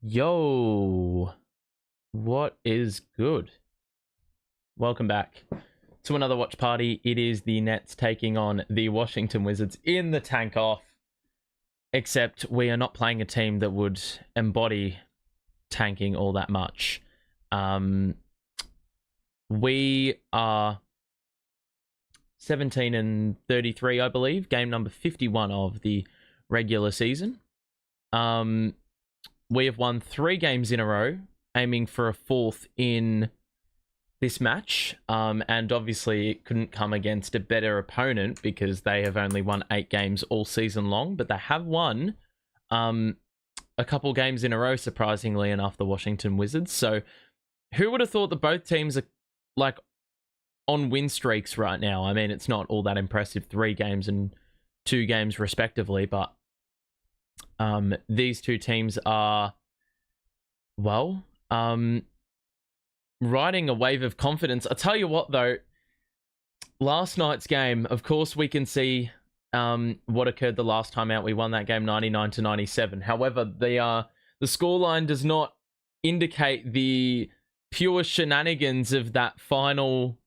Yo, what is good? Welcome back to another watch party. It is the Nets taking on the Washington Wizards in the tank off. Except we are not playing a team that would embody tanking all that much. We are 17 and 33, I believe. Game number 51 of the regular season. We have won 3 games in a row, aiming for a 4th in this match. And obviously it couldn't come against a better opponent because they have only won 8 games all season long, but they have won a couple games in a row, surprisingly enough, the Washington Wizards. So who would have thought that both teams are like on win streaks right now? I mean, it's not all that impressive, 3 games and 2 games respectively, but these two teams are, well, riding a wave of confidence. I'll tell you what, though, last night's game, of course, we can see what occurred the last time out. We won that game 99-97. However, the scoreline does not indicate the pure shenanigans of that final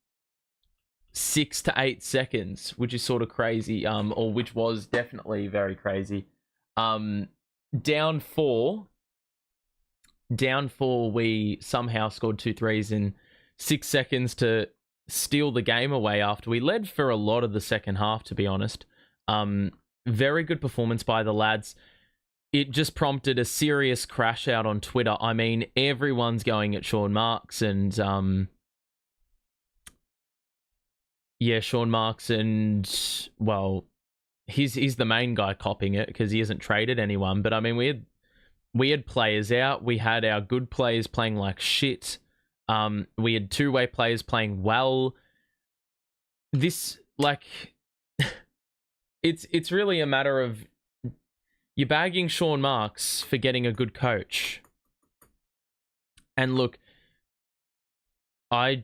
6 to 8 seconds, which is sort of crazy, or which was definitely very crazy. Down four, we somehow scored 2 threes in 6 seconds to steal the game away after we led for a lot of the second half, to be honest. Very good performance by the lads. It just prompted a serious crash out on Twitter. I mean, everyone's going at Sean Marks and, Sean Marks and, well, he's the main guy copying it because he hasn't traded anyone. But I mean, we had players out. We had our good players playing like shit. We had two-way players playing well. This, like, it's really a matter of you're bagging Sean Marks for getting a good coach. And look, I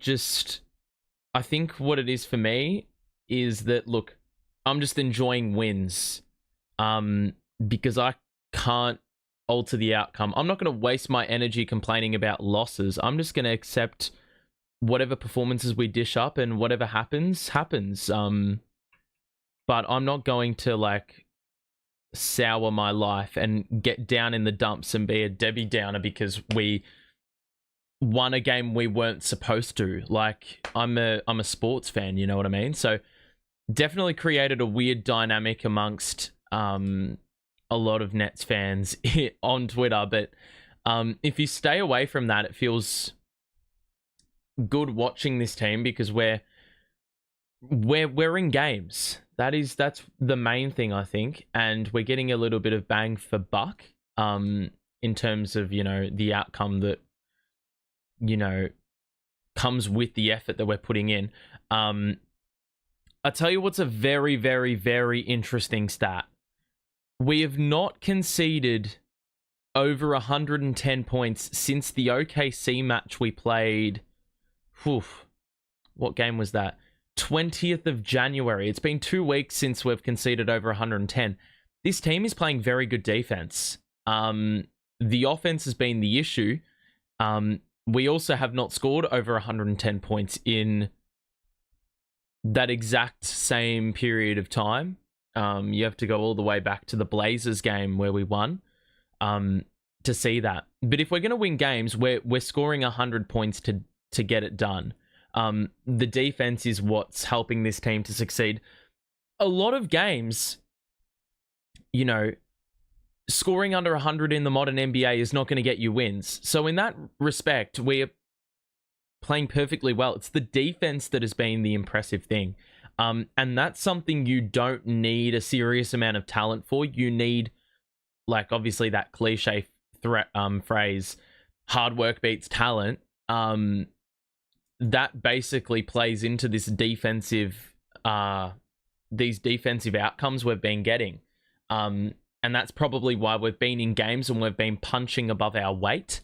think what it is for me is that, look, I'm just enjoying wins because I can't alter the outcome. I'm not going to waste my energy complaining about losses. I'm just going to accept whatever performances we dish up and whatever happens. But I'm not going to, like, sour my life and get down in the dumps and be a Debbie Downer because we won a game we weren't supposed to. Like, I'm a sports fan, you know what I mean? So definitely created a weird dynamic amongst a lot of Nets fans on Twitter. But if you stay away from that, it feels good watching this team because we're in games. That's the main thing, I think, and we're getting a little bit of bang for buck in terms of, you know, the outcome that, you know, comes with the effort that we're putting in. I'll tell you what's a very, very, very interesting stat. We have not conceded over 110 points since the OKC match we played. What game was that? 20th of January. It's been 2 weeks since we've conceded over 110. This team is playing very good defense. The offense has been the issue. We also have not scored over 110 points in that exact same period of time. You have to go all the way back to the Blazers game where we won to see that. But if we're going to win games, we're scoring 100 points to get it done. The defense is what's helping this team to succeed. A lot of games, you know, scoring under 100 in the modern NBA is not going to get you wins. So in that respect, we're playing perfectly well. It's the defense that has been the impressive thing. And that's something you don't need a serious amount of talent for. You need, like, obviously that cliche phrase, hard work beats talent. That basically plays into this these defensive outcomes we've been getting. And that's probably why we've been in games and we've been punching above our weight.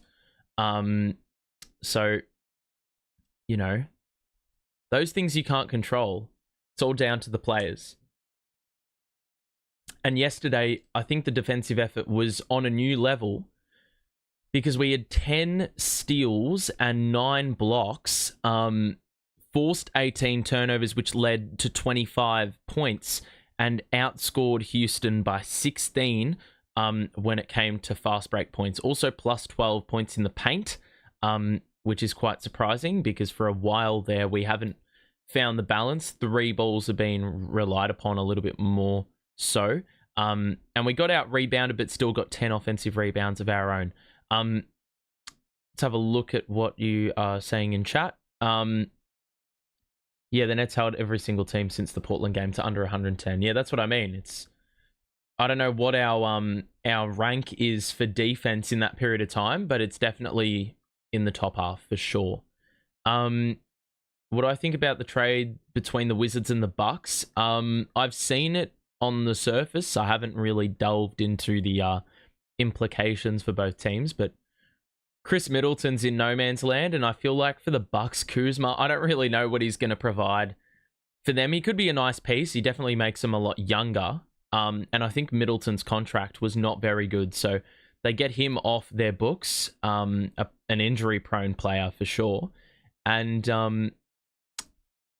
So, you know, those things you can't control. It's all down to the players. And yesterday, I think the defensive effort was on a new level because we had 10 steals and 9 blocks, forced 18 turnovers, which led to 25 points, and outscored Houston by 16 when it came to fast break points. Also plus 12 points in the paint, which is quite surprising because for a while there we haven't found the balance. 3 balls have been relied upon a little bit more so. And we got out rebounded, but still got 10 offensive rebounds of our own. Let's have a look at what you are saying in chat. Yeah, the Nets held every single team since the Portland game to under 110. Yeah, that's what I mean. I don't know what our rank is for defense in that period of time, but it's definitely in the top half for sure. What do I think about the trade between the Wizards and the Bucks? I've seen it on the surface. I haven't really delved into the implications for both teams, but Chris Middleton's in no man's land, and I feel like for the Bucks, Kuzma, I don't really know what he's going to provide for them. He could be a nice piece. He definitely makes them a lot younger, and I think Middleton's contract was not very good, so they get him off their books, an injury-prone player for sure, and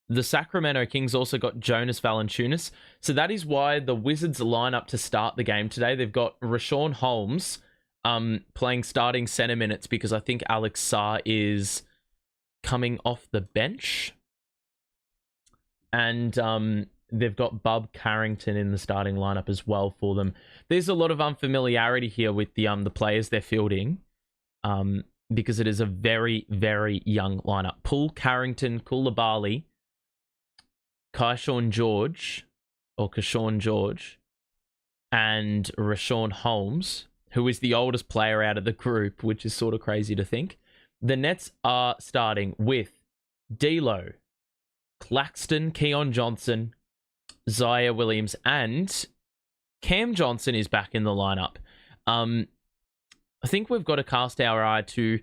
the Sacramento Kings also got Jonas Valanciunas, so that is why the Wizards line up to start the game today. They've got Rashawn Holmes playing starting center minutes because I think Alex Sarr is coming off the bench. And they've got Bub Carrington in the starting lineup as well for them. There's a lot of unfamiliarity here with the players they're fielding because it is a very, very young lineup. Poole, Carrington, Koulibaly, Keyshawn George, and Rashawn Holmes, who is the oldest player out of the group, which is sort of crazy to think. The Nets are starting with D'Lo, Claxton, Keon Johnson, Zaire Williams, and Cam Johnson is back in the lineup. I think we've got to cast our eye to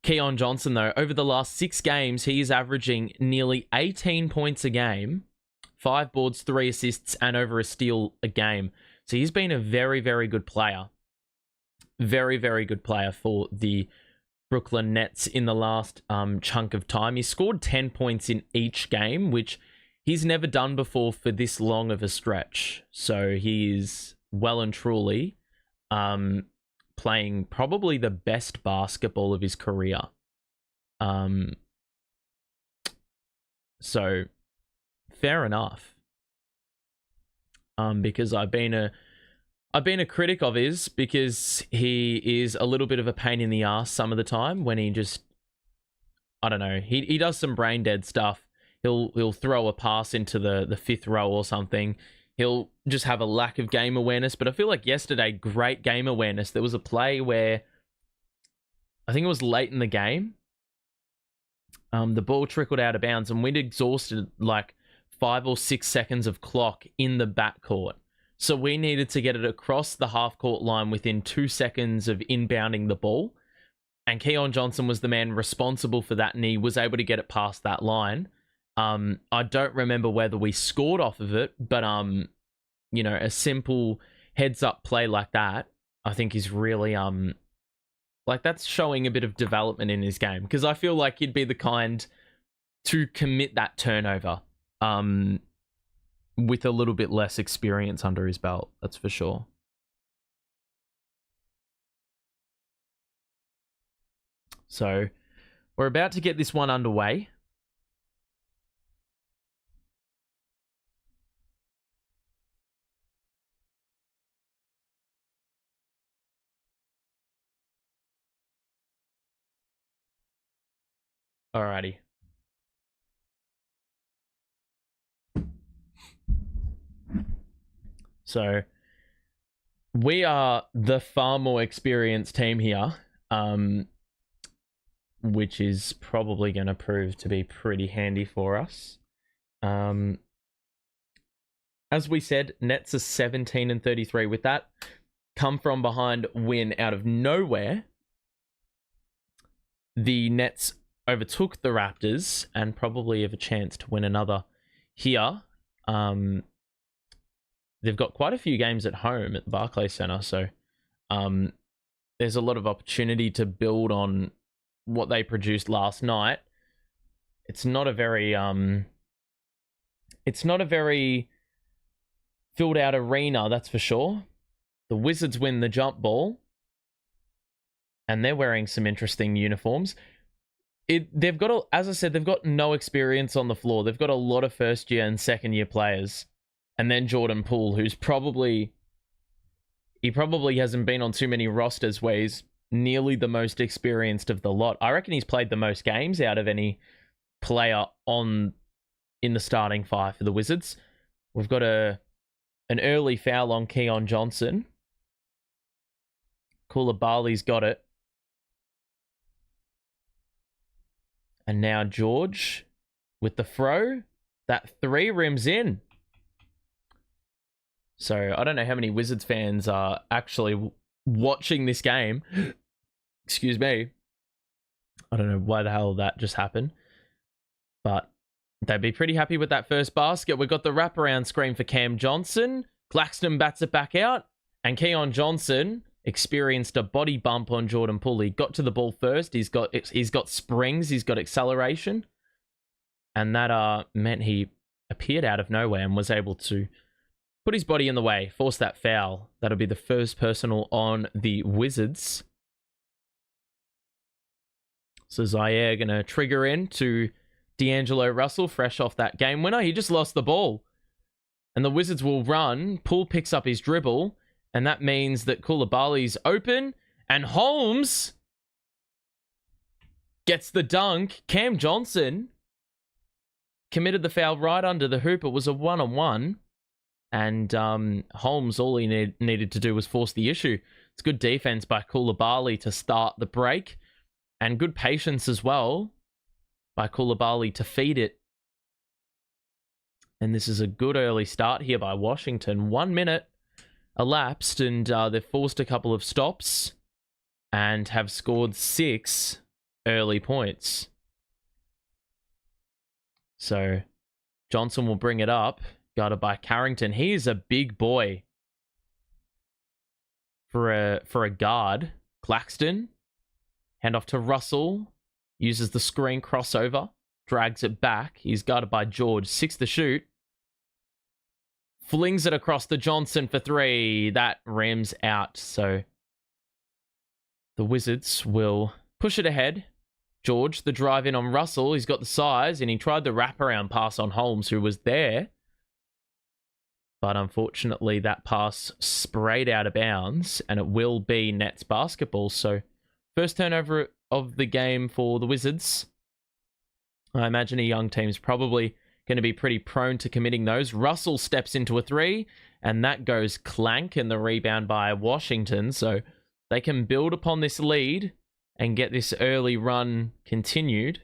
Keon Johnson, though. Over the last 6 games, he is averaging nearly 18 points a game, 5 boards, 3 assists, and over a steal a game. So he's been a very, very good player. Very, very good player for the Brooklyn Nets in the last chunk of time. He scored 10 points in each game, which he's never done before for this long of a stretch. So he is well and truly playing probably the best basketball of his career. So fair enough. Because I've been a critic of his because he is a little bit of a pain in the ass some of the time when he just, I don't know, he does some brain dead stuff. He'll throw a pass into the 5th row or something. He'll just have a lack of game awareness. But I feel like yesterday, great game awareness. There was a play where I think it was late in the game. The ball trickled out of bounds and we'd exhausted like 5 or 6 seconds of clock in the backcourt. So we needed to get it across the half-court line within 2 seconds of inbounding the ball. And Keon Johnson was the man responsible for that, and he was able to get it past that line. I don't remember whether we scored off of it, but, a simple heads-up play like that, I think is really, that's showing a bit of development in his game. Because I feel like he'd be the kind to commit that turnover, with a little bit less experience under his belt, that's for sure. So, we're about to get this one underway. Alrighty. So, we are the far more experienced team here, which is probably going to prove to be pretty handy for us. As we said, Nets are 17-33 with that. Come from behind win out of nowhere. The Nets overtook the Raptors and probably have a chance to win another here. They've got quite a few games at home at the Barclays Center, so there's a lot of opportunity to build on what they produced last night. It's not a very filled out arena, that's for sure. The Wizards win the jump ball, and they're wearing some interesting uniforms. They've got, as I said, they've got no experience on the floor. They've got a lot of first year and second year players, and then Jordan Poole, who's probably hasn't been on too many rosters where he's nearly the most experienced of the lot. I reckon he's played the most games out of any player in the starting five for the Wizards. We've got an early foul on Keon Johnson. Koulibaly's got it. And now George with the throw. That three rims in. So I don't know how many Wizards fans are actually watching this game. Excuse me. I don't know why the hell that just happened. But they'd be pretty happy with that first basket. We've got the wraparound screen for Cam Johnson. Claxton bats it back out. And Keon Johnson experienced a body bump on Jordan Poole. He got to the ball first. He's got springs. He's got acceleration. And that meant he appeared out of nowhere and was able to put his body in the way, force that foul. That'll be the first personal on the Wizards. So Zaire going to trigger in to D'Angelo Russell, fresh off that game winner. He just lost the ball. And the Wizards will run. Poole picks up his dribble. And that means that Koulibaly's open. And Holmes gets the dunk. Cam Johnson committed the foul right under the hoop. It was a one-on-one. And Holmes, all he needed to do was force the issue. It's good defense by Koulibaly to start the break. And good patience as well by Koulibaly to feed it. And this is a good early start here by Washington. 1 minute elapsed, and they've forced a couple of stops and have scored 6 early points. So Johnson will bring it up, guarded by Carrington. He is a big boy for a guard. Claxton, hand off to Russell, uses the screen crossover, drags it back. He's guarded by George. 6 to shoot. Flings it across to Johnson for 3. That rims out. So the Wizards will push it ahead. George, the drive in on Russell. He's got the size, and he tried the wraparound pass on Holmes, who was there. But unfortunately, that pass sprayed out of bounds, and it will be Nets basketball. So first turnover of the game for the Wizards. I imagine a young team's probably going to be pretty prone to committing those. Russell steps into a 3, and that goes clank, and the rebound by Washington. So they can build upon this lead and get this early run continued.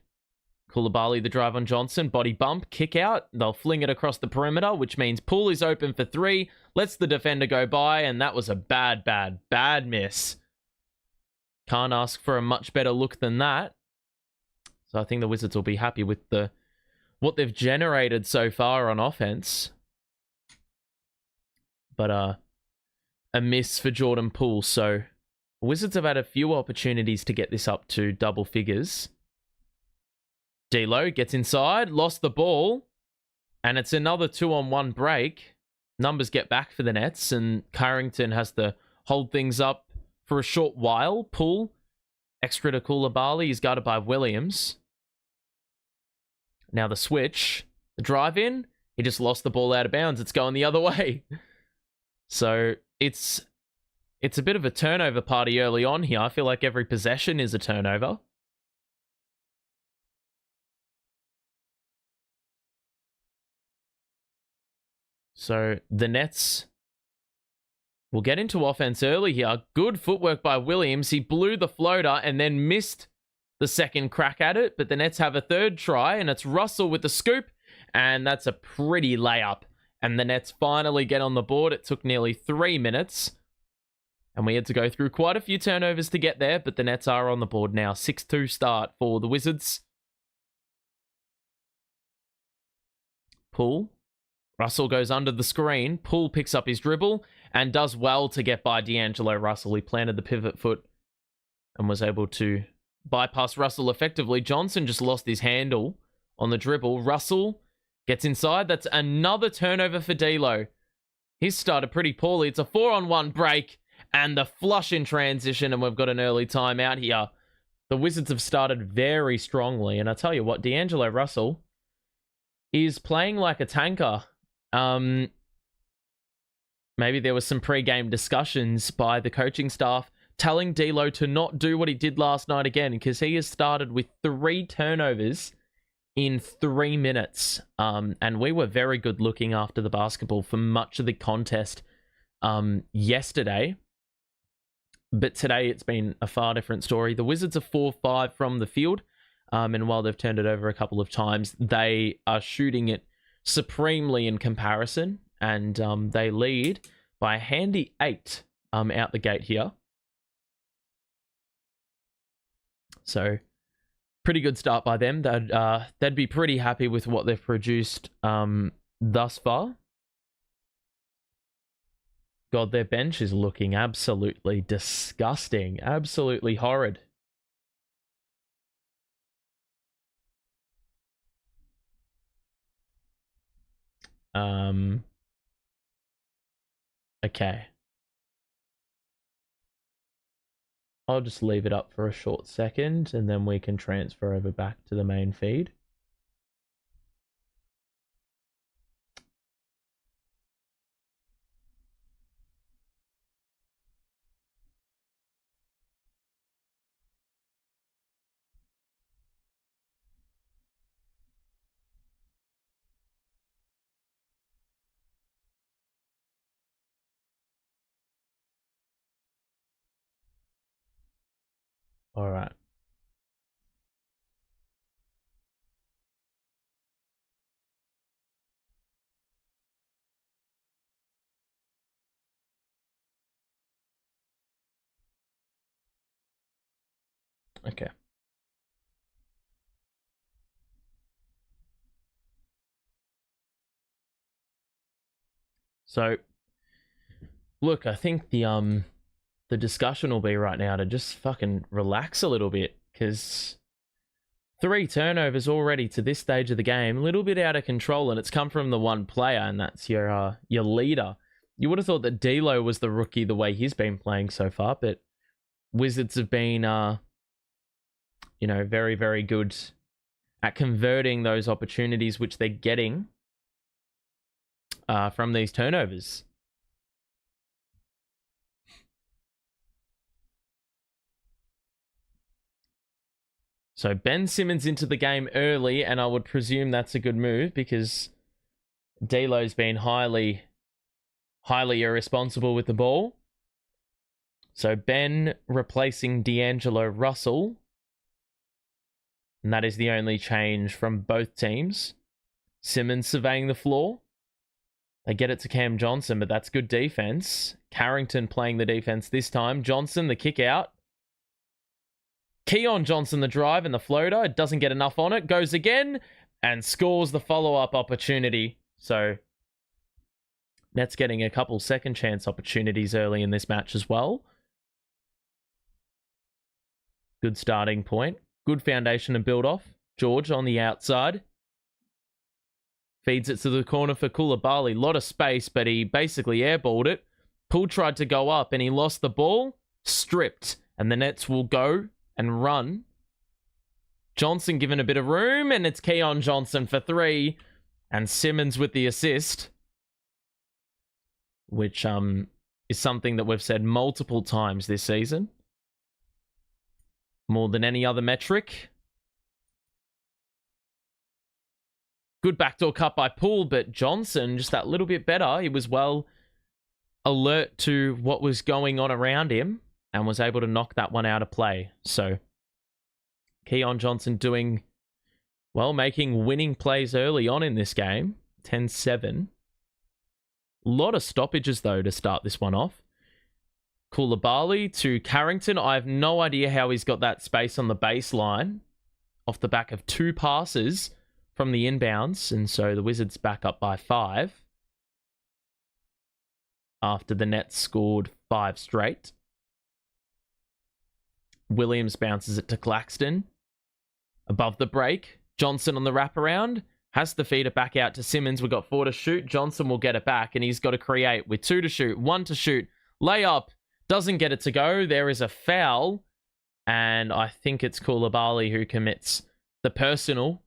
Koulibaly, the drive on Johnson, body bump, kick out. They'll fling it across the perimeter, which means Poole is open for 3, lets the defender go by, and that was a bad miss. Can't ask for a much better look than that. So I think the Wizards will be happy with what they've generated so far on offense. But a miss for Jordan Poole. So Wizards have had a few opportunities to get this up to double figures. D'Lo gets inside, lost the ball, and it's another 2-on-1 break. Numbers get back for the Nets, and Carrington has to hold things up for a short while. Poole, extra to Koulibaly, is guarded by Williams. Now the switch, the drive in, he just lost the ball out of bounds. It's going the other way. So it's a bit of a turnover party early on here. I feel like every possession is a turnover. So the Nets will get into offense early here. Good footwork by Williams. He blew the floater and then missed the second crack at it, but the Nets have a third try, and it's Russell with the scoop, and that's a pretty layup. And the Nets finally get on the board. It took nearly 3 minutes, and we had to go through quite a few turnovers to get there, but the Nets are on the board now. 6-2 start for the Wizards. Poole. Russell goes under the screen. Poole picks up his dribble and does well to get by D'Angelo Russell. He planted the pivot foot and was able to bypass Russell effectively. Johnson just lost his handle on the dribble. Russell gets inside. That's another turnover for D'Lo. He's started pretty poorly. It's a 4-on-1 break and the flush in transition, and we've got an early timeout here. The Wizards have started very strongly, and I tell you what, D'Angelo Russell is playing like a tanker. Maybe there was some pre-game discussions by the coaching staff telling D'Lo to not do what he did last night again, because he has started with 3 turnovers in 3 minutes. And we were very good looking after the basketball for much of the contest yesterday. But today it's been a far different story. The Wizards are 4-5 from the field. And while they've turned it over a couple of times, they are shooting it supremely in comparison. And they lead by a handy 8 out the gate here. So pretty good start by them. They'd be pretty happy with what they've produced thus far. God, their bench is looking absolutely disgusting. Absolutely horrid. Okay. I'll just leave it up for a short second, and then we can transfer over back to the main feed. All right. Okay. So, look, I think the discussion will be right now to just fucking relax a little bit, because 3 turnovers already to this stage of the game, a little bit out of control, and it's come from the one player, and that's your leader. You would have thought that D'Lo was the rookie the way he's been playing so far, but Wizards have been, very, very good at converting those opportunities which they're getting from these turnovers. So Ben Simmons into the game early, and I would presume that's a good move because D'Lo's been highly irresponsible with the ball. So Ben replacing D'Angelo Russell. And that is the only change from both teams. Simmons surveying the floor. They get it to Cam Johnson, but that's good defense. Carrington playing the defense this time. Johnson, the kick out. Keon Johnson, the drive and the floater. It doesn't get enough on it. Goes again and scores the follow-up opportunity. So Nets getting a couple second chance opportunities early in this match as well. Good starting point. Good foundation to build off. George on the outside. Feeds it to the corner for Koulibaly. Lot of space, but he basically airballed it. Poole tried to go up and he lost the ball. Stripped. And the Nets will go and run. Johnson given a bit of room, and it's Keon Johnson for 3. And Simmons with the assist. Which is something that we've said multiple times this season. More than any other metric. Good backdoor cut by Poole, but Johnson just that little bit better. He was well alert to what was going on around him and was able to knock that one out of play. So, Keon Johnson doing well, making winning plays early on in this game. 10-7. A lot of stoppages, though, to start this one off. Koulibaly to Carrington. I have no idea how he's got that space on the baseline off the back of 2 passes from the inbounds. And so the Wizards back up by 5 after the Nets scored 5 straight. Williams bounces it to Claxton. Above the break. Johnson on the wraparound. Has to feed it back out to Simmons. We've got 4 to shoot. Johnson will get it back, and he's got to create with 2 to shoot, 1 to shoot. Layup. Doesn't get it to go. There is a foul. And I think it's Koulibaly who commits the personal.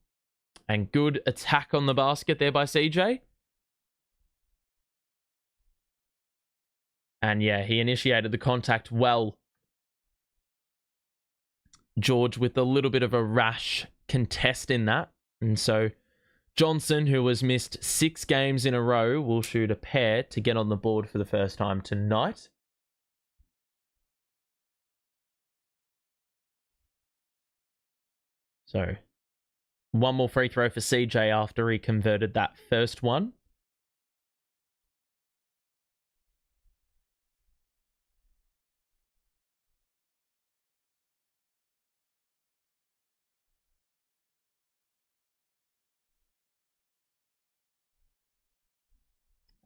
And good attack on the basket there by CJ. And yeah, he initiated the contact well. George with a little bit of a rash contest in that. And so Johnson, who has missed 6 games in a row, will shoot a pair to get on the board for the first time tonight. So 1 more free throw for CJ after he converted that first one.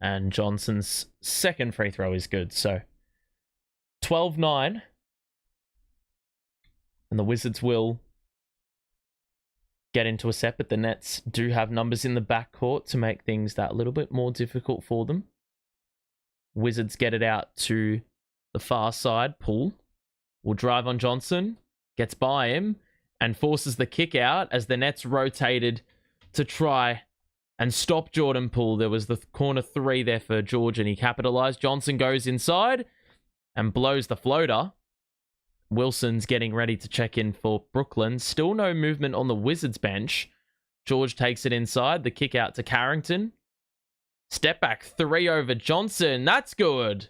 And Johnson's second free throw is good. So 12-9. And the Wizards will get into a set, but the Nets do have numbers in the backcourt to make things that little bit more difficult for them. Wizards get it out to the far side. Poole will drive on Johnson, gets by him, and forces the kick out as the Nets rotated to try and stop Jordan Poole. There was the corner 3 there for George, and he capitalized. Johnson goes inside and blows the floater. Wilson's getting ready to check in for Brooklyn. Still no movement on the Wizards bench. George takes it inside. The kick out to Carrington. Step back 3 over Johnson. That's good.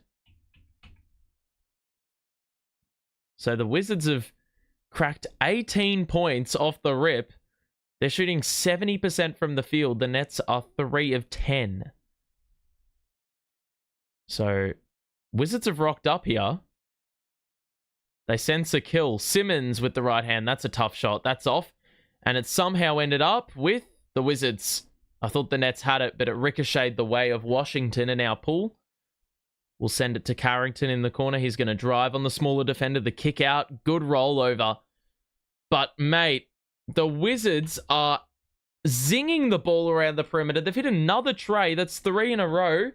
So the Wizards have cracked 18 points off the rip. They're shooting 70% from the field. The Nets are 3 of 10. So Wizards have rocked up here. They sense a kill. Simmons with the right hand. That's a tough shot. That's off. And it somehow ended up with the Wizards. I thought the Nets had it, but it ricocheted the way of Washington, and now Poole will send it to Carrington in the corner. He's going to drive on the smaller defender. The kick out. Good rollover. But, mate, the Wizards are zinging the ball around the perimeter. They've hit another tray. That's 3 in a row.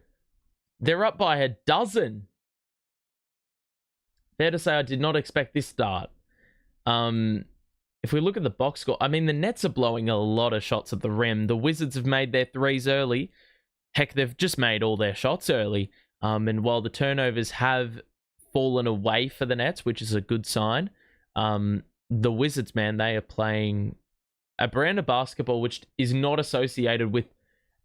They're up by a dozen. Fair to say I did not expect this start. If we look at the box score, I mean, the Nets are blowing a lot of shots at the rim. The Wizards have made their threes early. Heck, they've just made all their shots early. And while the turnovers have fallen away for the Nets, which is a good sign, the Wizards, man, they are playing a brand of basketball which is not associated with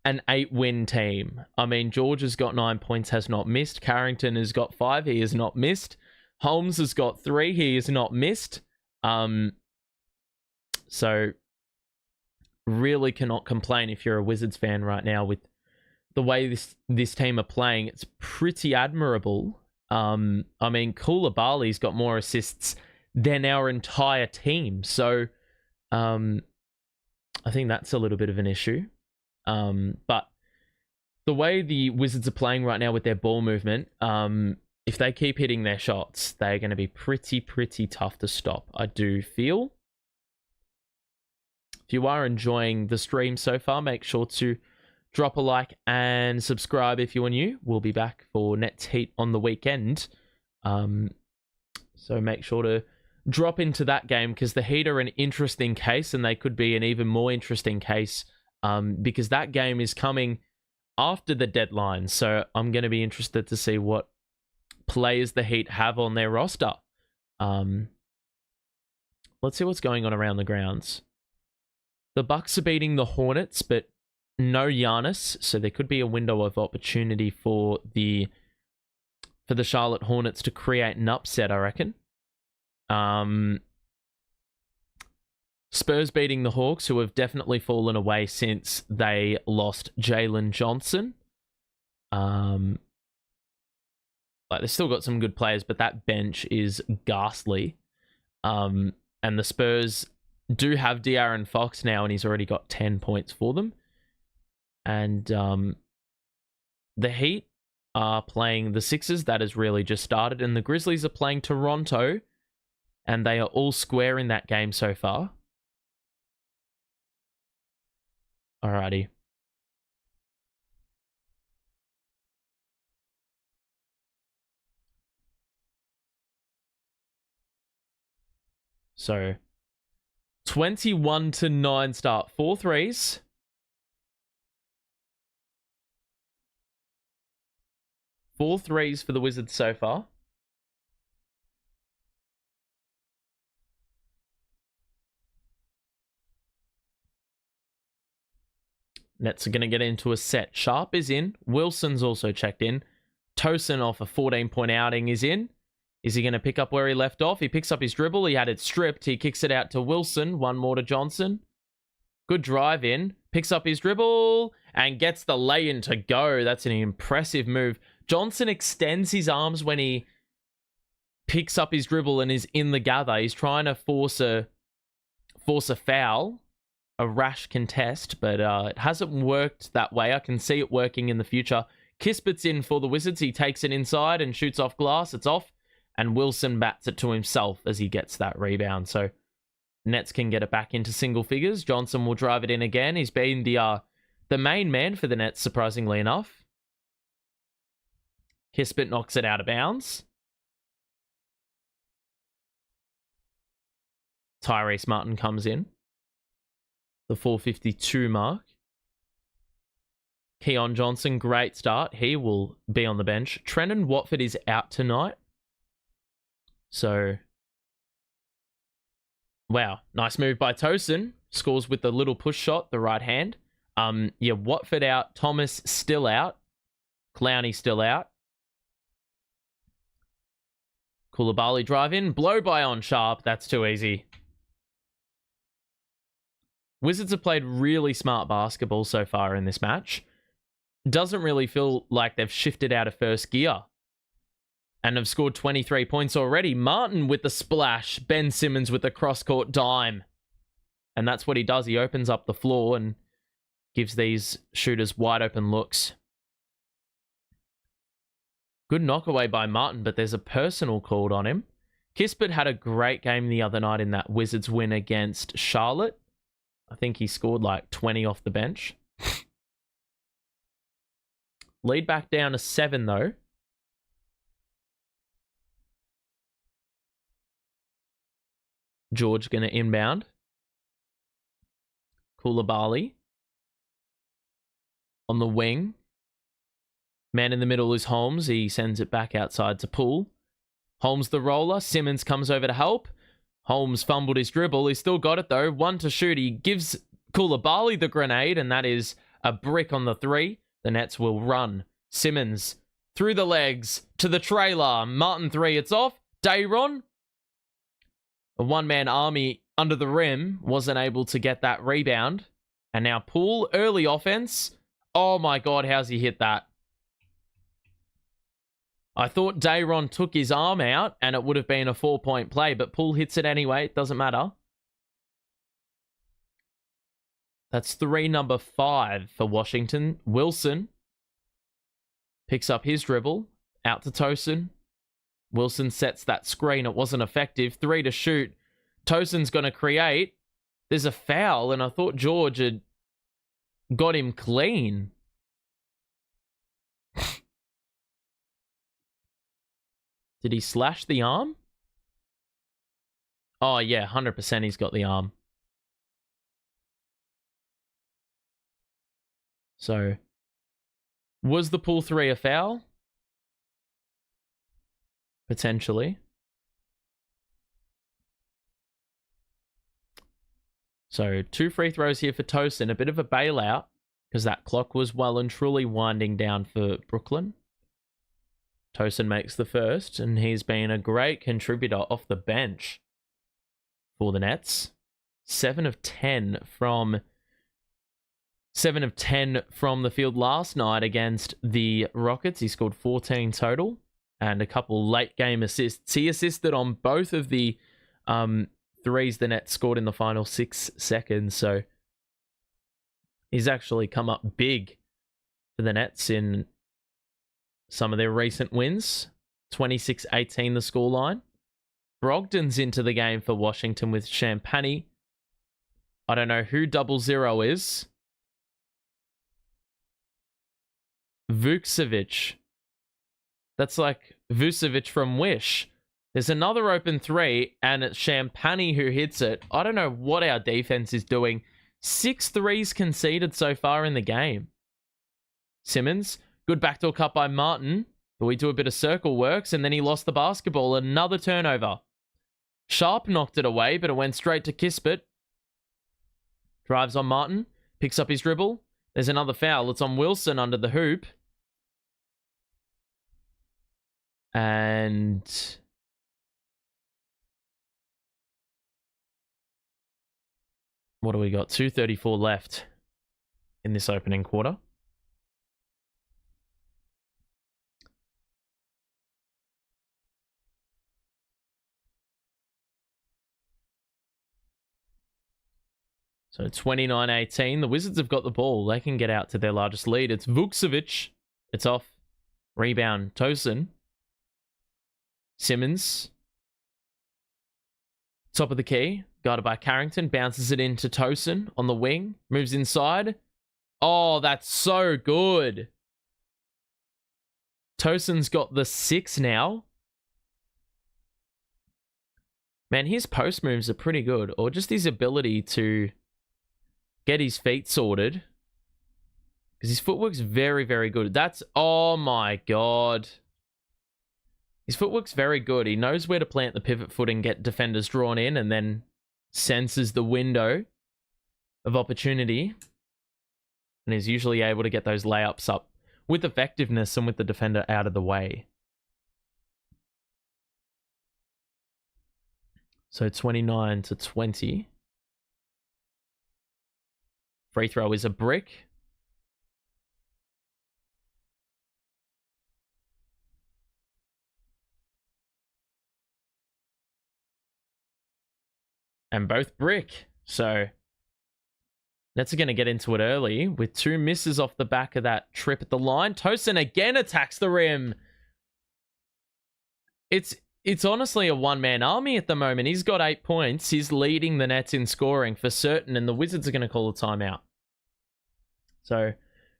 an 8-win team. I mean, George has got 9 points, has not missed. Carrington has got 5, he has not missed. Holmes has got 3, he has not missed. So really cannot complain if you're a Wizards fan right now with the way this team are playing. It's pretty admirable. I mean, Koulibaly's got more assists than our entire team. So I think that's a little bit of an issue. But the way the Wizards are playing right now with their ball movement, if they keep hitting their shots, they're going to be pretty tough to stop, I do feel. If you are enjoying the stream so far, make sure to drop a like and subscribe if you are new. We'll be back for Nets Heat on the weekend. So make sure to drop into that game because the Heat are an interesting case and they could be an even more interesting case because that game is coming after the deadline. So I'm going to be interested to see what players the Heat have on their roster. Let's see what's going on around the grounds. The Bucks are beating the Hornets, but no Giannis, so there could be a window of opportunity for the Charlotte Hornets to create an upset, I reckon. Spurs beating the Hawks, who have definitely fallen away since they lost Jalen Johnson. Like they've still got some good players, but that bench is ghastly. And the Spurs do have De'Aaron Fox now, and he's already got 10 points for them. And the Heat are playing the Sixers. That has really just started. And the Grizzlies are playing Toronto. And they are all square in that game so far. Alrighty. So 21-9 start. 4 threes. 4 threes for the Wizards so far. Nets are going to get into a set. Sharp is in. Wilson's also checked in. Tosin off a 14-point outing is in. Is he going to pick up where he left off? He picks up his dribble. He had it stripped. He kicks it out to Wilson. One more to Johnson. Good drive in. Picks up his dribble and gets the lay-in to go. That's an impressive move. Johnson extends his arms when he picks up his dribble and is in the gather. He's trying to force a foul, a rash contest, but it hasn't worked that way. I can see it working in the future. Kispert's in for the Wizards. He takes it inside and shoots off glass. It's off. And Wilson bats it to himself as he gets that rebound. So Nets can get it back into single figures. Johnson will drive it in again. He's been the main man for the Nets, surprisingly enough. Kispert knocks it out of bounds. Tyrese Martin comes in. The 4:52 mark. Keon Johnson, great start. He will be on the bench. Trendon Watford is out tonight. So, wow. Nice move by Tosin. Scores with the little push shot, the right hand. Yeah, Watford out. Thomas still out. Clowney still out. Koulibaly drive in. Blow by on Sharp. That's too easy. Wizards have played really smart basketball so far in this match. Doesn't really feel like they've shifted out of first gear. And have scored 23 points already. Martin with the splash. Ben Simmons with the cross-court dime. And that's what he does. He opens up the floor and gives these shooters wide open looks. Good knockaway by Martin, but there's a personal called on him. Kispert had a great game the other night in that Wizards win against Charlotte. I think he scored like 20 off the bench. Lead back down to 7 though. George going to inbound. Koulibaly. On the wing. Man in the middle is Holmes. He sends it back outside to Poole. Holmes the roller. Simmons comes over to help. Holmes fumbled his dribble. He's still got it though. 1 to shoot. He gives Koulibaly the grenade, and that is a brick on the 3. The Nets will run. Simmons through the legs to the trailer. Martin 3. It's off. Dayron. A one-man army under the rim wasn't able to get that rebound. And now Poole, early offense. Oh my God, how's he hit that? I thought Dayron took his arm out and it would have been a 4-point play, but Poole hits it anyway. It doesn't matter. That's 3, number 5 for Washington. Wilson picks up his dribble. Out to Tosin. Wilson sets that screen. It wasn't effective. 3 to shoot. Tosin's going to create. There's a foul, and I thought George had got him clean. Did he slash the arm? Oh, yeah, 100% he's got the arm. So, was the pull 3 a foul? Potentially. So 2 free throws here for Tosin. A bit of a bailout because that clock was well and truly winding down for Brooklyn. Tosin makes the first, and he's been a great contributor off the bench for the Nets. 7 of 10 from the field last night against the Rockets. He scored 14 total. And a couple late game assists. He assisted on both of the threes the Nets scored in the final 6 seconds. So he's actually come up big for the Nets in some of their recent wins. 26-18 the scoreline. Brogdon's into the game for Washington with Champagny. I don't know who 00 is. Vukcevic. That's like Vucevic from Wish. There's another open three, and it's Champagny who hits it. I don't know what our defense is doing. 6 threes conceded so far in the game. Simmons, good backdoor cut by Martin. But we do a bit of circle works, and then he lost the basketball. Another turnover. Sharp knocked it away, but it went straight to Kispert. Drives on Martin. Picks up his dribble. There's another foul. It's on Wilson under the hoop. And what do we got? 2:34 left in this opening quarter. So 29-18. The Wizards have got the ball. They can get out to their largest lead. It's Vukcevic. It's off. Rebound. Tosin. Simmons. Top of the key. Guarded by Carrington. Bounces it into Tosin on the wing. Moves inside. Oh, that's so good. Tosin's got the 6 now. Man, his post moves are pretty good. Or just his ability to get his feet sorted. Because his footwork's very, very good. That's... Oh my god. His footwork's very good. He knows where to plant the pivot foot and get defenders drawn in, and then senses the window of opportunity. And is usually able to get those layups up with effectiveness and with the defender out of the way. So 29-20. Free throw is a brick. And both brick. So Nets are going to get into it early with 2 misses off the back of that trip at the line. Tosin again attacks the rim. It's honestly a one-man army at the moment. He's got 8 points. He's leading the Nets in scoring for certain, and the Wizards are going to call a timeout. So,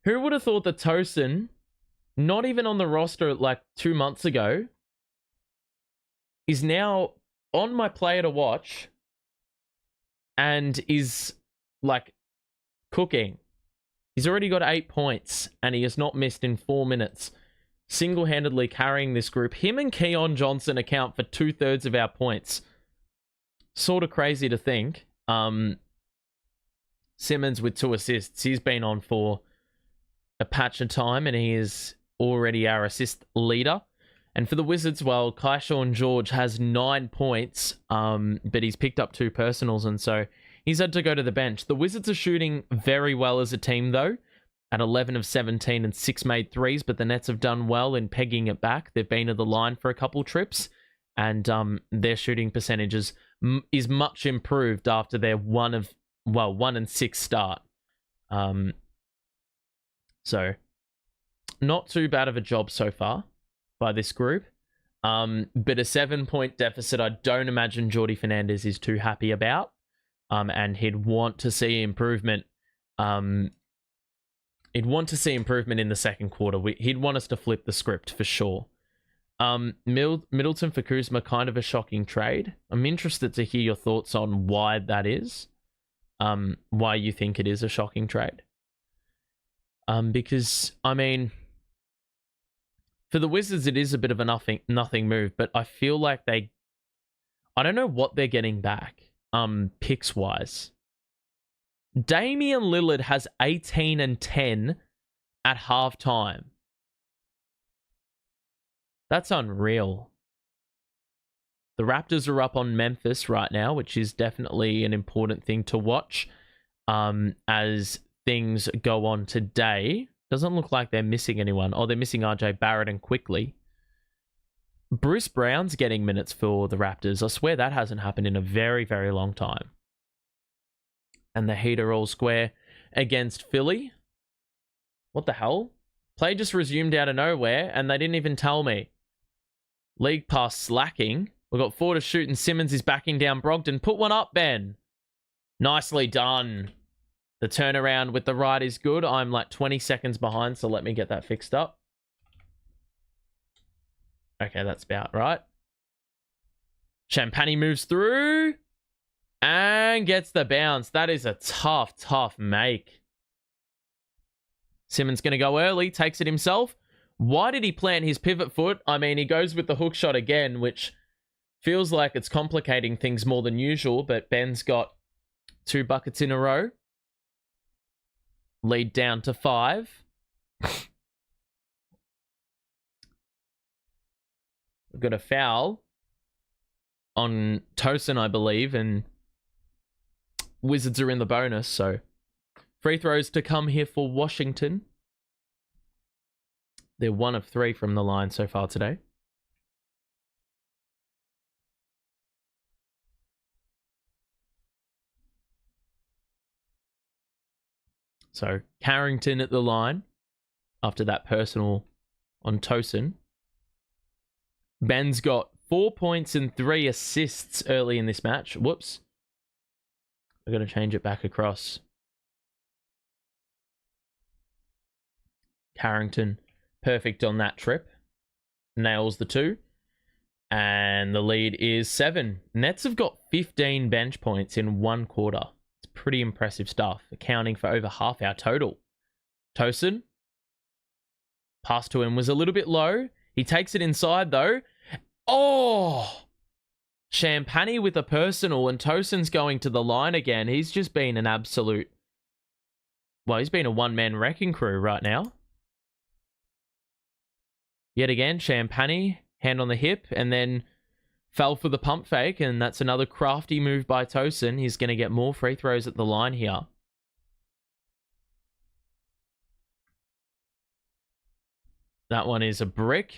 who would have thought that Tosin, not even on the roster like 2 months ago, is now on my player to watch and is like cooking. He's already got 8 points and he has not missed in 4 minutes. Single-handedly carrying this group. Him and Keon Johnson account for 2/3 of our points. Sort of crazy to think. Simmons with 2 assists. He's been on for a patch of time and he is already our assist leader. And for the Wizards, well, Kaishawn George has 9 points, but he's picked up 2 personals, and so he's had to go to the bench. The Wizards are shooting very well as a team, though, at 11 of 17 and 6 made threes, but the Nets have done well in pegging it back. They've been to the line for a couple trips, and their shooting percentages is much improved after their 1 and 6 start. So, not too bad of a job so far by this group. But a 7-point deficit, I don't imagine Jordi Fernandez is too happy about. And he'd want to see improvement. He'd want to see improvement in the second quarter. He'd want us to flip the script for sure. Middleton for Kuzma, kind of a shocking trade. I'm interested to hear your thoughts on why that is. Why you think it is a shocking trade. Because, I mean, for the Wizards, it is a bit of a nothing move, but I feel like I don't know what they're getting back, picks-wise. Damian Lillard has 18 and 10 at halftime. That's unreal. The Raptors are up on Memphis right now, which is definitely an important thing to watch as things go on today. Doesn't look like they're missing anyone. Oh, they're missing RJ Barrett and Quickly. Bruce Brown's getting minutes for the Raptors. I swear that hasn't happened in a very, very long time. And the Heat are all square against Philly. What the hell? Play just resumed out of nowhere and they didn't even tell me. League Pass slacking. We've got 4 to shoot, and Simmons is backing down Brogdon. Put one up, Ben. Nicely done. The turnaround with the right is good. I'm like 20 seconds behind, so let me get that fixed up. Okay, that's about right. Champagny moves through and gets the bounce. That is a tough, tough make. Simmons going to go early, takes it himself. Why did he plant his pivot foot? I mean, he goes with the hook shot again, which feels like it's complicating things more than usual, but Ben's got 2 buckets in a row. Lead down to 5. We've got a foul on Tosin, I believe, and Wizards are in the bonus, so free throws to come here for Washington. They're 1 of 3 from the line so far today. So Carrington at the line after that personal on Tosin. Ben's got 4 points and 3 assists early in this match. Whoops. I've got to change it back across. Carrington, perfect on that trip. Nails the 2. And the lead is 7. Nets have got 15 bench points in 1 quarter. It's pretty impressive stuff, accounting for over half our total. Tosin. Pass to him was a little bit low. He takes it inside, though. Oh! Champagny with a personal, and Tosin's going to the line again. He's just been an absolute... Well, he's been a one-man wrecking crew right now. Yet again, Champagny, hand on the hip, and then fell for the pump fake, and that's another crafty move by Tosin. He's going to get more free throws at the line here. That one is a brick.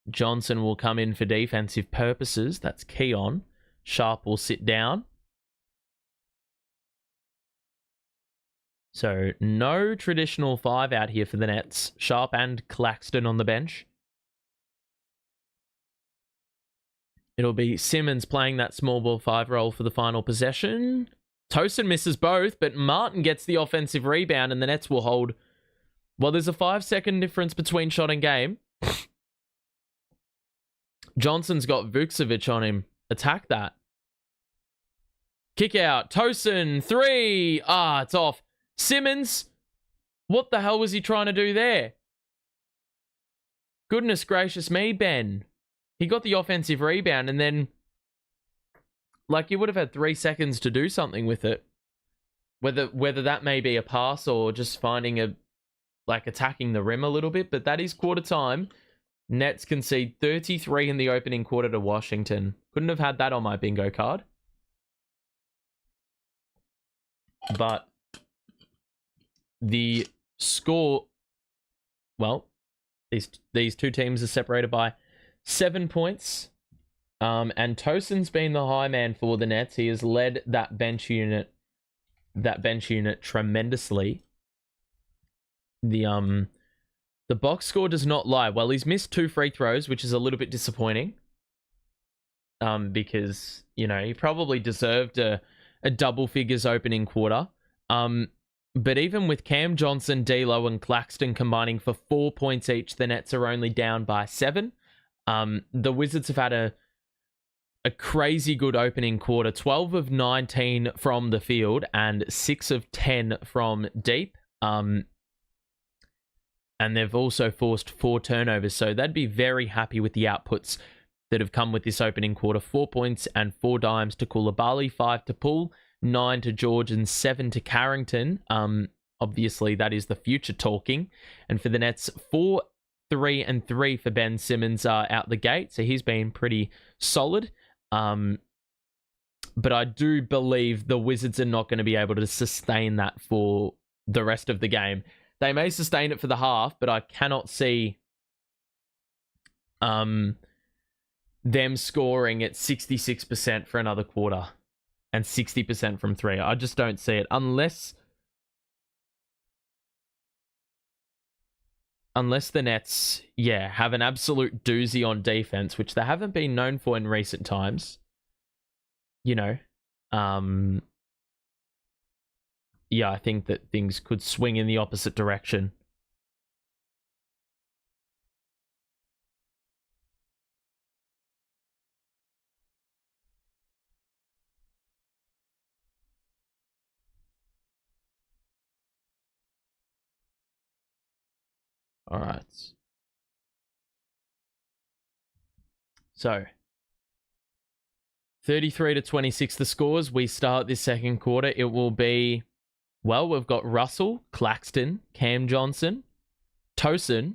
Johnson will come in for defensive purposes. That's Keon. Sharp will sit down. So no traditional 5 out here for the Nets. Sharp and Claxton on the bench. It'll be Simmons playing that small ball 5 role for the final possession. Tosin misses both, but Martin gets the offensive rebound, and the Nets will hold. Well, there's a 5-second difference between shot and game. Johnson's got Vukcevic on him. Attack that. Kick out. Tosin, 3. Ah, it's off. Simmons, what the hell was he trying to do there? Goodness gracious me, Ben. He got the offensive rebound, and then, like, you would have had 3 seconds to do something with it. Whether that may be a pass or just finding a, like, attacking the rim a little bit, but that is quarter time. Nets concede 33 in the opening quarter to Washington. Couldn't have had that on my bingo card. But the score, well, these 2 teams are separated by 7 points. And Tosin's been the high man for the Nets. He has led that bench unit tremendously. The box score does not lie. Well, he's missed 2 free throws, which is a little bit disappointing. Because, you know, he probably deserved a double figures opening quarter. But even with Cam Johnson, D'Lo, and Claxton combining for 4 points each, the Nets are only down by 7. The Wizards have had a crazy good opening quarter. 12 of 19 from the field and 6 of 10 from deep. And they've also forced 4 turnovers. So they'd be very happy with the outputs that have come with this opening quarter. 4 points and 4 dimes to Koulibaly, 5 to Poole, 9 to George, and 7 to Carrington. Obviously, that is the future talking. And for the Nets, 4, 3, and 3 for Ben Simmons out the gate. So he's been pretty solid. But I do believe the Wizards are not going to be able to sustain that for the rest of the game. They may sustain it for the half, but I cannot see them scoring at 66% for another quarter and 60% from 3. I just don't see it unless unless the Nets, have an absolute doozy on defense, which they haven't been known for in recent times, um, I think that things could swing in the opposite direction. All right. So, 33-26 the scores. We start this second quarter. It will be, we've got Russell, Claxton, Cam Johnson, Tosin,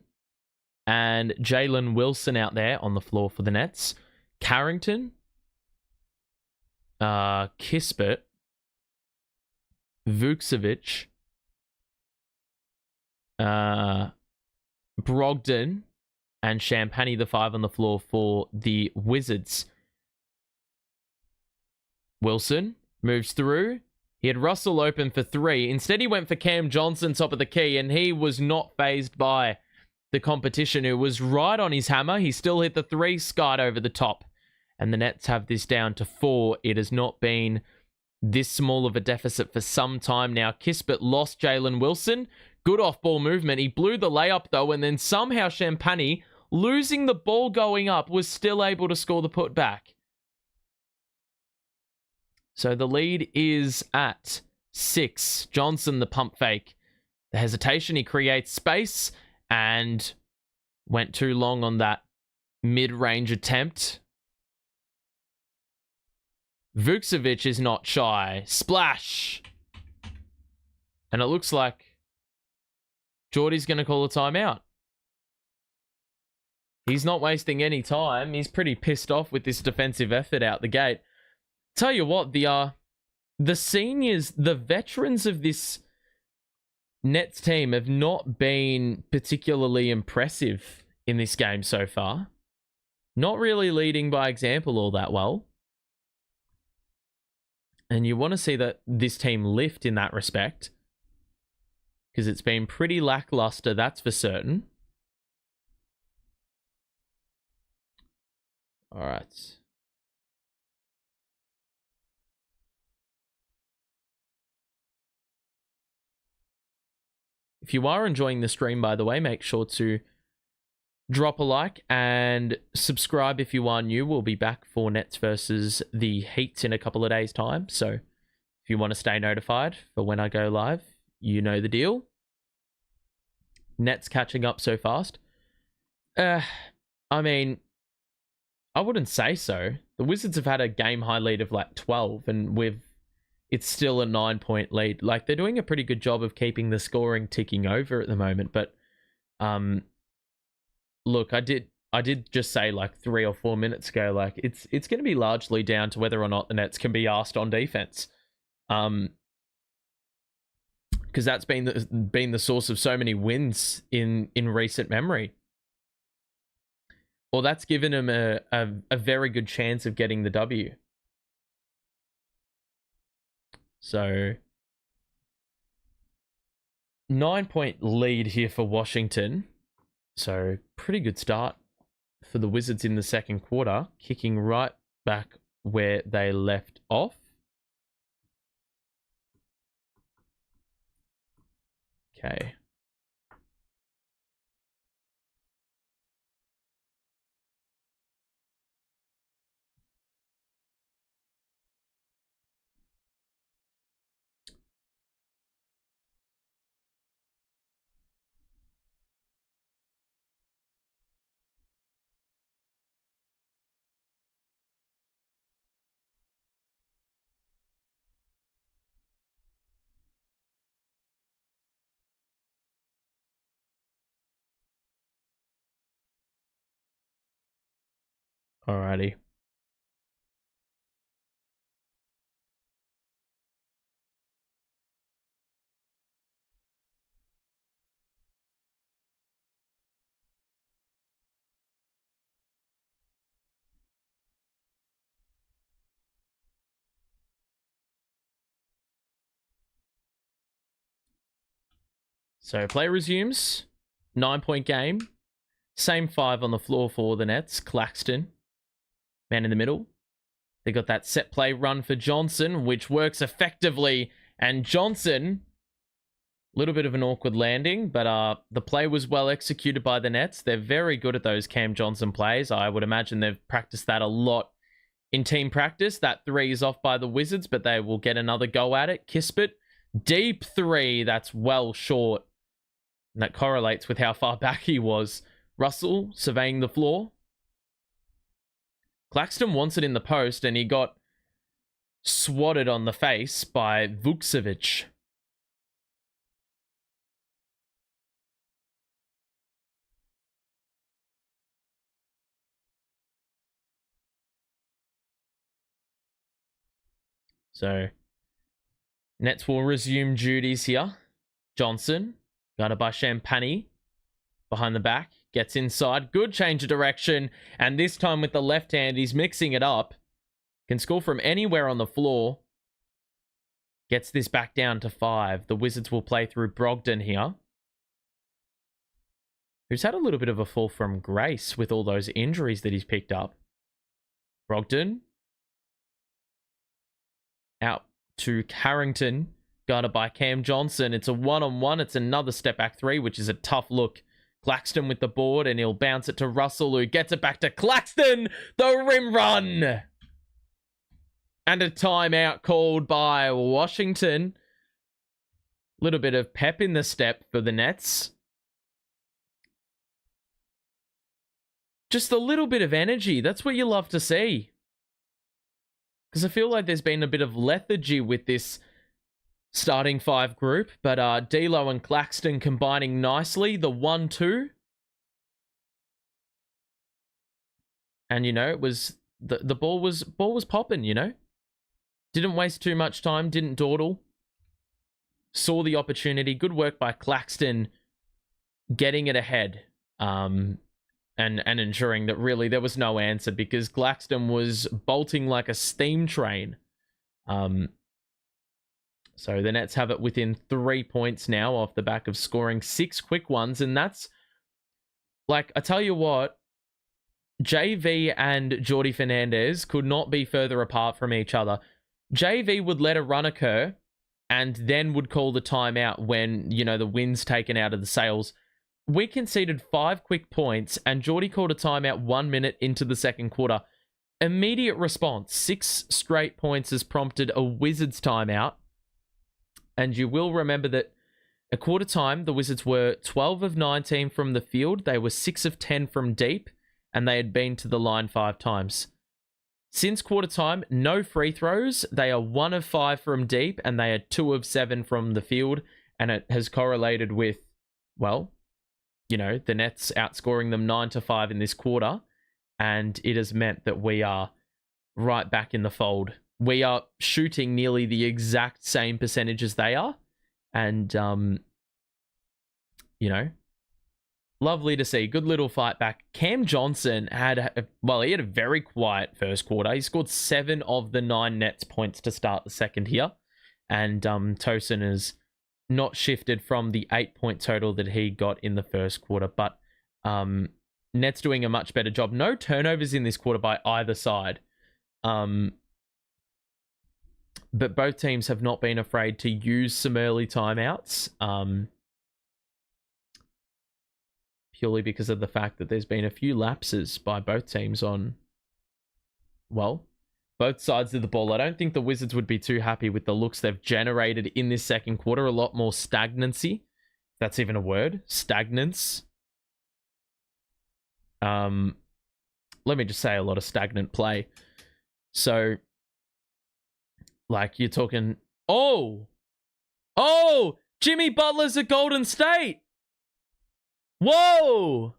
and Jalen Wilson out there on the floor for the Nets. Carrington, Kispert, Vukcevic, Brogdon, and Champagny, the 5 on the floor for the Wizards. Wilson moves through. He had Russell open for 3. Instead, he went for Cam Johnson, top of the key, and he was not fazed by the competition, who was right on his hammer. He still hit the 3, skied over the top. And the Nets have this down to 4. It has not been this small of a deficit for some time now. Kispert lost Jalen Wilson. Good off-ball movement. He blew the layup, though, and then somehow Champagny, losing the ball going up, was still able to score the putback. So the lead is at 6. Johnson, the pump fake. The hesitation, he creates space and went too long on that mid-range attempt. Vukcevic is not shy. Splash! And it looks like Jordy's going to call a timeout. He's not wasting any time. He's pretty pissed off with this defensive effort out the gate. Tell you what, the seniors, the veterans of this Nets team have not been particularly impressive in this game so far. Not really leading by example all that well. And you want to see that this team lift in that respect, because it's been pretty lackluster, that's for certain. All right. If you are enjoying the stream, by the way, make sure to drop a like and subscribe if you are new. We'll be back for Nets versus the Heat in a couple of days' time. So if you want to stay notified for when I go live, you know the deal. Nets catching up so fast. I mean, I wouldn't say so. The Wizards have had a game-high lead of like 12, and it's still a 9-point lead. Like, they're doing a pretty good job of keeping the scoring ticking over at the moment. But, look, I did just say like 3 or 4 minutes ago, like it's going to be largely down to whether or not the Nets can be asked on defense. Because that's been the source of so many wins in recent memory. Or that's given them a very good chance of getting the W. So 9-point lead here for Washington. So pretty good start for the Wizards in the second quarter, kicking right back where they left off. Okay. Alrighty. So play resumes. 9-point game. Same 5 on the floor for the Nets. Claxton, man in the middle. They got that set play run for Johnson, which works effectively. And Johnson, a little bit of an awkward landing, but the play was well executed by the Nets. They're very good at those Cam Johnson plays. I would imagine they've practiced that a lot in team practice. That 3 is off by the Wizards, but they will get another go at it. Kispert, deep 3. That's well short. And that correlates with how far back he was. Russell surveying the floor. Claxton wants it in the post, and he got swatted on the face by Vukcevic. So, Nets will resume duties here. Johnson, guarded by Champagny, behind the back, gets inside. Good change of direction, and this time with the left hand, he's mixing it up. Can score from anywhere on the floor. Gets this back down to 5. The Wizards will play through Brogdon here, who's had a little bit of a fall from grace with all those injuries that he's picked up. Brogdon out to Carrington, guarded by Cam Johnson. It's a 1-on-1. It's another step back 3, which is a tough look. Claxton with the board, and he'll bounce it to Russell, who gets it back to Claxton. The rim run. And a timeout called by Washington. Little bit of pep in the step for the Nets. Just a little bit of energy. That's what you love to see. Because I feel like there's been a bit of lethargy with this starting 5 group. But D'Lo and Claxton combining nicely. The 1-2. And, you know, it was... The ball was popping, you know? Didn't waste too much time. Didn't dawdle. Saw the opportunity. Good work by Claxton getting it ahead. And ensuring that really there was no answer, because Claxton was bolting like a steam train. So the Nets have it within 3 points now off the back of scoring 6 quick ones. And that's, like, I tell you what, JV and Jordi Fernandez could not be further apart from each other. JV would let a run occur and then would call the timeout when, you know, the wind's taken out of the sails. We conceded 5 quick points, and Jordy called a timeout 1 minute into the second quarter. Immediate response. 6 straight points has prompted a Wizards timeout. And you will remember that at quarter time, the Wizards were 12 of 19 from the field. They were 6 of 10 from deep, and they had been to the line 5 times. Since quarter time, no free throws. They are 1 of 5 from deep, and they are 2 of 7 from the field. And it has correlated with, well, you know, the Nets outscoring them 9-5 in this quarter. And it has meant that we are right back in the fold. We are shooting nearly the exact same percentage as they are. And, you know, lovely to see. Good little fight back. Cam Johnson had a very quiet first quarter. He scored 7 of the 9 Nets points to start the second here. And Tosin has not shifted from the 8-point total that he got in the first quarter. But Nets doing a much better job. No turnovers in this quarter by either side. But both teams have not been afraid to use some early timeouts. Purely because of the fact that there's been a few lapses by both teams on, well, both sides of the ball. I don't think the Wizards would be too happy with the looks they've generated in this second quarter. A lot more stagnancy. That's even a word. Stagnance. Let me just say a lot of stagnant play. So, like, you're talking, oh, Jimmy Butler's at Golden State. Whoa.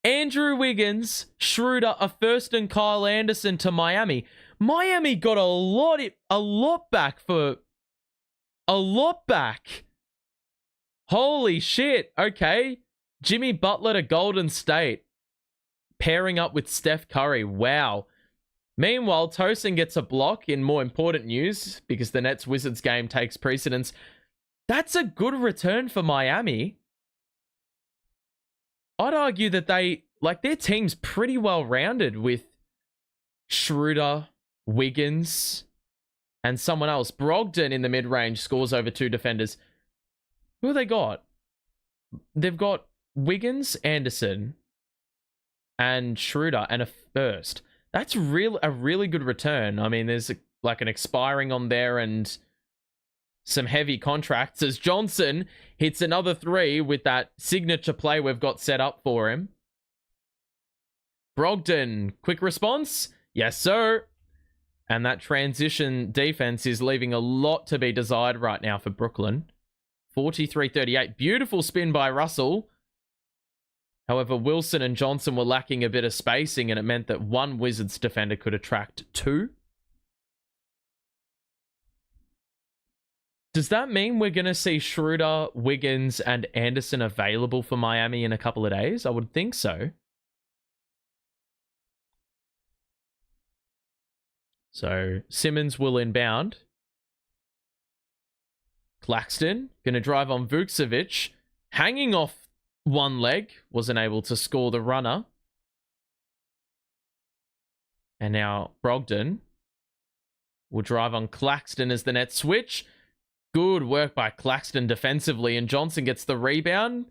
Andrew Wiggins, Schroeder, a first, and Kyle Anderson to Miami. Miami got a lot back. Holy shit. Okay. Jimmy Butler to Golden State. Pairing up with Steph Curry. Wow. Meanwhile, Tosin gets a block in more important news because the Nets-Wizards game takes precedence. That's a good return for Miami. I'd argue that their team's pretty well rounded with Schroeder, Wiggins, and someone else. Brogdon in the mid-range scores over 2 defenders. Who have they got? They've got Wiggins, Anderson, and Schroeder, and a first. That's a really good return. I mean, there's an expiring on there and some heavy contracts as Johnson hits another 3 with that signature play we've got set up for him. Brogdon, quick response? Yes, sir. And that transition defense is leaving a lot to be desired right now for Brooklyn. 43-38. Beautiful spin by Russell. However, Wilson and Johnson were lacking a bit of spacing, and it meant that one Wizards defender could attract 2. Does that mean we're going to see Schroeder, Wiggins, and Anderson available for Miami in a couple of days? I would think so. So, Simmons will inbound. Claxton, going to drive on Vucevic. Hanging off one leg. Wasn't able to score the runner. And now Brogdon will drive on Claxton as the net switch. Good work by Claxton defensively. And Johnson gets the rebound.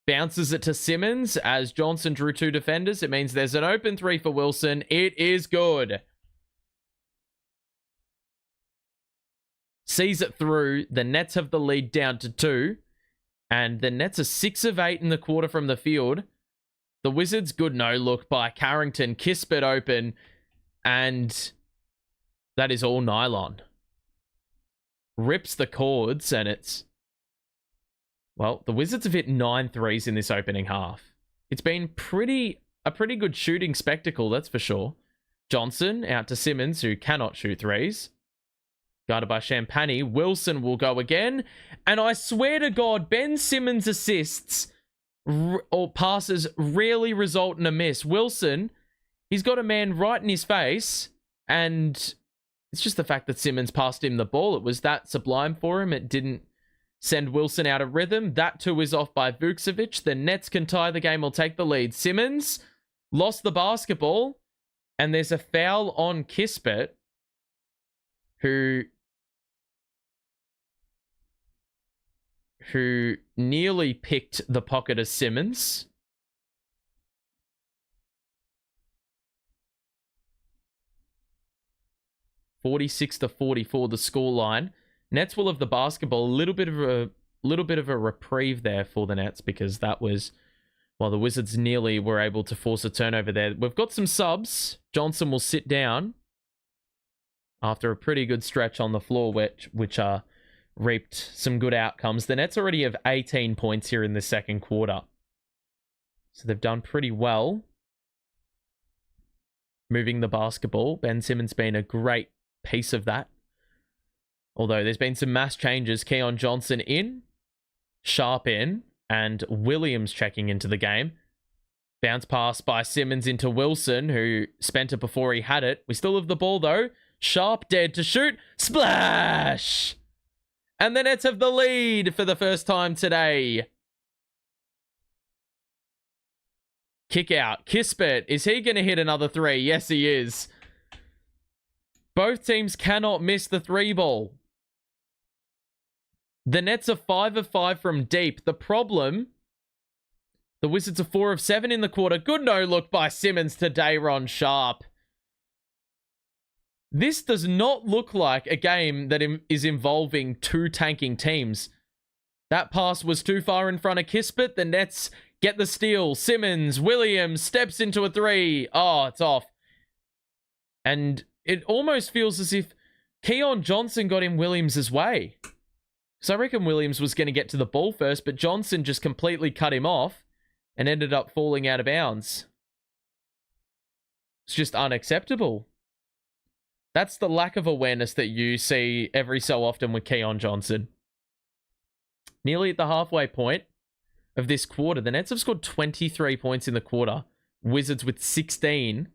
Bounces it to Simmons as Johnson drew 2 defenders. It means there's an open 3 for Wilson. It is good. Sees it through. The Nets have the lead down to 2. And the Nets are 6 of 8 in the quarter from the field. The Wizards, good no-look by Carrington. Kispert open. And that is all nylon. Rips the cords, and it's... Well, the Wizards have hit 9 threes in this opening half. It's been a pretty good shooting spectacle, that's for sure. Johnson out to Simmons, who cannot shoot threes. Guarded by Champagny. Wilson will go again. And I swear to God, Ben Simmons' assists or passes rarely result in a miss. Wilson, he's got a man right in his face. And it's just the fact that Simmons passed him the ball. It was that sublime for him. It didn't send Wilson out of rhythm. That too is off by Vucevic. The Nets can tie the game or take the lead. Simmons lost the basketball. And there's a foul on Kispert, who nearly picked the pocket of Simmons. (46-44) the scoreline. Nets will have the basketball. A little bit of a reprieve there for the Nets, because that was, well, the Wizards nearly were able to force a turnover there. We've got some subs. Johnson will sit down after a pretty good stretch on the floor, which reaped some good outcomes. The Nets already have 18 points here in the second quarter. So they've done pretty well moving the basketball. Ben Simmons been a great piece of that. Although there's been some mass changes. Keon Johnson in, Sharp in, and Williams checking into the game. Bounce pass by Simmons into Wilson, who spent it before he had it. We still have the ball though. Sharp dead to shoot. Splash! And the Nets have the lead for the first time today. Kick out. Kispert, is he going to hit another 3? Yes, he is. Both teams cannot miss the 3 ball. The Nets are 5 of 5 from deep. The problem, the Wizards are 4 of 7 in the quarter. Good no-look by Simmons to Day'Ron Sharp. This does not look like a game that is involving 2 tanking teams. That pass was too far in front of Kispert. The Nets get the steal. Simmons, Williams steps into a 3. Oh, it's off. And it almost feels as if Keon Johnson got in Williams' way. So I reckon Williams was going to get to the ball first, but Johnson just completely cut him off and ended up falling out of bounds. It's just unacceptable. That's the lack of awareness that you see every so often with Keon Johnson. Nearly at the halfway point of this quarter, the Nets have scored 23 points in the quarter. Wizards with 16.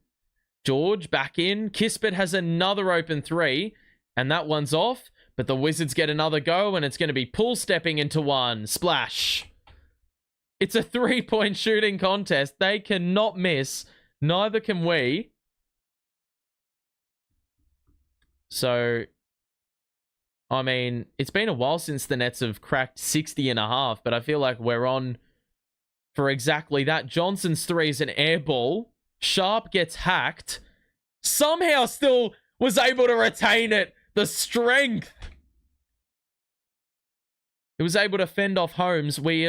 George back in. Kispert has another open 3, and that one's off. But the Wizards get another go, and it's going to be Poole stepping into one. Splash. It's a 3-point shooting contest. They cannot miss. Neither can we. So, I mean, it's been a while since the Nets have cracked 60.5, but I feel like we're on for exactly that. Johnson's 3 is an air ball. Sharp gets hacked. Somehow still was able to retain it. The strength. It was able to fend off Holmes. We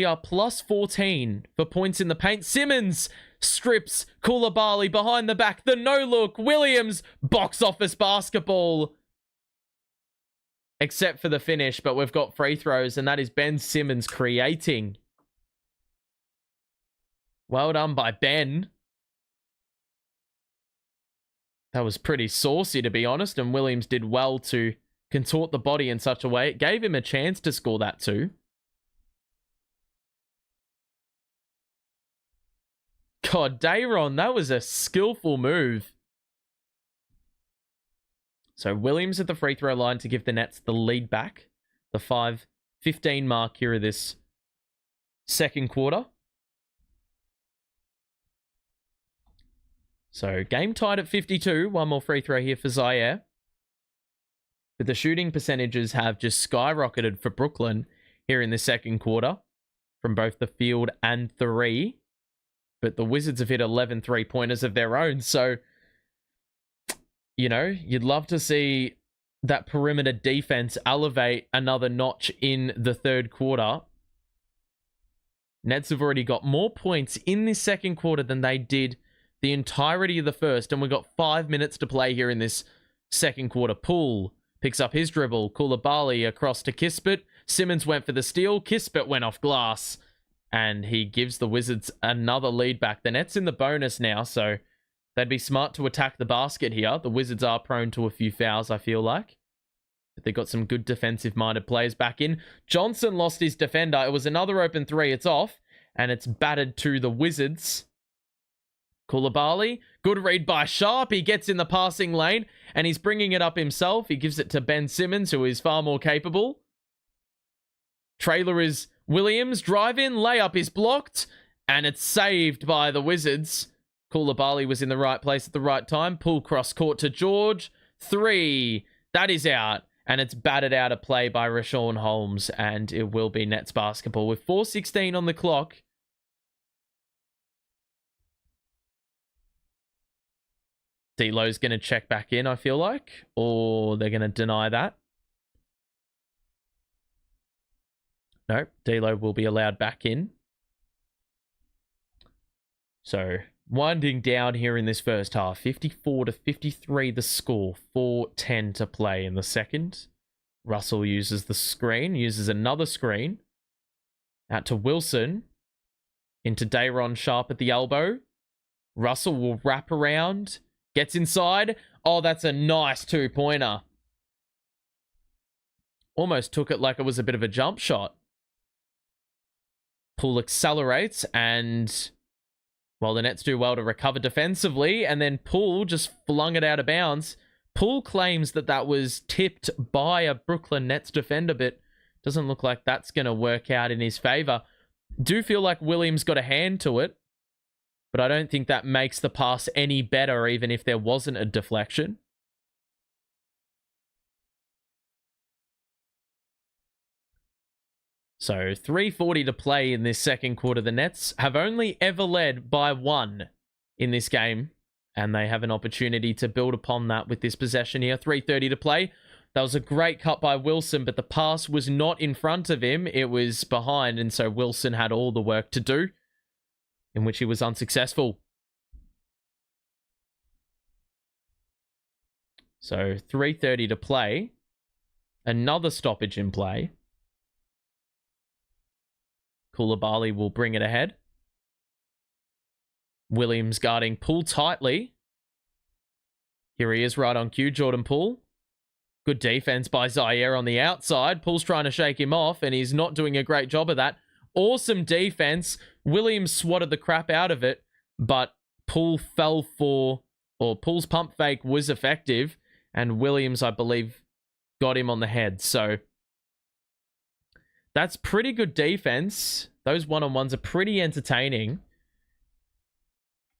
are plus 14 for points in the paint. Simmons strips Koulibaly behind the back. The no-look. Williams, box office basketball. Except for the finish, but we've got free throws, and that is Ben Simmons creating. Well done by Ben. That was pretty saucy, to be honest, and Williams did well to contort the body in such a way. It gave him a chance to score that too. God, Dayron, that was a skillful move. So Williams at the free throw line to give the Nets the lead back. The 5:15 mark here of this second quarter. So game tied at 52. One more free throw here for Zaire. But the shooting percentages have just skyrocketed for Brooklyn here in the second quarter from both the field and three. But the Wizards have hit 11 three-pointers of their own. So, you know, you'd love to see that perimeter defense elevate another notch in the third quarter. Nets have already got more points in this second quarter than they did the entirety of the first. And we've got 5 minutes to play here in this second quarter. Poole picks up his dribble. Koulibaly across to Kispert. Simmons went for the steal. Kispert went off glass. And he gives the Wizards another lead back. The Nets in the bonus now, so they'd be smart to attack the basket here. The Wizards are prone to a few fouls, I feel like. But they've got some good defensive-minded players back in. Johnson lost his defender. It was another open three. It's off, and it's batted to the Wizards. Koulibaly, good read by Sharp. He gets in the passing lane, and he's bringing it up himself. He gives it to Ben Simmons, who is far more capable. Trailer is Williams, drive in, layup is blocked, and it's saved by the Wizards. Koulibaly was in the right place at the right time. Pull cross court to George. 3. That is out, and it's batted out of play by Rashawn Holmes, and it will be Nets basketball with 4:16 on the clock. D'Lo's going to check back in, I feel like, or they're going to deny that. No, D'Lo will be allowed back in. So, winding down here in this first half. 54-53 the score. 4:10 to play in the second. Russell uses the screen. Uses another screen. Out to Wilson. Into Dayron Sharp at the elbow. Russell will wrap around. Gets inside. Oh, that's a nice two-pointer. Almost took it like it was a bit of a jump shot. Poole accelerates, and, well, the Nets do well to recover defensively, and then Poole just flung it out of bounds. Poole claims that that was tipped by a Brooklyn Nets defender, but doesn't look like that's going to work out in his favor. Do feel like Williams got a hand to it, but I don't think that makes the pass any better, even if there wasn't a deflection. So 3:40 to play in this second quarter. The Nets have only ever led by 1 in this game, and they have an opportunity to build upon that with this possession here. 3:30 to play. That was a great cut by Wilson, but the pass was not in front of him. It was behind, and so Wilson had all the work to do, in which he was unsuccessful. So 3:30 to play. Another stoppage in play. Koulibaly will bring it ahead. Williams guarding Poole tightly. Here he is right on cue, Jordan Poole. Good defense by Zaire on the outside. Poole's trying to shake him off, and he's not doing a great job of that. Awesome defense. Williams swatted the crap out of it, but Poole fell for, or Poole's pump fake was effective, and Williams, I believe, got him on the head. So That's pretty good defense. Those one-on-ones are pretty entertaining.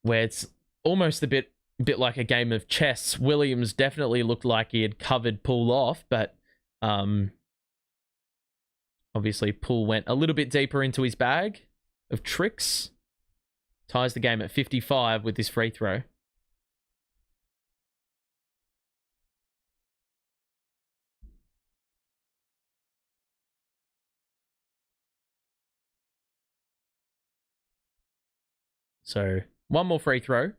Where it's almost a bit like a game of chess. Williams definitely looked like he had covered Poole off, but obviously Poole went a little bit deeper into his bag of tricks. Ties the game at 55 with this free throw. So, one more free throw.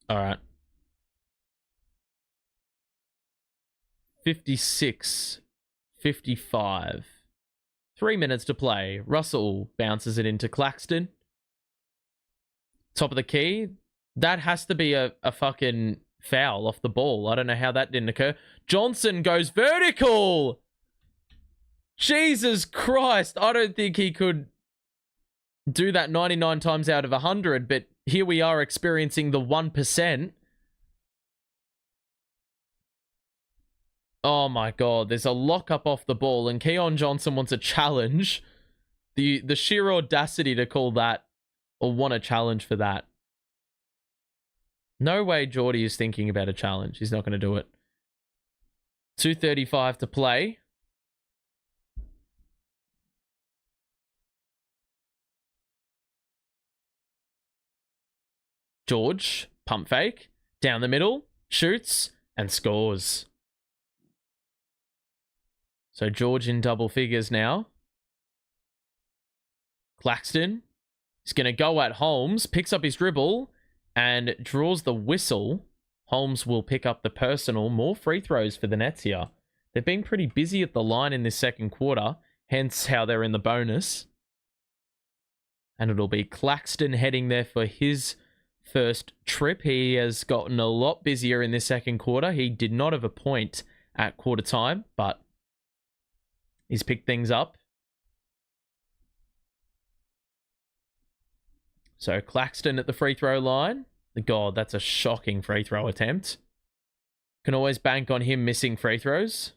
All right. 56, 55. 3 minutes to play. Russell bounces it into Claxton. Top of the key. That has to be a fucking foul off the ball. I don't know how that didn't occur. Johnson goes vertical. Jesus Christ. I don't think he could do that 99 times out of 100, but here we are experiencing the 1%. Oh my God, there's a lockup off the ball, and Keon Johnson wants a challenge. The sheer audacity to call that or want a challenge for that. No way Geordie is thinking about a challenge. He's not going to do it. 2:35 to play. George, pump fake, down the middle, shoots, and scores. So George in double figures now. Claxton is going to go at Holmes, picks up his dribble, and draws the whistle. Holmes will pick up the personal. More free throws for the Nets here. They've been pretty busy at the line in this second quarter, hence how they're in the bonus. And it'll be Claxton heading there for his first trip. He has gotten a lot busier in this second quarter. He did not have a point at quarter time, but he's picked things up. So Claxton at the free throw line. God, that's a shocking free throw attempt. Can always bank on him missing free throws.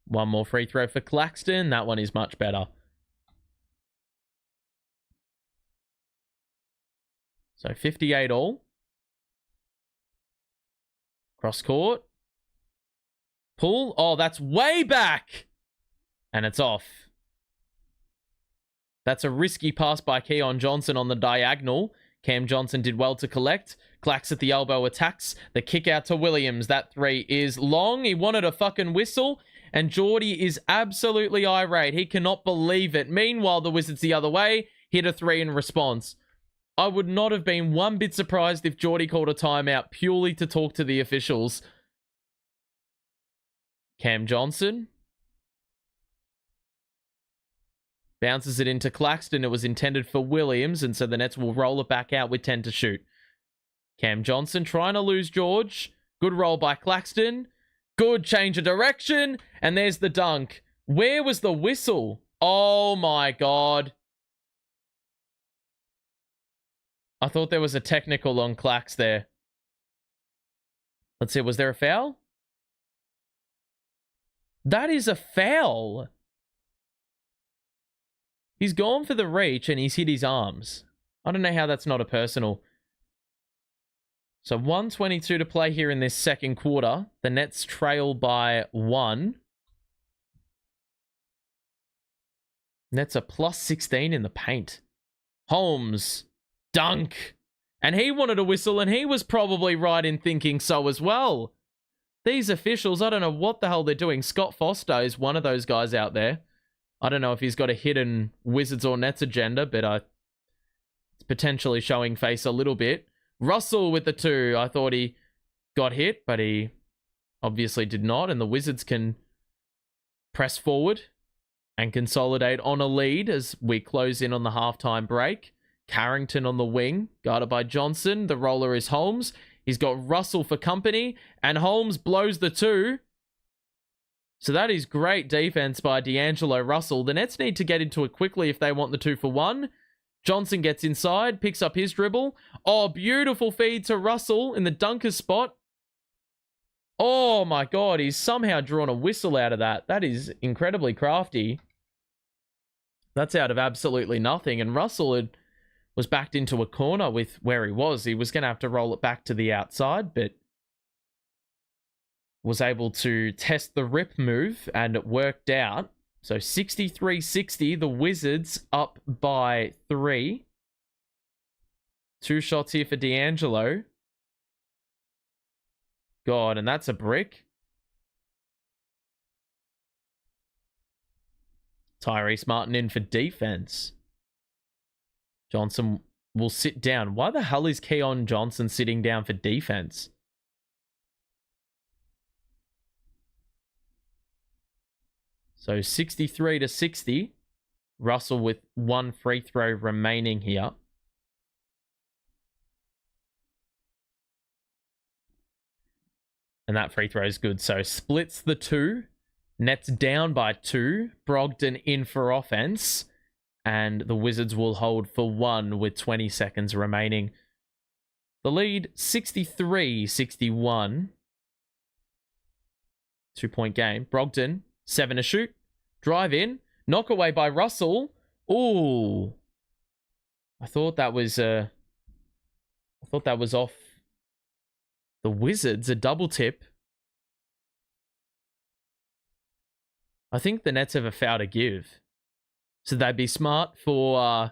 One more free throw for Claxton. That one is much better. So 58 all. Cross court. Poole. Oh, that's way back. And it's off. That's a risky pass by Keon Johnson on the diagonal. Cam Johnson did well to collect. Clax at the elbow attacks. The kick out to Williams. That three is long. He wanted a fucking whistle. And Geordie is absolutely irate. He cannot believe it. Meanwhile, the Wizards the other way hit a three in response. I would not have been one bit surprised if Geordie called a timeout purely to talk to the officials. Cam Johnson bounces it into Claxton. It was intended for Williams, and so the Nets will roll it back out with 10 to shoot. Cam Johnson trying to lose George. Good roll by Claxton. Good change of direction. And there's the dunk. Where was the whistle? Oh my God. I thought there was a technical on Clax there. Let's see, was there a foul? That is a foul. He's gone for the reach and he's hit his arms. I don't know how that's not a personal. So 1:22 to play here in this second quarter. The Nets trail by 1. Nets are plus 16 in the paint. Holmes. Dunk. And he wanted a whistle, and he was probably right in thinking so as well. These officials, I don't know what the hell they're doing. Scott Foster is one of those guys out there. I don't know if he's got a hidden Wizards or Nets agenda, but it's potentially showing face a little bit. Russell with the 2. I thought he got hit, but he obviously did not, and the Wizards can press forward and consolidate on a lead as we close in on the halftime break. Carrington on the wing, guarded by Johnson. The roller is Holmes. He's got Russell for company, and Holmes blows the 2. So that is great defense by D'Angelo Russell. The Nets need to get into it quickly if they want the 2-for-1. Johnson gets inside, picks up his dribble. Oh, beautiful feed to Russell in the dunker spot. Oh my God, he's somehow drawn a whistle out of that. That is incredibly crafty. That's out of absolutely nothing. And Russell was backed into a corner with where he was. He was going to have to roll it back to the outside, but was able to test the rip move, and it worked out. So 63-60, the Wizards up by 3. 2 shots here for D'Angelo. God, and that's a brick. Tyrese Martin in for defense. Johnson will sit down. Why the hell is Keon Johnson sitting down for defense? So 63-60. Russell with 1 free throw remaining here. And that free throw is good. So splits the 2. Nets down by 2. Brogdon in for offense. And the Wizards will hold for 1 with 20 seconds remaining. The lead, 63-61. 2-point game. Brogdon, 7 to shoot. Drive in. Knock away by Russell. Ooh. I thought that was off the Wizards. A double tip. I think the Nets have a foul to give. So they'd be smart to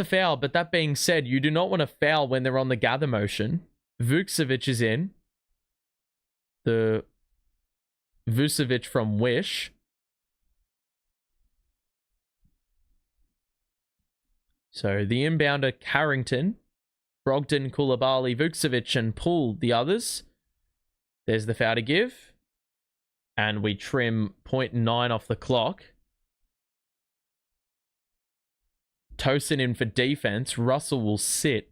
foul. But that being said, you do not want to foul when they're on the gather motion. Vucevic is in. The Vucevic from Wish. So the inbounder, Carrington, Brogdon, Koulibaly, Vucevic, and Poole, the others. There's the foul to give. And we trim 0.9 off the clock. Tosin in for defense. Russell will sit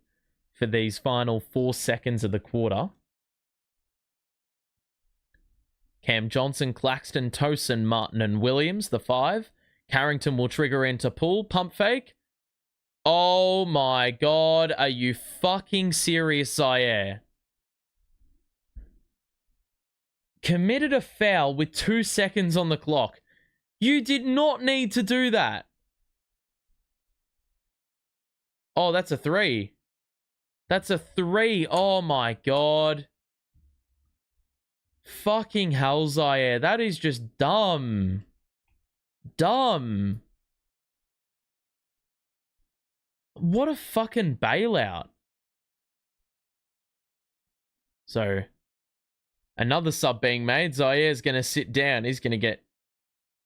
for these final 4 seconds of the quarter. Cam Johnson, Claxton, Tosin, Martin, and Williams, the 5. Carrington will trigger into Poole. Pump fake. Oh my God. Are you fucking serious, Zaire? Committed a foul with 2 seconds on the clock. You did not need to do that. Oh, that's a 3. That's a 3. Oh my God. Fucking hell, Zaire. That is just dumb. Dumb. What a fucking bailout. So, another sub being made. Zaire's going to sit down. He's going to get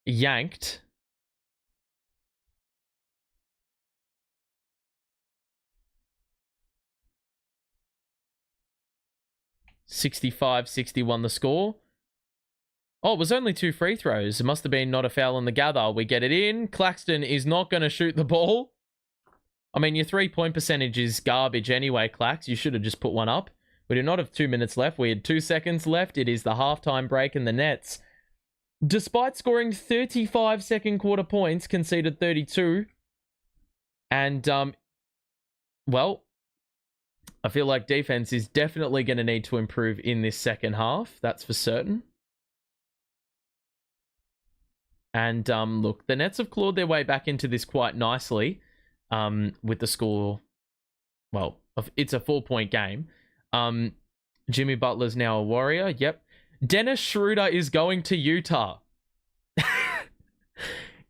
yanked. (65-61) the score. Oh, it was only 2 free throws. It must have been not a foul on the gather. We get it in. Claxton is not going to shoot the ball. I mean, your 3-point percentage is garbage anyway, Clax. You should have just put one up. We do not have 2 minutes left. We had 2 seconds left. It is the halftime break, and the Nets, despite scoring 35 second quarter points, conceded 32. And, well, I feel like defense is definitely going to need to improve in this second half. That's for certain. And, look, the Nets have clawed their way back into this quite nicely, with the score. Well, it's a 4-point game. Jimmy Butler's now a Warrior. Yep. Dennis Schroeder is going to Utah.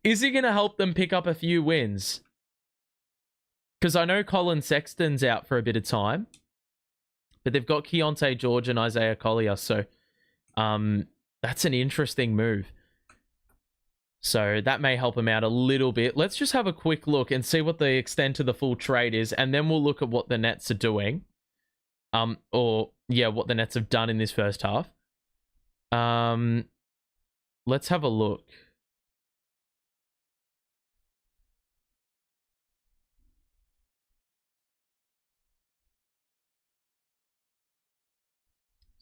Is he going to help them pick up a few wins? Because I know Colin Sexton's out for a bit of time, but they've got Keontae George and Isaiah Collier, so that's an interesting move. So that may help him out a little bit. Let's just have a quick look and see what the extent of the full trade is, and then we'll look at what the Nets are doing. What the Nets have done in this first half. Let's have a look.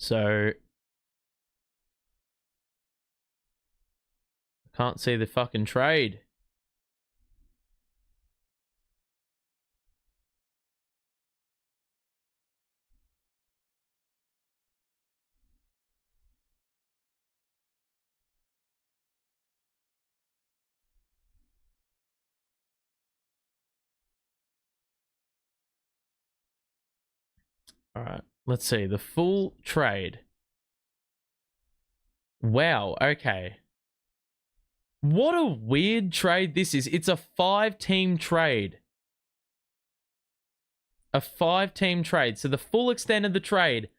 So can't see the fucking trade. All right, let's see the full trade. Wow, okay. What a weird trade this is. It's a 5-team trade. A 5-team trade. So the full extent of the trade.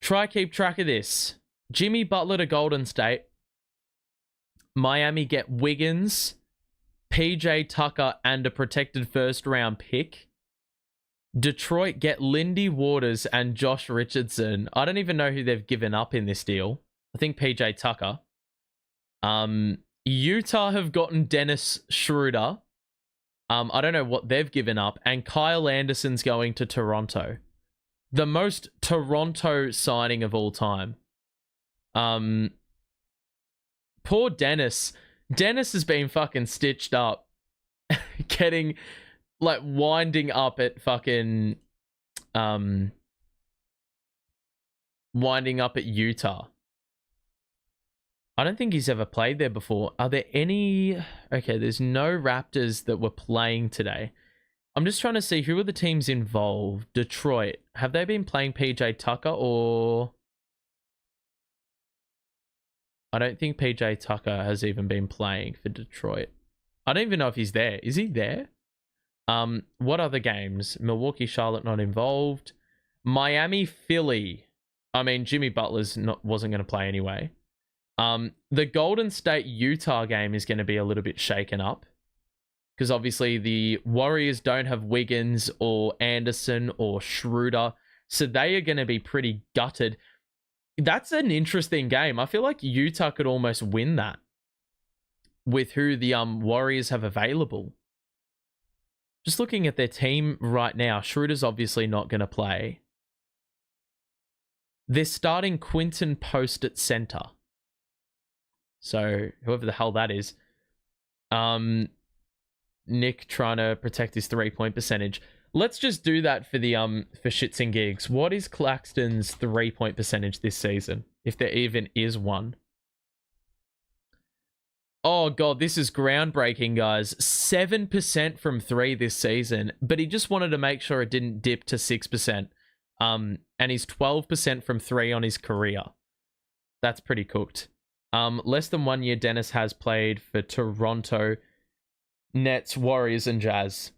Try keep track of this. Jimmy Butler to Golden State. Miami get Wiggins, PJ Tucker, and a protected first-round pick. Detroit get Lindy Waters and Josh Richardson. I don't even know who they've given up in this deal. I think PJ Tucker. Utah have gotten Dennis Schroeder. I don't know what they've given up. And Kyle Anderson's going to Toronto. The most Toronto signing of all time. Poor Dennis. Dennis has been fucking stitched up. Getting, like, winding up at fucking... winding up at Utah. I don't think he's ever played there before. Are there any... Okay, there's no Raptors that were playing today. I'm just trying to see who are the teams involved. Detroit. Have they been playing PJ Tucker or... I don't think PJ Tucker has even been playing for Detroit. I don't even know if he's there. Is he there? What other games? Milwaukee, Charlotte not involved. Miami, Philly. I mean, Jimmy Butler's wasn't going to play anyway. The Golden State Utah game is going to be a little bit shaken up because obviously the Warriors don't have Wiggins or Anderson or Schroeder, so they are going to be pretty gutted. That's an interesting game. I feel like Utah could almost win that with who the Warriors have available. Just looking at their team right now, Schroeder's obviously not going to play. They're starting Quinton Post at center. So, whoever the hell that is. Nick trying to protect his 3-point percentage. Let's just do that for the for shits and gigs. What is Claxton's 3-point percentage this season? If there even is one. Oh god, this is groundbreaking, guys. 7% from 3 this season, but he just wanted to make sure it didn't dip to 6%. And he's 12% from 3 on his career. That's pretty cooked. Less than 1 year, Dennis has played for Toronto, Nets, Warriors, and Jazz.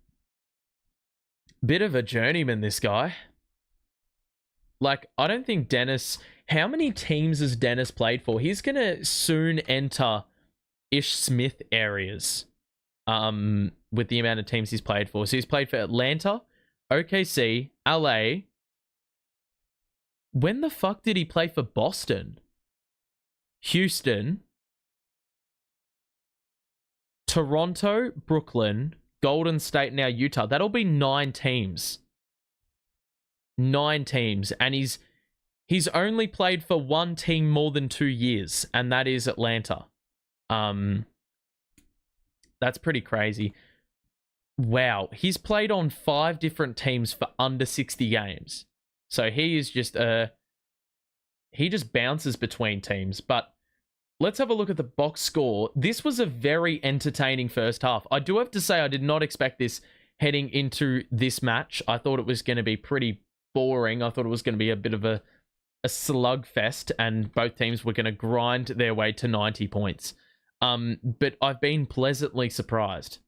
Bit of a journeyman, this guy. Like, I don't think Dennis... How many teams has Dennis played for? He's going to soon enter Ish Smith areas with the amount of teams he's played for. So he's played for Atlanta, OKC, LA. When the fuck did he play for Boston? Houston, Toronto, Brooklyn, Golden State, now Utah. That'll be 9 teams. 9 teams. And he's only played for one team more than 2 years, and that is Atlanta. That's pretty crazy. Wow. He's played on 5 different teams for under 60 games. So he is just he just bounces between teams. But let's have a look at the box score. This was a very entertaining first half. I do have to say I did not expect this heading into this match. I thought it was going to be pretty boring. I thought it was going to be a bit of a slugfest and both teams were going to grind their way to 90 points. But I've been pleasantly surprised.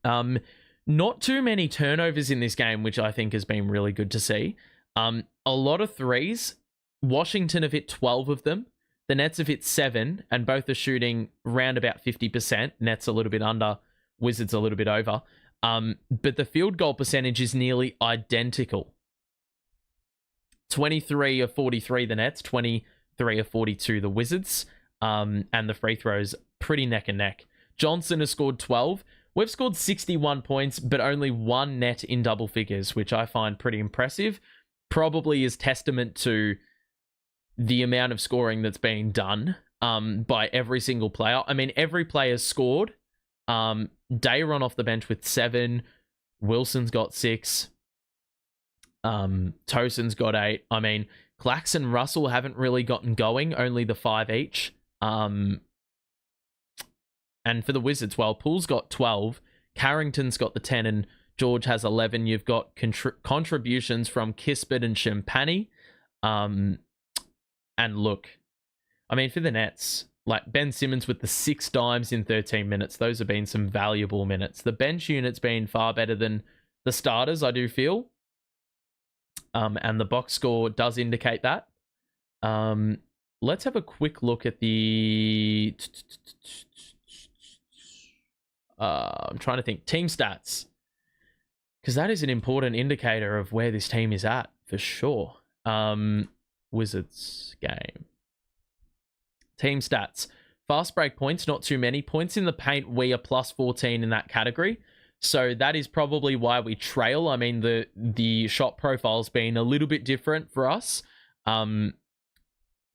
Not too many turnovers in this game, which I think has been really good to see. A lot of threes. Washington have hit 12 of them. The Nets have hit 7, and both are shooting round about 50%. Nets a little bit under, Wizards a little bit over. But the field goal percentage is nearly identical. 23 of 43 the Nets, 23 of 42 the Wizards. And the free throws pretty neck and neck. Johnson has scored 12. We've scored 61 points, but only 1 net in double figures, which I find pretty impressive. probably is testament to the amount of scoring that's being done by every single player. I mean, every player's scored. Dayron off the bench with 7. Wilson's got 6. Tosin's got 8. I mean, Claxton and Russell haven't really gotten going, only the 5 each. And for the Wizards, well, Poole's got 12. Carrington's got the 10 and George has 11. You've got contributions from Kispert and Champagny. And look, I mean, for the Nets, like Ben Simmons with the 6 dimes in 13 minutes, those have been some valuable minutes. The bench unit's been far better than the starters, I do feel. And the box score does indicate that. Let's have a quick look at the... I'm trying to think. Team stats. Because that is an important indicator of where this team is at, for sure. Wizards game. Team stats. Fast break points, not too many. Points in the paint, we are plus 14 in that category. So that is probably why we trail. I mean, the shot profile's been a little bit different for us. The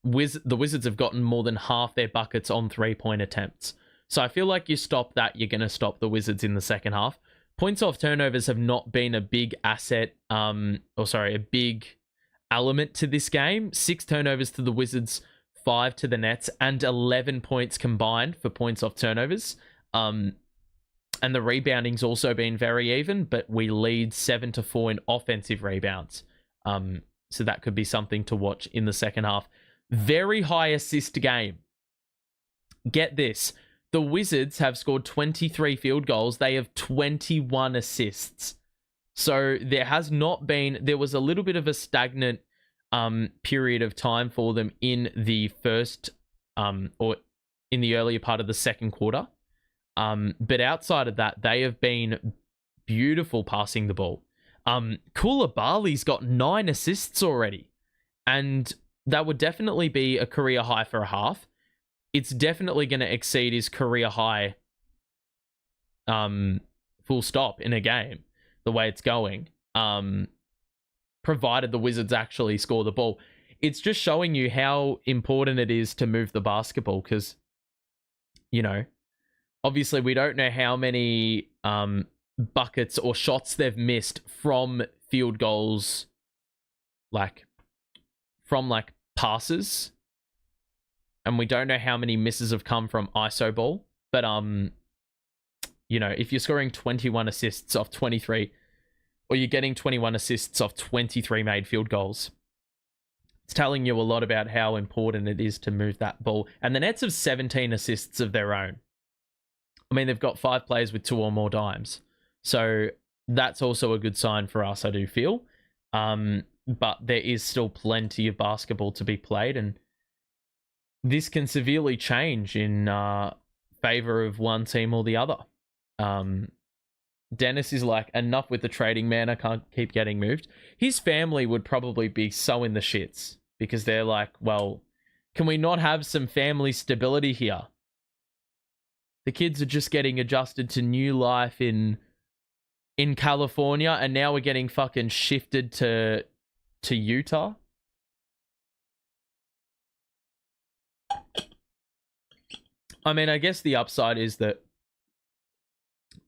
Wizards have gotten more than half their buckets on 3-point attempts. So I feel like you stop that, you're going to stop the Wizards in the second half. Points off turnovers have not been a big asset, a big element to this game. 6 turnovers to the Wizards, 5 to the Nets, and 11 points combined for points off turnovers. And the rebounding's also been very even, but we lead 7-4 in offensive rebounds. So that could be something to watch in the second half. Very high assist game. Get this. The Wizards have scored 23 field goals. They have 21 assists. So there was a little bit of a stagnant period of time for them in the first or in the earlier part of the second quarter. But outside of that, they have been beautiful passing the ball. Koulibaly's got 9 assists already. And that would definitely be a career high for a half. It's definitely going to exceed his career high full stop in a game, the way it's going, provided the Wizards actually score the ball. It's just showing you how important it is to move the basketball because, you know, obviously we don't know how many buckets or shots they've missed from field goals, from passes. And we don't know how many misses have come from ISO ball. But, you know, if you're scoring 21 assists off 23, or you're getting 21 assists off 23 made field goals, it's telling you a lot about how important it is to move that ball. And the Nets have 17 assists of their own. I mean, they've got 5 players with 2 or more dimes. So that's also a good sign for us, I do feel. But there is still plenty of basketball to be played, and this can severely change in favor of one team or the other. Dennis is like, enough with the trading, man. I can't keep getting moved. His family would probably be so in the shits because they're like, well, can we not have some family stability here? The kids are just getting adjusted to new life in California, and now we're getting fucking shifted to Utah. I mean, I guess the upside is that,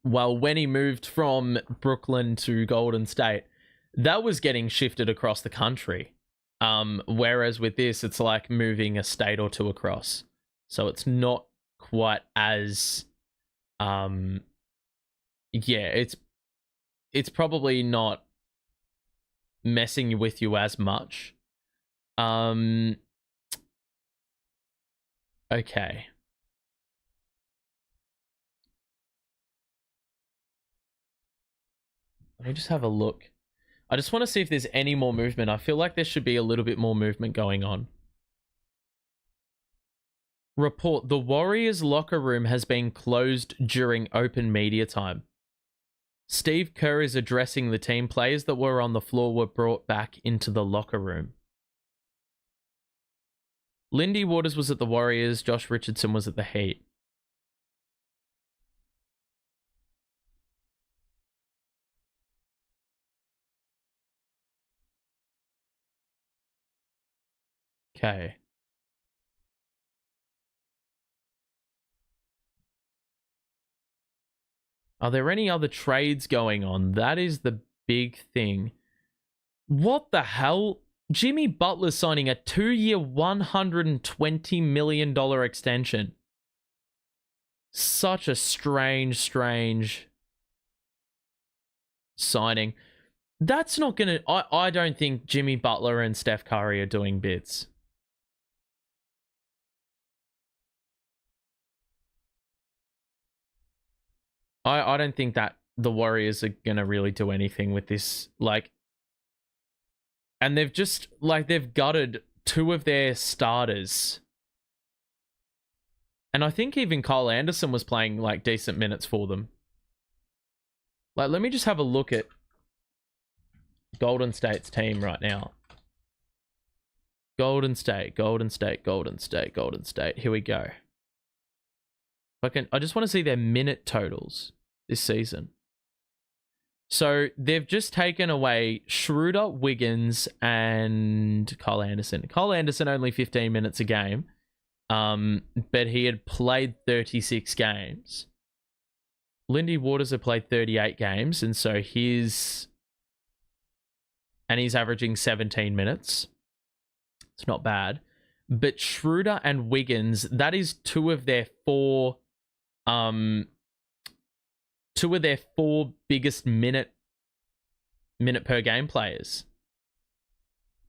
well, when he moved from Brooklyn to Golden State, that was getting shifted across the country. Whereas with this, it's like moving a state or two across. So it's not quite as, it's probably not messing with you as much. Okay. Let me just have a look. I just want to see if there's any more movement. I feel like there should be a little bit more movement going on. Report: the Warriors locker room has been closed during open media time. Steve Kerr is addressing the team. Players that were on the floor were brought back into the locker room. Lindy Waters was at the Warriors. Josh Richardson was at the Heat. Okay. Are there any other trades going on? That is the big thing. What the hell? Jimmy Butler signing a 2-year, $120 million extension. Such a strange signing. That's not going to... I don't think Jimmy Butler and Steph Curry are doing bits. I don't think that the Warriors are going to really do anything with this. Like, and they've just, like, they've gutted 2 of their starters. And I think even Kyle Anderson was playing, like, decent minutes for them. Like, let me just have a look at Golden State's team right now. Golden State. Here we go. I just want to see their minute totals this season. So they've just taken away Schroeder, Wiggins, and Kyle Anderson. Kyle Anderson only 15 minutes a game, but he had played 36 games. Lindy Waters had played 38 games, and so he's averaging 17 minutes. It's not bad. But Schroeder and Wiggins, that is 2 of their 4 biggest minute per game players.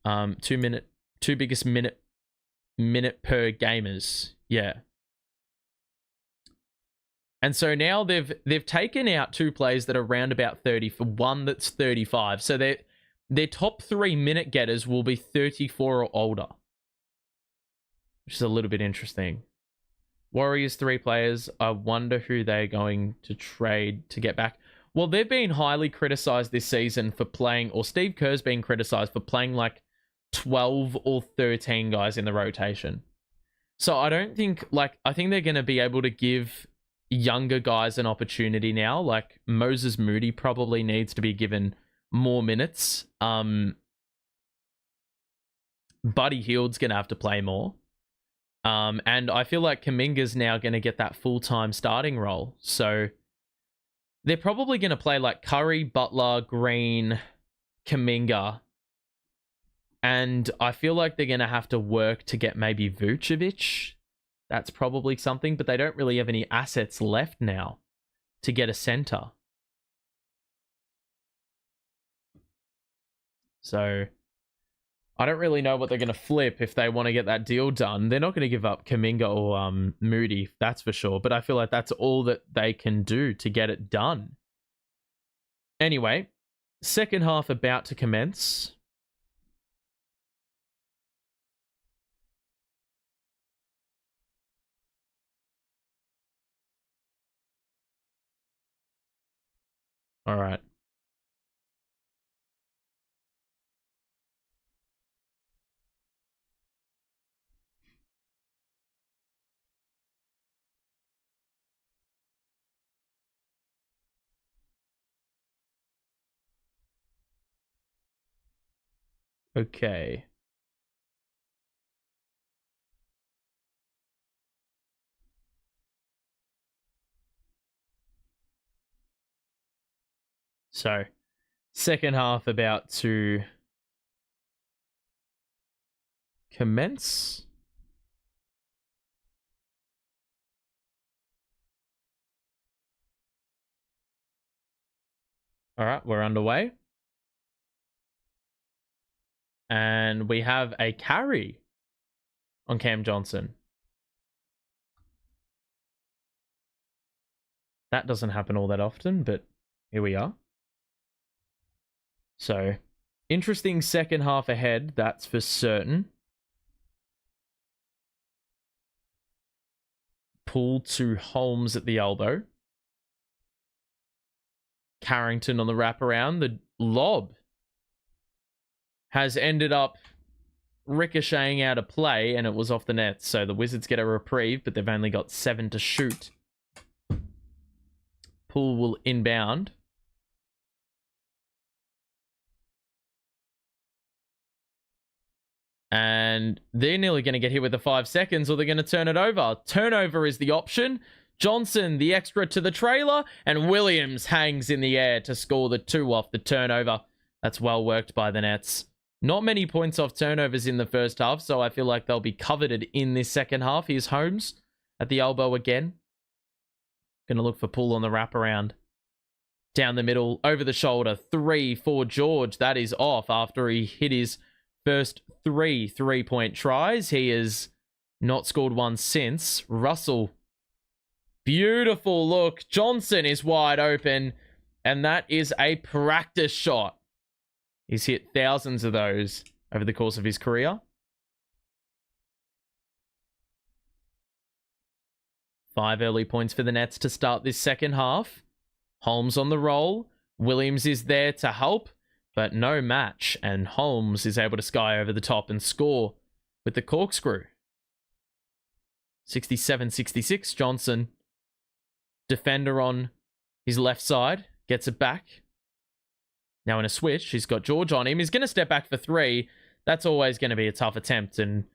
2 biggest minute per gamers. Yeah. And so now they've taken out 2 players that are around about 30 for one that's 35. So their top 3 minute getters will be 34 or older, which is a little bit interesting. Warriors 3 players. I wonder who they're going to trade to get back. Well, they've been highly criticized this season for playing, or Steve Kerr's been criticized for playing like 12 or 13 guys in the rotation. So I don't think, like, I think they're going to be able to give younger guys an opportunity now. Like Moses Moody probably needs to be given more minutes. Buddy Hield's going to have to play more. And I feel like Kuminga's now going to get that full-time starting role. So they're probably going to play like Curry, Butler, Green, Kuminga. And I feel like they're going to have to work to get maybe Vucevic. That's probably something, but they don't really have any assets left now to get a center. So I don't really know what they're going to flip if they want to get that deal done. They're not going to give up Kuminga or Moody, that's for sure. But I feel like that's all that they can do to get it done. Anyway, second half about to commence. All right. Okay. So, second half about to commence. All right, we're underway. And we have a carry on Cam Johnson. That doesn't happen all that often, but here we are. So, interesting second half ahead, that's for certain. Poole to Holmes at the elbow. Carrington on the wraparound. The lob has ended up ricocheting out of play, and it was off the net. So the Wizards get a reprieve, but they've only got 7 to shoot. Poole will inbound. And they're nearly going to get hit with the 5 seconds, or they're going to turn it over. Turnover is the option. Johnson, the extra to the trailer, and Williams hangs in the air to score the 2 off the turnover. That's well worked by the Nets. Not many points off turnovers in the first half, so I feel like they'll be coveted in this second half. Here's Holmes at the elbow again. Going to look for Poole on the wraparound. Down the middle, over the shoulder. 3 for George. That is off after he hit his first 3 3-point tries. He has not scored one since. Russell. Beautiful look. Johnson is wide open. And that is a practice shot. He's hit thousands of those over the course of his career. 5 early points for the Nets to start this second half. Holmes on the roll. Williams is there to help, but no match. And Holmes is able to sky over the top and score with the corkscrew. 67-66. Johnson. Defender on his left side. Gets it back. Now in a switch, he's got George on him. He's going to step back for 3. That's always going to be a tough attempt, and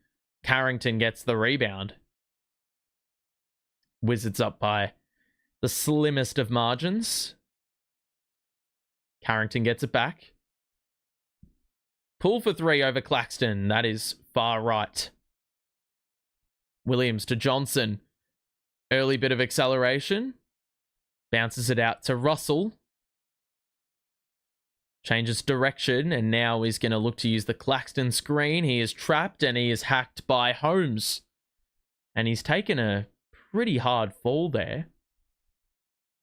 Carrington gets the rebound. Wizards up by the slimmest of margins. Carrington gets it back. Poole for 3 over Claxton. That is far right. Williams to Johnson. Early bit of acceleration. Bounces it out to Russell. Changes direction, and now he's going to look to use the Claxton screen. He is trapped, and he is hacked by Holmes. And he's taken a pretty hard fall there.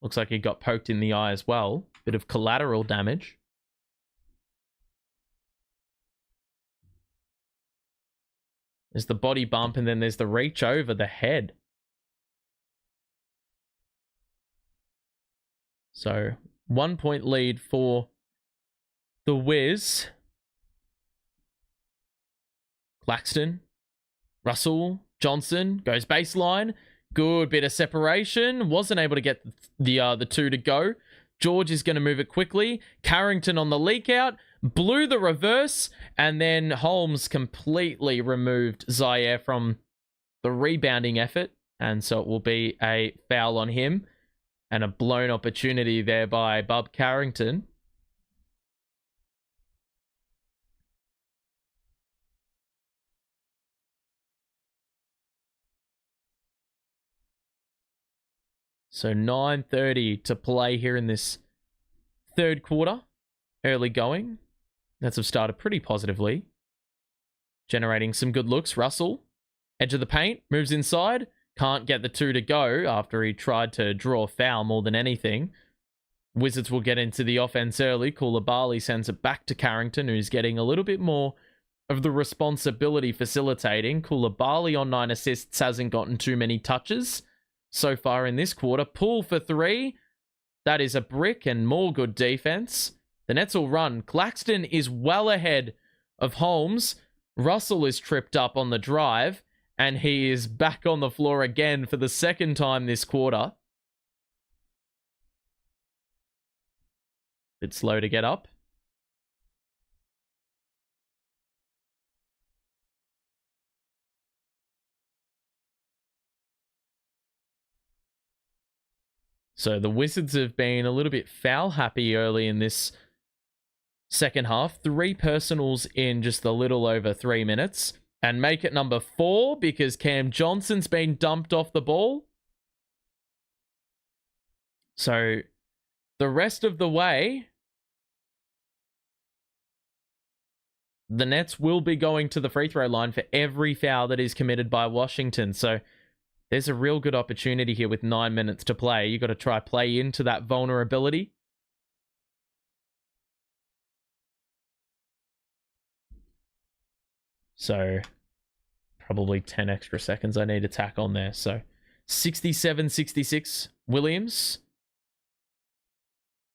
Looks like he got poked in the eye as well. Bit of collateral damage. There's the body bump, and then there's the reach over the head. So, 1 point lead for the Wiz. Claxton. Russell. Johnson. Goes baseline. Good bit of separation. Wasn't able to get the 2 to go. George is going to move it quickly. Carrington on the leak out. Blew the reverse. And then Holmes completely removed Zaire from the rebounding effort. And so it will be a foul on him. And a blown opportunity there by Bub Carrington. So 9:30 to play here in this third quarter. Early going. Nets have started pretty positively. Generating some good looks. Russell. Edge of the paint. Moves inside. Can't get the 2 to go after he tried to draw a foul more than anything. Wizards will get into the offense early. Koulibaly sends it back to Carrington, who's getting a little bit more of the responsibility facilitating. Koulibaly on 9 assists hasn't gotten too many touches so far in this quarter. Poole for 3. That is a brick and more good defense. The Nets will run. Claxton is well ahead of Holmes. Russell is tripped up on the drive, and he is back on the floor again for the second time this quarter. Bit slow to get up. So the Wizards have been a little bit foul happy early in this second half. 3 personals in just a little over 3 minutes. And make it number 4 because Cam Johnson's been dumped off the ball. So the rest of the way, the Nets will be going to the free throw line for every foul that is committed by Washington. So there's a real good opportunity here with 9 minutes to play. You got to try play into that vulnerability. So probably 10 extra seconds I need to tack on there. So 67-66 Williams.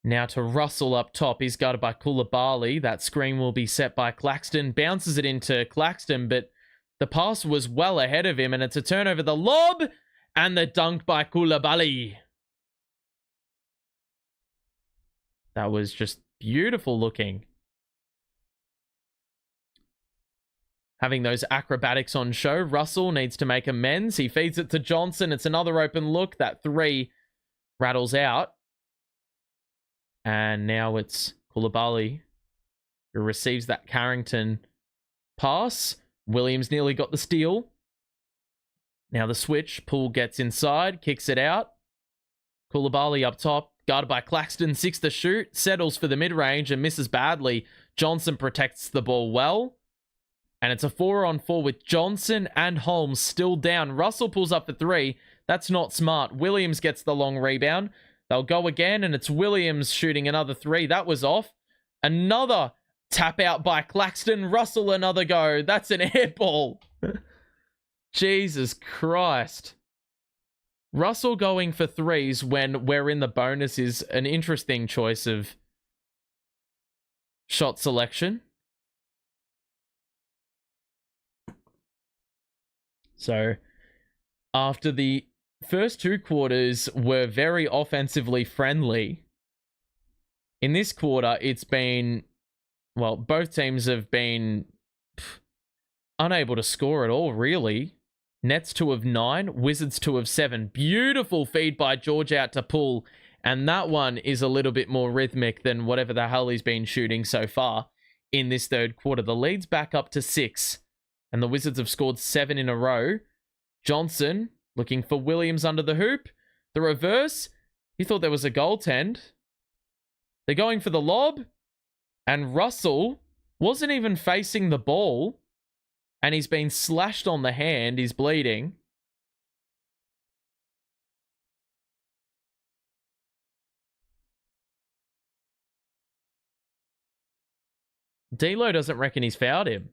Now to Russell up top. He's guarded by Koulibaly. That screen will be set by Claxton. Bounces it into Claxton, but the pass was well ahead of him, and it's a turnover. The lob and the dunk by Koulibaly. That was just beautiful looking. having those acrobatics on show. Russell needs to make amends. He feeds it to Johnson. It's another open look. That 3 rattles out. And now it's Koulibaly who receives that Carrington pass. Williams nearly got the steal. Now the switch. Poole gets inside, kicks it out. Koulibaly up top, guarded by Claxton, 6 to shoot, settles for the mid-range and misses badly. Johnson protects the ball well. And it's a 4-on-4 with Johnson and Holmes still down. Russell pulls up for 3. That's not smart. Williams gets the long rebound. They'll go again, and it's Williams shooting another 3. That was off. Another tap out by Claxton. Russell another go. That's an air ball. Jesus Christ. Russell going for 3s when we're in the bonus is an interesting choice of shot selection. So, after the first 2 quarters were very offensively friendly, in this quarter, it's been, well, both teams have been unable to score at all, really. Nets 2 of 9, Wizards 2 of 7. Beautiful feed by George out to Poole, and that one is a little bit more rhythmic than whatever the hell he's been shooting so far in this third quarter. The lead's back up to 6, and the Wizards have scored 7 in a row. Johnson looking for Williams under the hoop. The reverse, he thought there was a goaltend. They're going for the lob, and Russell wasn't even facing the ball. And he's been slashed on the hand. He's bleeding. D'Lo doesn't reckon he's fouled him.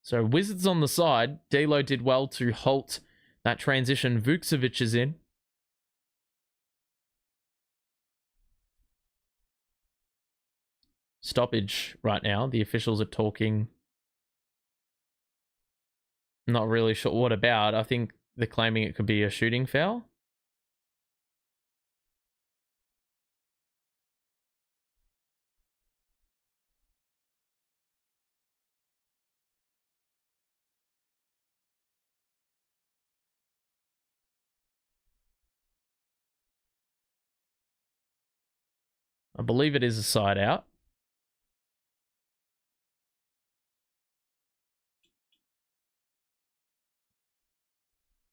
So Wizards on the side. D'Lo did well to halt that transition. Vukcevic is in. Stoppage right now. The officials are talking. Not really sure what about. I think they're claiming it could be a shooting foul. I believe it is a side out.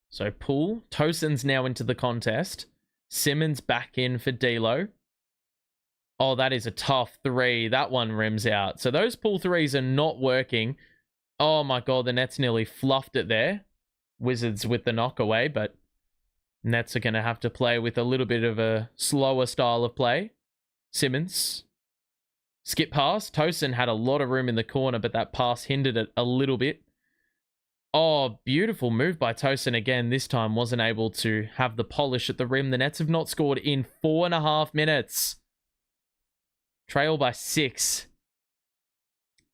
So Poole, Tosin's now into the contest. Simmons back in for D'Lo. Oh, that is a tough 3. That one rims out. So those pull 3s are not working. Oh my God, the Nets nearly fluffed it there. Wizards with the knockaway, but Nets are going to have to play with a little bit of a slower style of play. Simmons. Skip pass. Tosin had a lot of room in the corner, but that pass hindered it a little bit. Oh, beautiful move by Tosin again. This time wasn't able to have the polish at the rim. The Nets have not scored in 4.5 minutes. Trail by 6.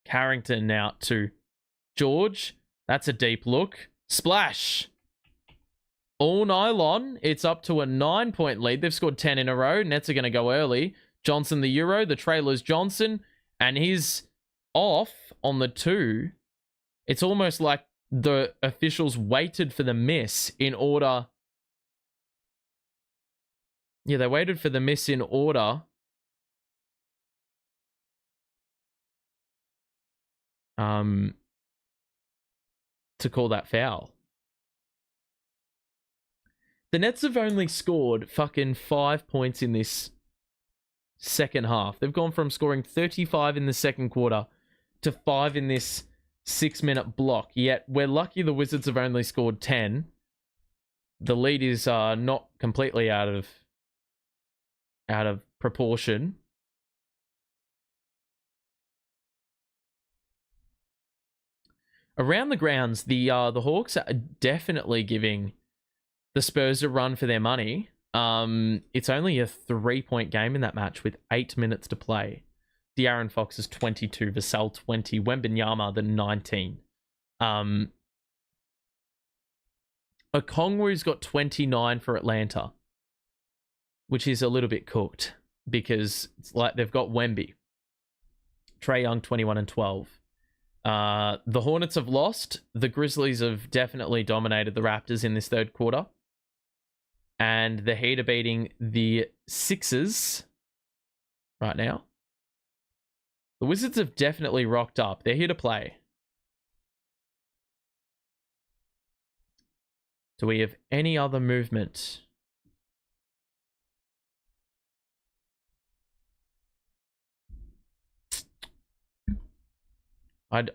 Carrington out to George. That's a deep look. Splash. All nylon. It's up to a 9-point lead. They've scored 10 in a row. Nets are going to go early. Johnson the Euro. The trailer's Johnson. And he's off on the 2. It's almost like the officials waited for the miss in order. Yeah, they waited for the miss in order to call that foul. The Nets have only scored fucking 5 points in this second half. They've gone from scoring 35 in the second quarter to 5 in this 6-minute block. Yet we're lucky the Wizards have only scored 10. The lead is not completely out of proportion. Around the grounds, the Hawks are definitely giving the Spurs a run for their money. It's only a 3-point game in that match with 8 minutes to play. De'Aaron Fox is 22, Vassell 20, Wembanyama the 19. Okongwu's got 29 for Atlanta, which is a little bit cooked because it's like they've got Wemby. Trae Young, 21 and 12. The Hornets have lost. The Grizzlies have definitely dominated the Raptors in this third quarter. And the Heat are beating the Sixers right now. The Wizards have definitely rocked up. They're here to play. Do we have any other movement?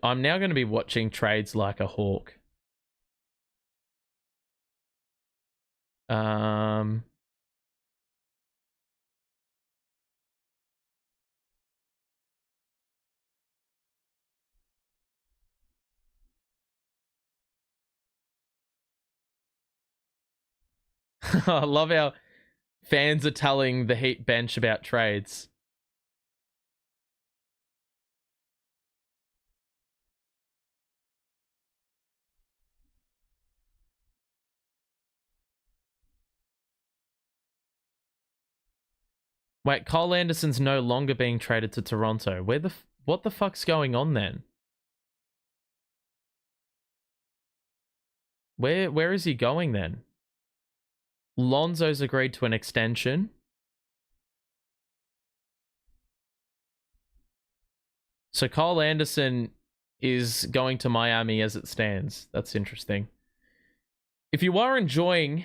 I'm now going to be watching trades like a hawk. I love how fans are telling the Heat bench about trades. Wait, Kyle Anderson's no longer being traded to Toronto. What the fuck's going on then? Where is he going then? Lonzo's agreed to an extension. So Kyle Anderson is going to Miami as it stands. That's interesting. If you are enjoying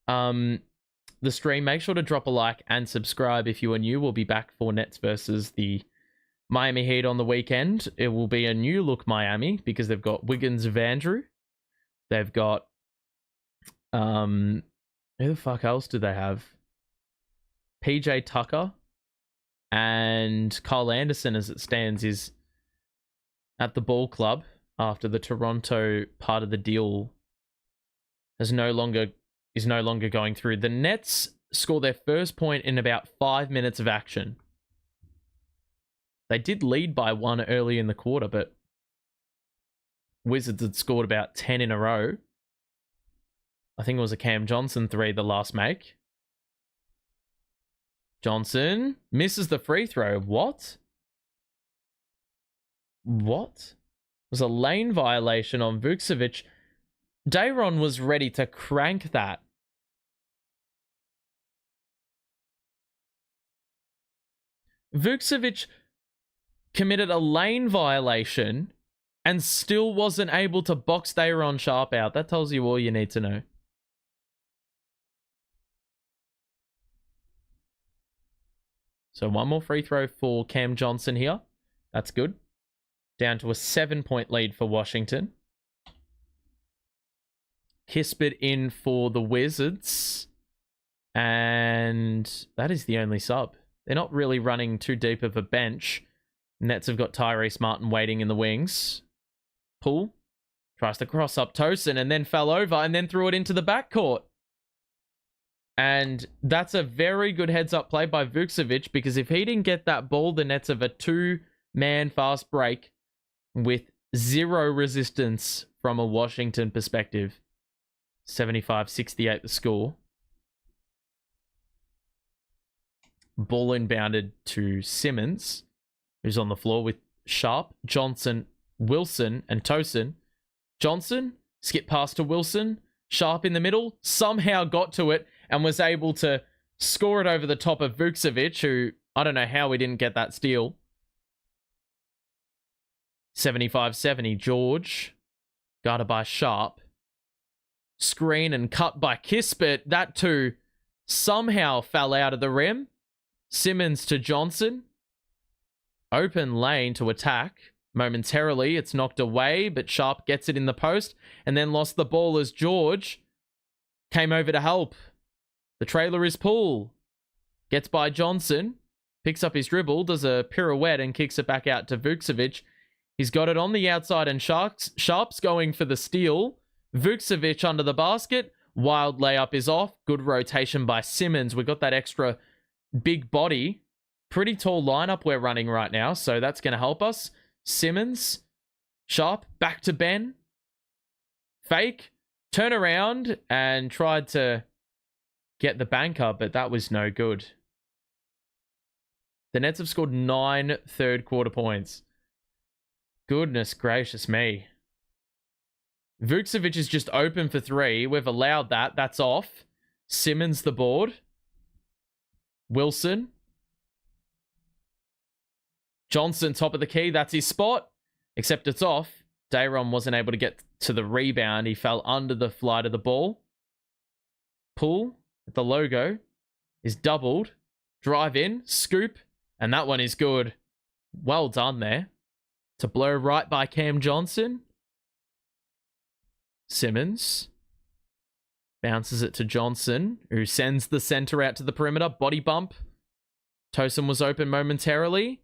the stream, make sure to drop a like and subscribe if you are new. We'll be back for Nets versus the Miami Heat on the weekend. It will be a new look Miami because they've got Wiggins, Vandrew. They've got who the fuck else do they have? PJ Tucker and Kyle Anderson, as it stands, is at the ball club after the Toronto part of the deal is no longer going through. The Nets score their first point in about 5 minutes of action. They did lead by 1 early in the quarter, but Wizards had scored about 10 in a row. I think it was a Cam Johnson 3, the last make. Johnson misses the free throw. What? It was a lane violation on Vukcevic. Dayron was ready to crank that. Vukcevic committed a lane violation and still wasn't able to box Dayron Sharp out. That tells you all you need to know. So 1 more free throw for Cam Johnson here. That's good. Down to a 7-point lead for Washington. Kispert in for the Wizards. And that is the only sub. They're not really running too deep of a bench. Nets have got Tyrese Martin waiting in the wings. Poole tries to cross up Tosin and then fell over and then threw it into the backcourt. And that's a very good heads-up play by Vukcevic, because if he didn't get that ball, the Nets have a 2-man fast break with 0 resistance from a Washington perspective. 75-68 the score. Ball inbounded to Simmons, who's on the floor with Sharp, Johnson, Wilson, and Tosin. Johnson, skip pass to Wilson. Sharp in the middle, somehow got to it and was able to score it over the top of Vukcevic, who, I don't know how we didn't get that steal. 75-70, George, guarded by Sharp. Screen and cut by Kispert. That too somehow fell out of the rim. Simmons to Johnson. Open lane to attack. Momentarily, it's knocked away, but Sharp gets it in the post and then lost the ball as George came over to help. The trailer is Poole. Gets by Johnson. Picks up his dribble, does a pirouette and kicks it back out to Vukcevic. He's got it on the outside and Sharp's going for the steal. Vukcevic under the basket. Wild layup is off. Good rotation by Simmons. We got that extra big body. Pretty tall lineup we're running right now, so that's going to help us. Simmons, Sharp, back to Ben. Fake, turn around and tried to get the banker, but that was no good. The Nets have scored 9 third quarter points. Goodness gracious me. Vucevic is just open for 3. We've allowed that. That's off. Simmons the board. Wilson. Johnson top of the key. That's his spot. Except it's off. Dayron wasn't able to get to the rebound. He fell under the flight of the ball. Poole at the logo is doubled. Drive in. Scoop. And that one is good. Well done there. To blow right by Cam Johnson. Simmons. Bounces it to Johnson, who sends the center out to the perimeter. Body bump. Tosin was open momentarily.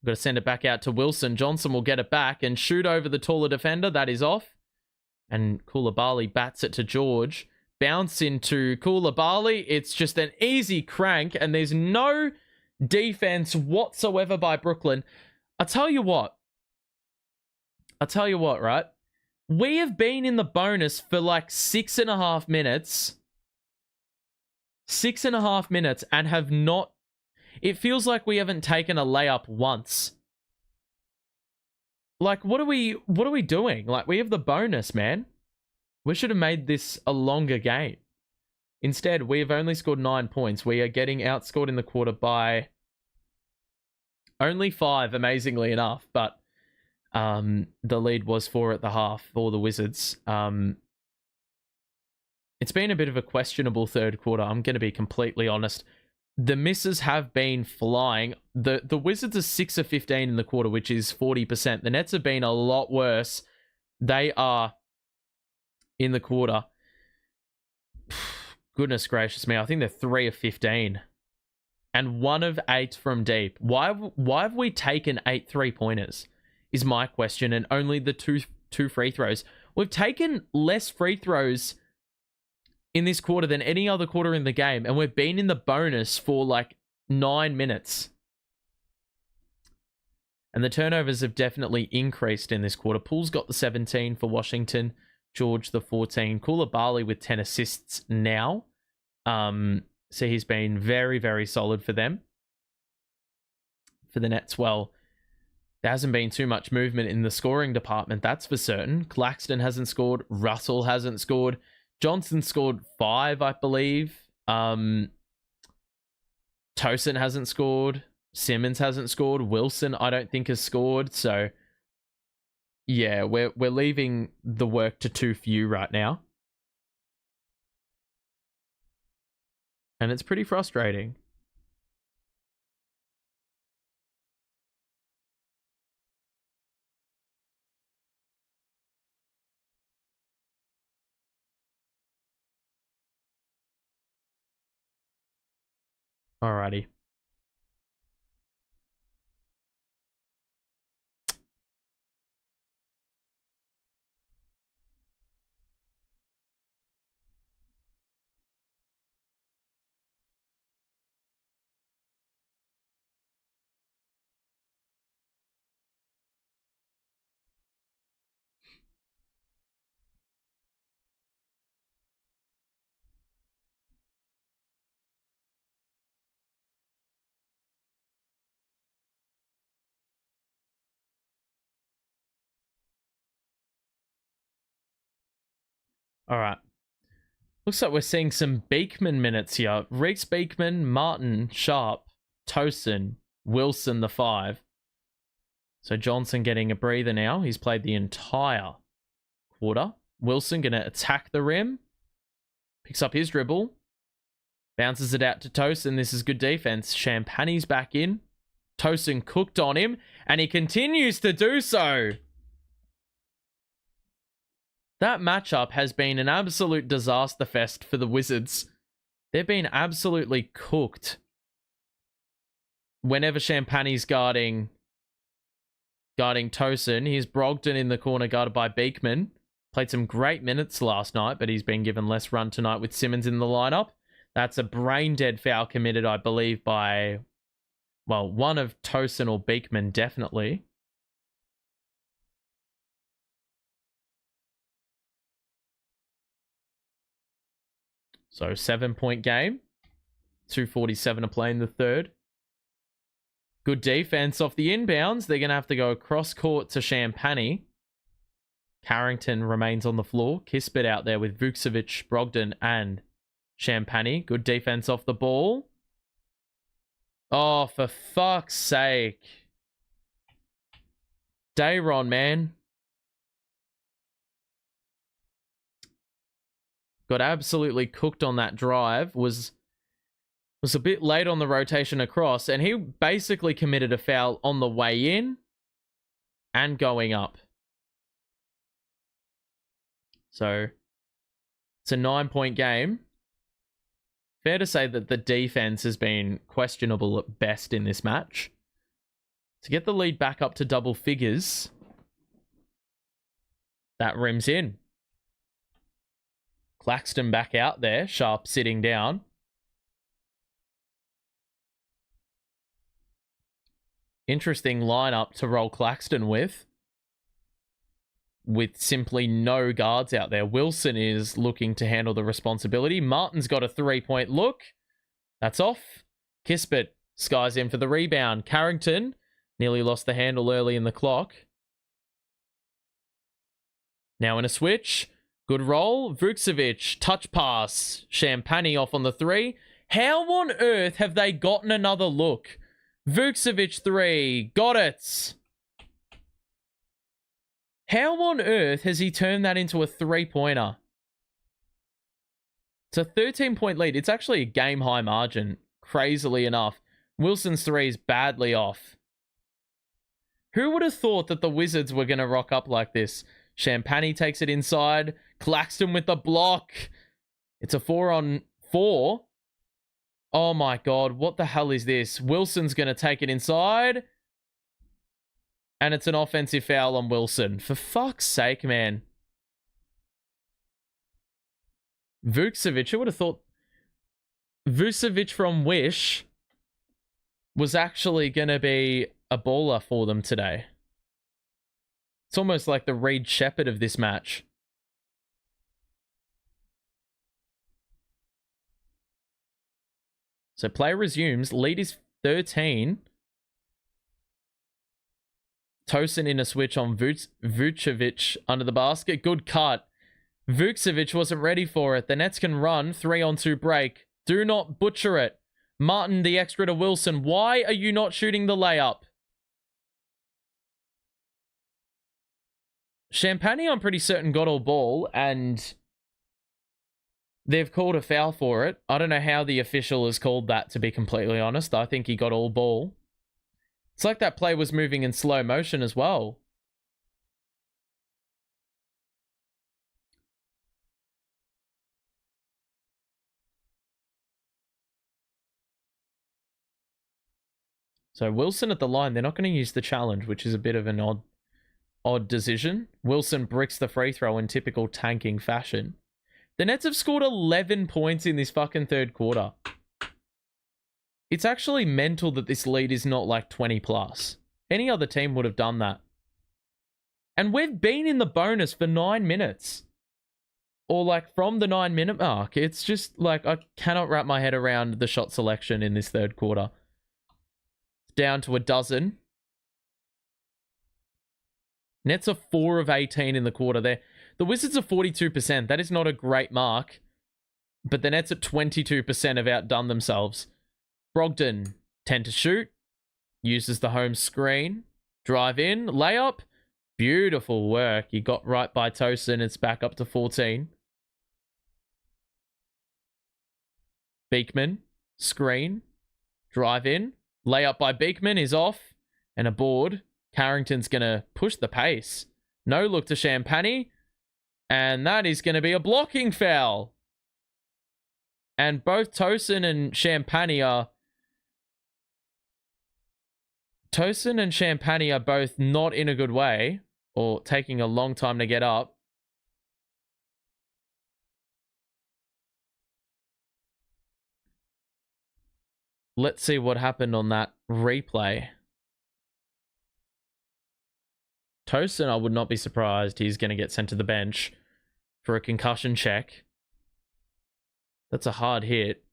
Got to send it back out to Wilson. Johnson will get it back and shoot over the taller defender. That is off. And Koulibaly bats it to George. Bounce into Koulibaly. It's just an easy crank, and there's no defense whatsoever by Brooklyn. I'll tell you what, right? We have been in the bonus for like 6.5 minutes. 6.5 minutes and have not... It feels like we haven't taken a layup once. Like, what are we doing? Like, we have the bonus, man. We should have made this a longer game. Instead, we have only scored 9 points. We are getting outscored in the quarter by only 5, amazingly enough. But the lead was 4 at the half for the Wizards. It's been a bit of a questionable third quarter. I'm going to be completely honest. The misses have been flying. The Wizards are 6 of 15 in the quarter, which is 40%. The Nets have been a lot worse. They are in the quarter. Goodness gracious me. I think they're 3 of 15. And 1 of 8 from deep. Why have we taken 8 3-pointers? Is my question. And only the two free throws. We've taken less free throws in this quarter than any other quarter in the game, and we've been in the bonus for like 9 minutes. And the turnovers have definitely increased in this quarter. Poole's got the 17 for Washington, George the 14. Koulibaly with 10 assists now. So he's been very, very solid for them. For the Nets, well, there hasn't been too much movement in the scoring department, that's for certain. Claxton hasn't scored. Russell hasn't scored. Johnson scored 5, I believe. Tosin hasn't scored. Simmons hasn't scored. Wilson, I don't think, has scored. So, yeah, we're leaving the work to too few right now. And it's pretty frustrating. Alrighty. All right. Looks like we're seeing some Beekman minutes here. Reese Beekman, Martin, Sharp, Tosin, Wilson, the 5. So Johnson getting a breather now. He's played the entire quarter. Wilson going to attack the rim. Picks up his dribble. Bounces it out to Tosin. This is good defense. Champagne's back in. Tosin cooked on him. And he continues to do so. That matchup has been an absolute disaster fest for the Wizards. They've been absolutely cooked. Whenever Champagne's guarding Tosin, here's Brogdon in the corner guarded by Beekman. Played some great minutes last night, but he's been given less run tonight with Simmons in the lineup. That's a brain-dead foul committed, I believe, by, well, one of Tosin or Beekman, definitely. So 7-point game. 2:47 to play in the third. Good defense off the inbounds. They're going to have to go across court to Champagny. Carrington remains on the floor. Kispert out there with Vukcevic, Brogdon, and Champagny. Good defense off the ball. Oh, for fuck's sake. Dayron, man. Got absolutely cooked on that drive. Was a bit late on the rotation across, and he basically committed a foul on the way in and going up. So it's a 9-point game. Fair to say that the defense has been questionable at best in this match. To get the lead back up to double figures, that rims in. Claxton back out there, Sharp sitting down. Interesting lineup to roll Claxton with simply no guards out there. Wilson is looking to handle the responsibility. Martin's got a 3-point look. That's off. Kispert skies in for the rebound. Carrington nearly lost the handle early in the clock. Now in a switch. Good roll. Vukcevic, touch pass. Champagny off on the 3. How on earth have they gotten another look? Vukcevic 3. Got it. How on earth has he turned that into a 3-pointer? It's a 13-point lead. It's actually a game-high margin, crazily enough. Wilson's 3 is badly off. Who would have thought that the Wizards were going to rock up like this? Champagny takes it inside. Claxton with the block. It's a 4-on-4. Oh my god, what the hell is this? Wilson's going to take it inside. And it's an offensive foul on Wilson. For fuck's sake, man. Vukcevic, who would have thought Vukcevic from Wish was actually going to be a baller for them today? It's almost like the Reed Shepherd of this match. So play resumes. Lead is 13. Tosin in a switch on Vucevic under the basket. Good cut. Vukcevic wasn't ready for it. The Nets can run. 3-on-2 break. Do not butcher it. Martin, the extra to Wilson. Why are you not shooting the layup? Champagny, I'm pretty certain, got all ball, and they've called a foul for it. I don't know how the official has called that, to be completely honest. I think he got all ball. It's like that play was moving in slow motion as well. So Wilson at the line. They're not going to use the challenge, which is a bit of an odd decision. Wilson bricks the free throw in typical tanking fashion. The Nets have scored 11 points in this fucking third quarter. It's actually mental that this lead is not like 20 plus. Any other team would have done that. And we've been in the bonus for 9 minutes. Or like from the 9-minute mark. It's just like I cannot wrap my head around the shot selection in this third quarter. It's down to a dozen. Nets are 4 of 18 in the quarter there. The Wizards are 42%. That is not a great mark. But the Nets at 22% have outdone themselves. Brogdon, 10 to shoot. Uses the home screen. Drive in. Layup. Beautiful work. He got right by Tosin. It's back up to 14. Beekman. Screen. Drive in. Layup by Beekman is off. And a board. Carrington's going to push the pace. No look to Champagny. And that is going to be a blocking foul. And both Tosin and Champagny are... Tosin and Champagny are both not in a good way. Or taking a long time to get up. Let's see what happened on that replay. Tosin, I would not be surprised. He's going to get sent to the bench for a concussion check. That's a hard hit.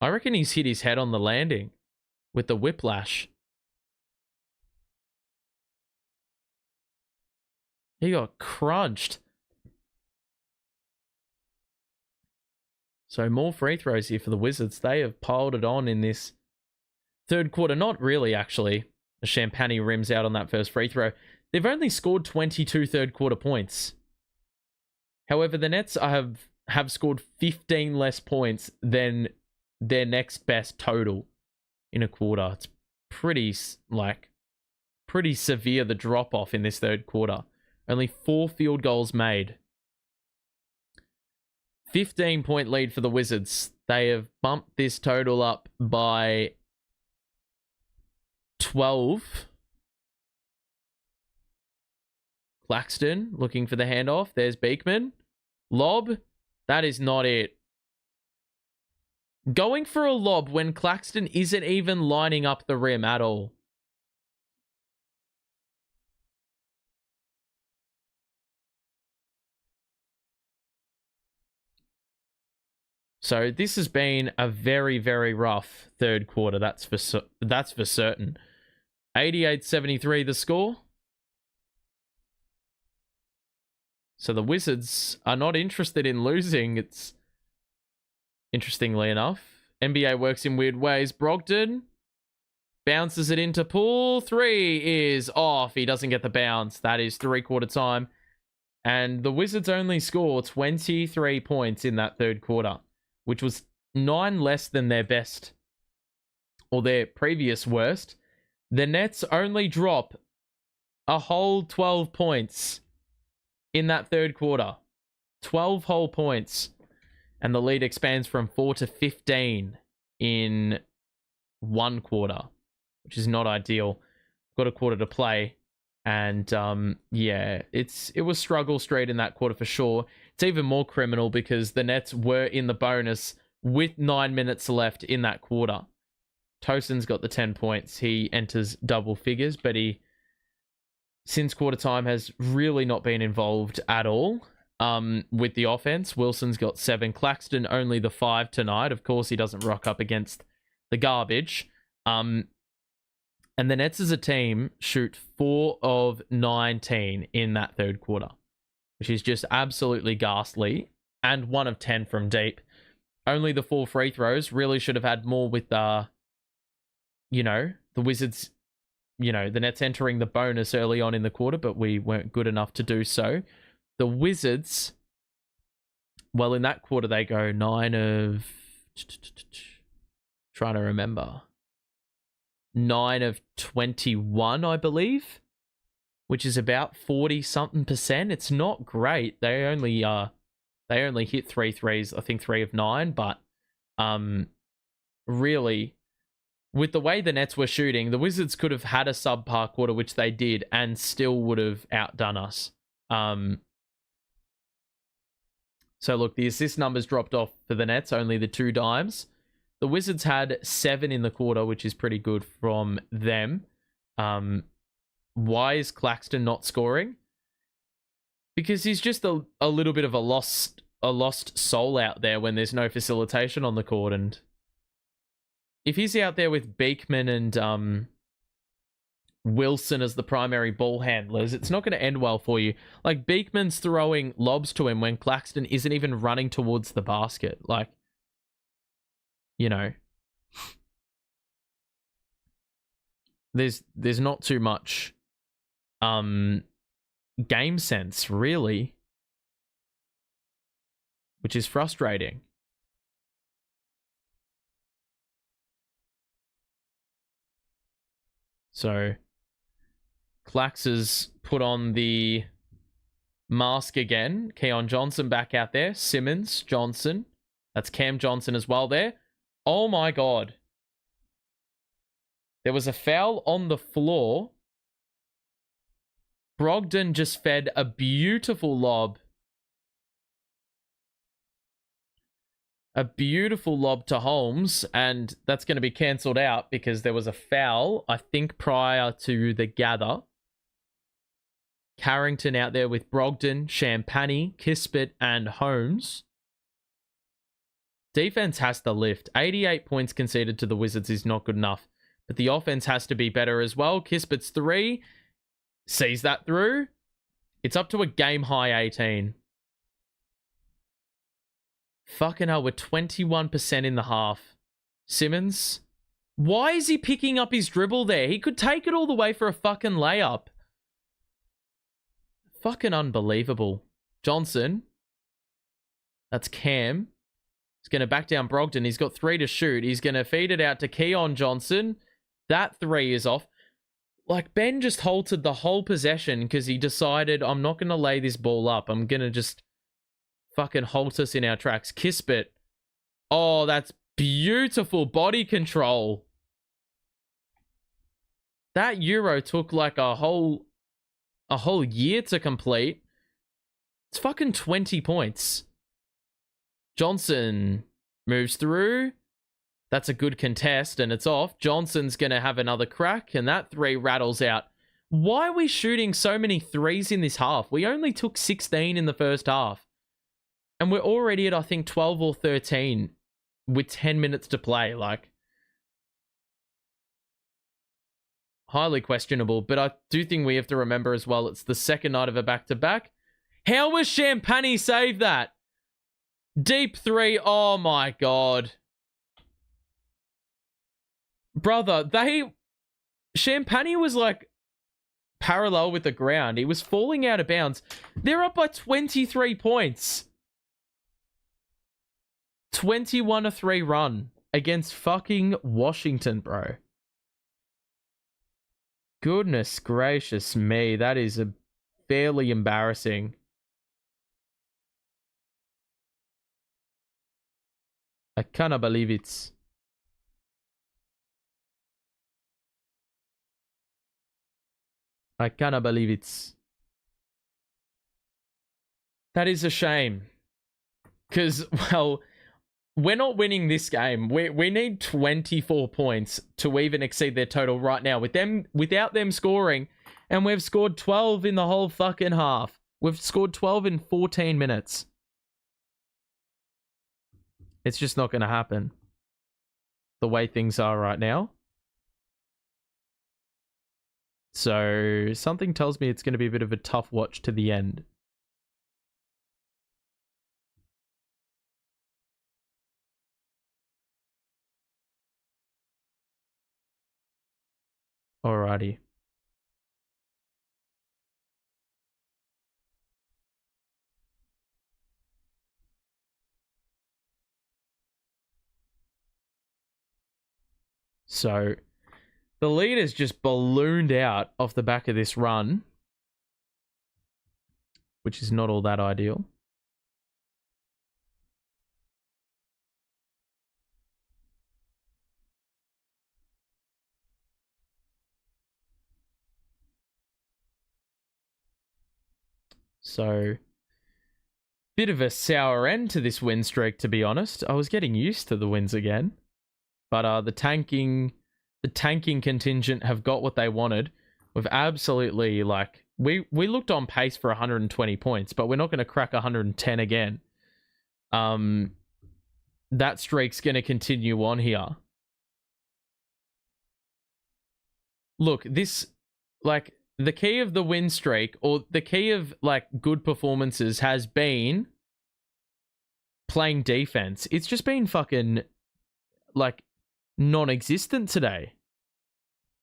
I reckon he's hit his head on the landing with the whiplash. He got crunched. So more free throws here for the Wizards. They have piled it on in this third quarter. Not really, actually. Champagne rims out on that first free throw. They've only scored 22 third quarter points. However, the Nets have scored 15 less points than their next best total in a quarter. It's pretty severe, the drop-off in this third quarter. Only 4 field goals made. 15-point lead for the Wizards. They have bumped this total up by 12. Claxton looking for the handoff. There's Beekman. Lob. That is not it. Going for a lob when Claxton isn't even lining up the rim at all. So this has been a very, very rough third quarter. That's for certain. 88-73 the score. So the Wizards are not interested in losing. It's interestingly enough. NBA works in weird ways. Brogdon bounces it into Poole. 3 is off. He doesn't get the bounce. That is three-quarter time. And the Wizards only score 23 points in that third quarter, which was 9 less than their best or their previous worst. The Nets only drop a whole 12 points in that third quarter. 12 whole points. And the lead expands from 4 to 15 in one quarter, which is not ideal. Got a quarter to play. And yeah, it was struggle straight in that quarter for sure. It's even more criminal because the Nets were in the bonus with 9 minutes left in that quarter. Tosin's got the 10 points. He enters double figures, but he, since quarter time, has really not been involved at all with the offense. Wilson's got 7. Claxton only the 5 tonight. Of course, he doesn't rock up against the garbage. And the Nets as a team shoot 4 of 19 in that third quarter, which is just absolutely ghastly, and 1 of 10 from deep. Only the 4 free throws. Really should have had more with, the Wizards, the Nets entering the bonus early on in the quarter, but we weren't good enough to do so. The Wizards, well, in that quarter, they go 9 of... Trying to remember. 9 of 21, I believe, which is about 40-something%. It's not great. They only hit 3 threes, I think 3 of 9, but really, with the way the Nets were shooting, the Wizards could have had a subpar quarter, which they did, and still would have outdone us. So look, the assist numbers dropped off for the Nets, only the 2 dimes. The Wizards had 7 in the quarter, which is pretty good from them. Why is Claxton not scoring? Because he's just a little bit of a lost soul out there when there's no facilitation on the court. And if he's out there with Beekman and Wilson as the primary ball handlers, it's not going to end well for you. Like, Beekman's throwing lobs to him when Claxton isn't even running towards the basket. Like, there's not too much game sense, really, which is frustrating. So Clax has put on the mask again. Keon Johnson back out there. Simmons, Johnson. That's Cam Johnson as well there. Oh my God. There was a foul on the floor. Brogdon just fed a beautiful lob. A beautiful lob to Holmes, and that's going to be cancelled out because there was a foul, I think, prior to the gather. Carrington out there with Brogdon, Champagny, Kispert, and Holmes. Defense has to lift. 88 points conceded to the Wizards is not good enough. But the offense has to be better as well. Kispert's 3. Sees that through. It's up to a game high 18. Fucking hell, we're 21% in the half. Simmons. Why is he picking up his dribble there? He could take it all the way for a fucking layup. Fucking unbelievable. Johnson. That's Cam. He's going to back down Brogdon. He's got 3 to shoot. He's going to feed it out to Keon Johnson. That 3 is off. Like, Ben just halted the whole possession because he decided, I'm not going to lay this ball up. I'm going to just fucking halt us in our tracks. Kispert. Oh, that's beautiful body control. That Euro took like a whole year to complete. It's fucking 20 points. Johnson moves through. That's a good contest, and it's off. Johnson's going to have another crack, and that 3 rattles out. Why are we shooting so many 3s in this half? We only took 16 in the first half. And we're already at, I think, 12 or 13 with 10 minutes to play. Like, highly questionable, but I do think we have to remember as well, it's the second night of a back-to-back. How was Champagny save that? Deep 3. Oh, my God. Brother, Champagny was like parallel with the ground. He was falling out of bounds. They're up by 23 points. 21-3 run against fucking Washington, bro. Goodness gracious me. That is a fairly embarrassing. I cannot believe it. I cannot believe it. That is a shame. Because, well, we're not winning this game. We need 24 points to even exceed their total right now. Without them scoring, and we've scored 12 in the whole fucking half. We've scored 12 in 14 minutes. It's just not going to happen. The way things are right now. So, something tells me it's going to be a bit of a tough watch to the end. Alrighty. So, the lead has just ballooned out off the back of this run, which is not all that ideal. So, bit of a sour end to this win streak, to be honest. I was getting used to the wins again. But the tanking contingent have got what they wanted. We've absolutely, like, we looked on pace for 120 points, but we're not going to crack 110 again. That streak's going to continue on here. Look, this, like, the key of the win streak, or the key of, like, good performances has been playing defense. It's just been fucking, like, non-existent today.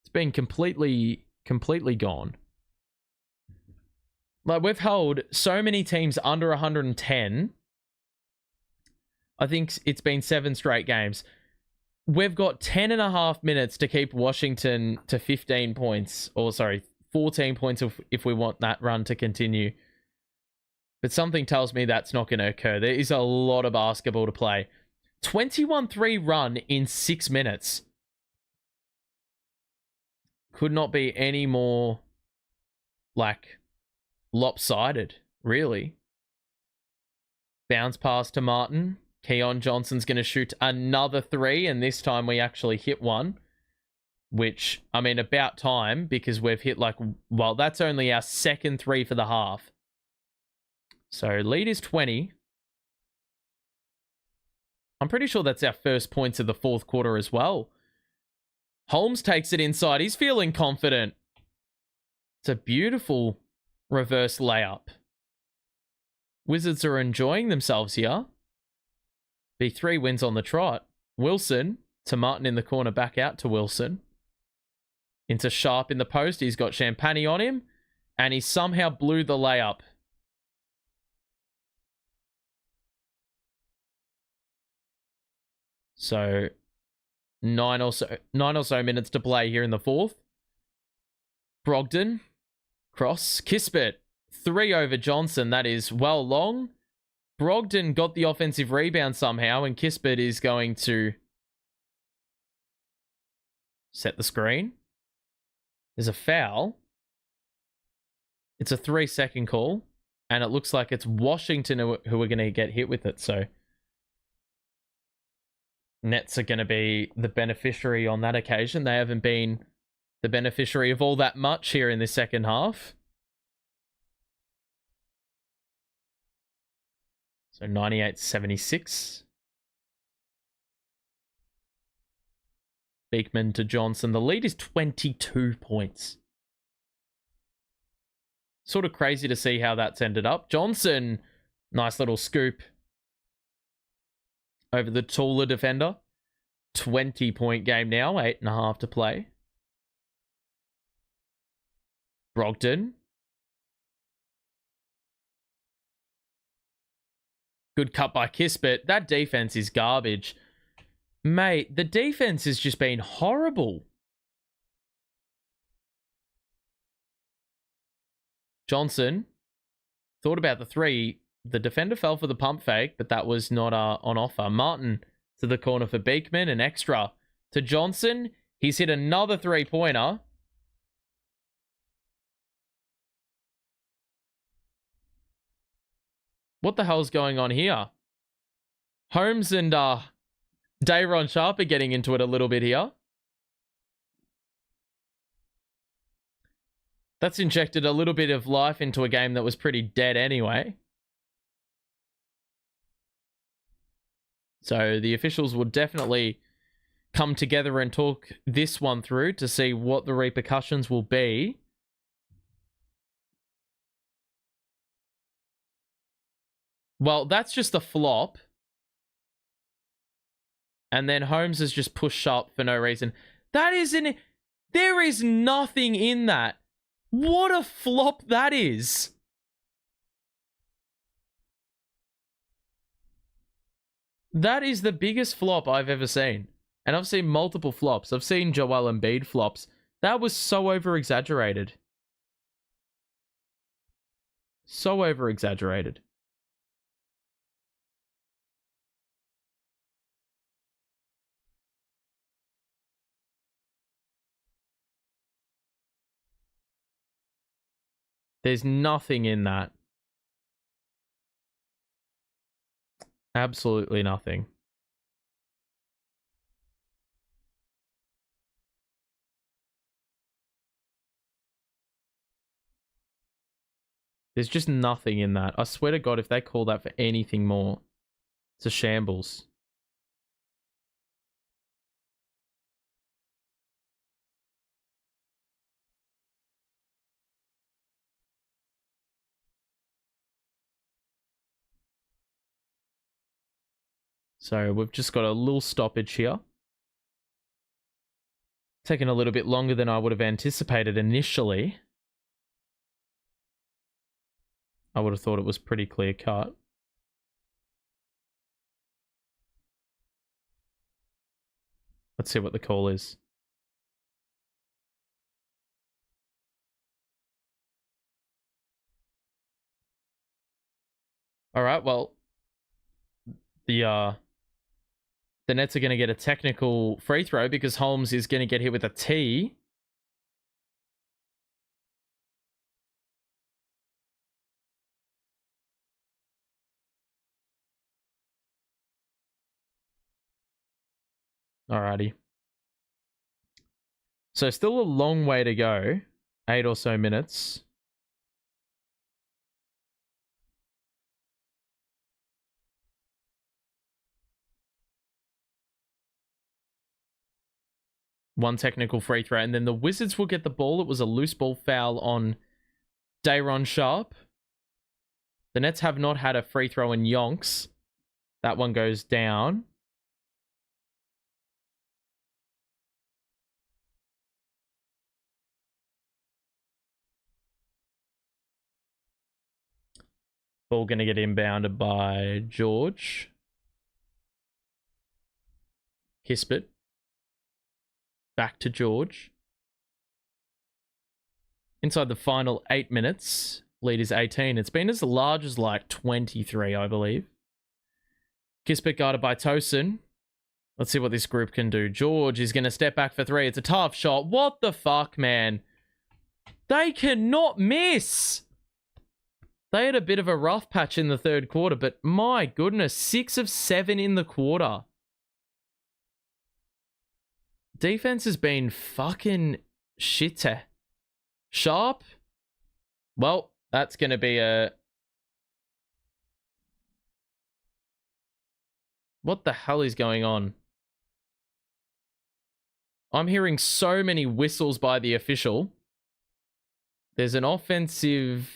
It's been completely gone. Like, we've held so many teams under 110. I think it's been 7 straight games. We've got 10.5 minutes to keep Washington to 15 points. Or, sorry, 14 points if we want that run to continue. But something tells me that's not going to occur. There is a lot of basketball to play. 21-3 run in 6 minutes. Could not be any more, like, lopsided, really. Bounce pass to Martin. Keon Johnson's going to shoot another 3, and this time we actually hit one. Which, I mean, about time, because we've hit, like, well, that's only our second 3 for the half. So, lead is 20. I'm pretty sure that's our first points of the fourth quarter as well. Holmes takes it inside. He's feeling confident. It's a beautiful reverse layup. Wizards are enjoying themselves here. B3 wins on the trot. Wilson to Martin in the corner, back out to Wilson. Into Sharp in the post. He's got Champagny on him. And he somehow blew the layup. So, nine or so minutes to play here in the fourth. Brogdon. Cross. Kispert. 3 over Johnson. That is well long. Brogdon got the offensive rebound somehow, and Kispert is going to set the screen. There's a foul. It's a 3-second call, and it looks like it's Washington who are going to get hit with it. So Nets are going to be the beneficiary on that occasion. They haven't been the beneficiary of all that much here in the second half. So 98-76. Beekman to Johnson. The lead is 22 points. Sort of crazy to see how that's ended up. Johnson, nice little scoop over the taller defender. 20-point game now, 8.5 to play. Brogdon. Good cut by Kispert. That defense is garbage. Mate, the defense has just been horrible. Johnson thought about the three. The defender fell for the pump fake, but that was not on offer. Martin to the corner for Beekman. An extra to Johnson. He's hit another three-pointer. What the hell's going on here? Holmes and Day'Ron Sharp are getting into it a little bit here. That's injected a little bit of life into a game that was pretty dead anyway. So the officials will definitely come together and talk this one through to see what the repercussions will be. Well, that's just a flop. And then Holmes has just pushed Sharp for no reason. That isn't... There is nothing in that. What a flop that is. That is the biggest flop I've ever seen. And I've seen multiple flops. I've seen Joel Embiid flops. That was so over-exaggerated. So over-exaggerated. There's nothing in that. Absolutely nothing. There's just nothing in that. I swear to God, if they call that for anything more, it's a shambles. So we've just got a little stoppage here. Taking a little bit longer than I would have anticipated initially. I would have thought it was pretty clear cut. Let's see what the call is. All right, well, the Nets are going to get a technical free throw because Holmes is going to get hit with a T. Alrighty. So still a long way to go. 8 or so minutes. One technical free throw. And then the Wizards will get the ball. It was a loose ball foul on Day'Ron Sharpe. The Nets have not had a free throw in yonks. That one goes down. Ball going to get inbounded by George. Kispert. Back to George. Inside the final 8 minutes, lead is 18. It's been as large as like 23, I believe. Kispert guarded by Tosin. Let's see what this group can do. George is going to step back for three. It's a tough shot. What the fuck, man? They cannot miss. They had a bit of a rough patch in the third quarter, but my goodness, 6 of 7 in the quarter. Defense has been fucking shit. Sharpe. Well, that's going to be a... What the hell is going on? I'm hearing so many whistles by the official. There's an offensive...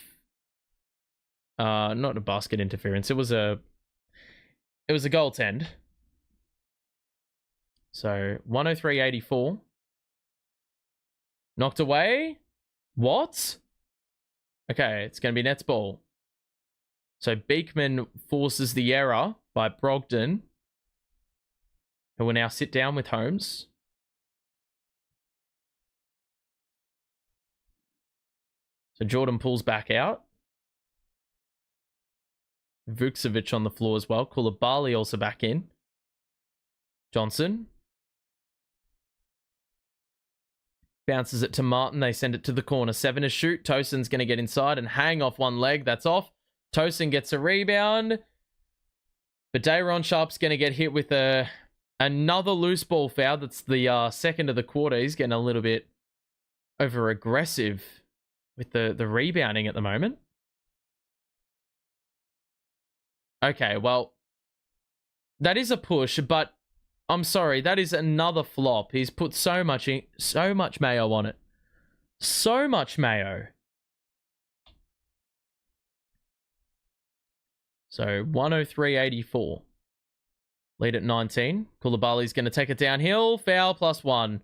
not a basket interference. It was a goaltend. So 103-84. Knocked away. What? Okay, it's going to be Nets ball. So Beekman forces the error by Brogdon, who will now sit down with Holmes. So Jordan Poole's back out. Vucevic on the floor as well. Koulibaly also back in. Johnson. Bounces it to Martin. They send it to the corner. 7 to shoot. Tosin's going to get inside and hang off one leg. That's off. Tosin gets a rebound. But Day'Ron Sharpe's going to get hit with another loose ball foul. That's the second of the quarter. He's getting a little bit over-aggressive with the rebounding at the moment. Okay, well, that is a push, but I'm sorry, that is another flop. He's put so much mayo on it. So much mayo. So 103-84. Lead at 19. Koulibaly's going to take it downhill. Foul +1.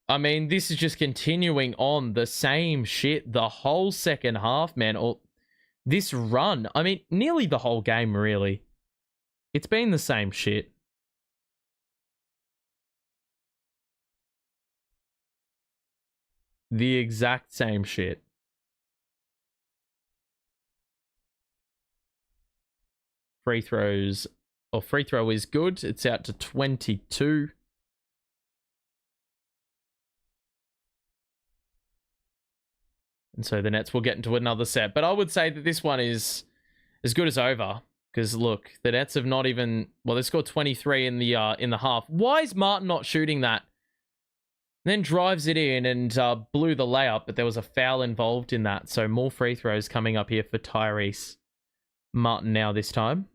I mean, this is just continuing on the same shit the whole second half, man. Or this run. I mean, nearly the whole game, really. It's been the same shit. The exact same shit. Free throws, or free throw is good. It's out to 22. And so the Nets will get into another set. But I would say that this one is as good as over. Because look, the Nets have not even... Well, they scored 23 in the half. Why is Martin not shooting that? Then drives it in and blew the layup, but there was a foul involved in that. So more free throws coming up here for Tyrese Martin now this time.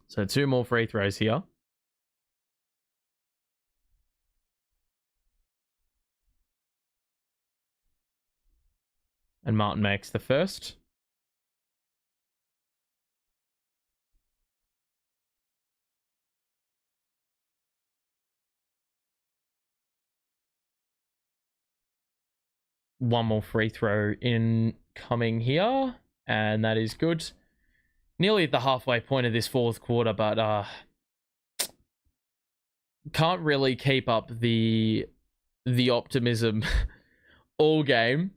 So 2 more free throws here. And Martin makes the first. One more free throw incoming here. And that is good. Nearly at the halfway point of this fourth quarter, but can't really keep up the optimism all game.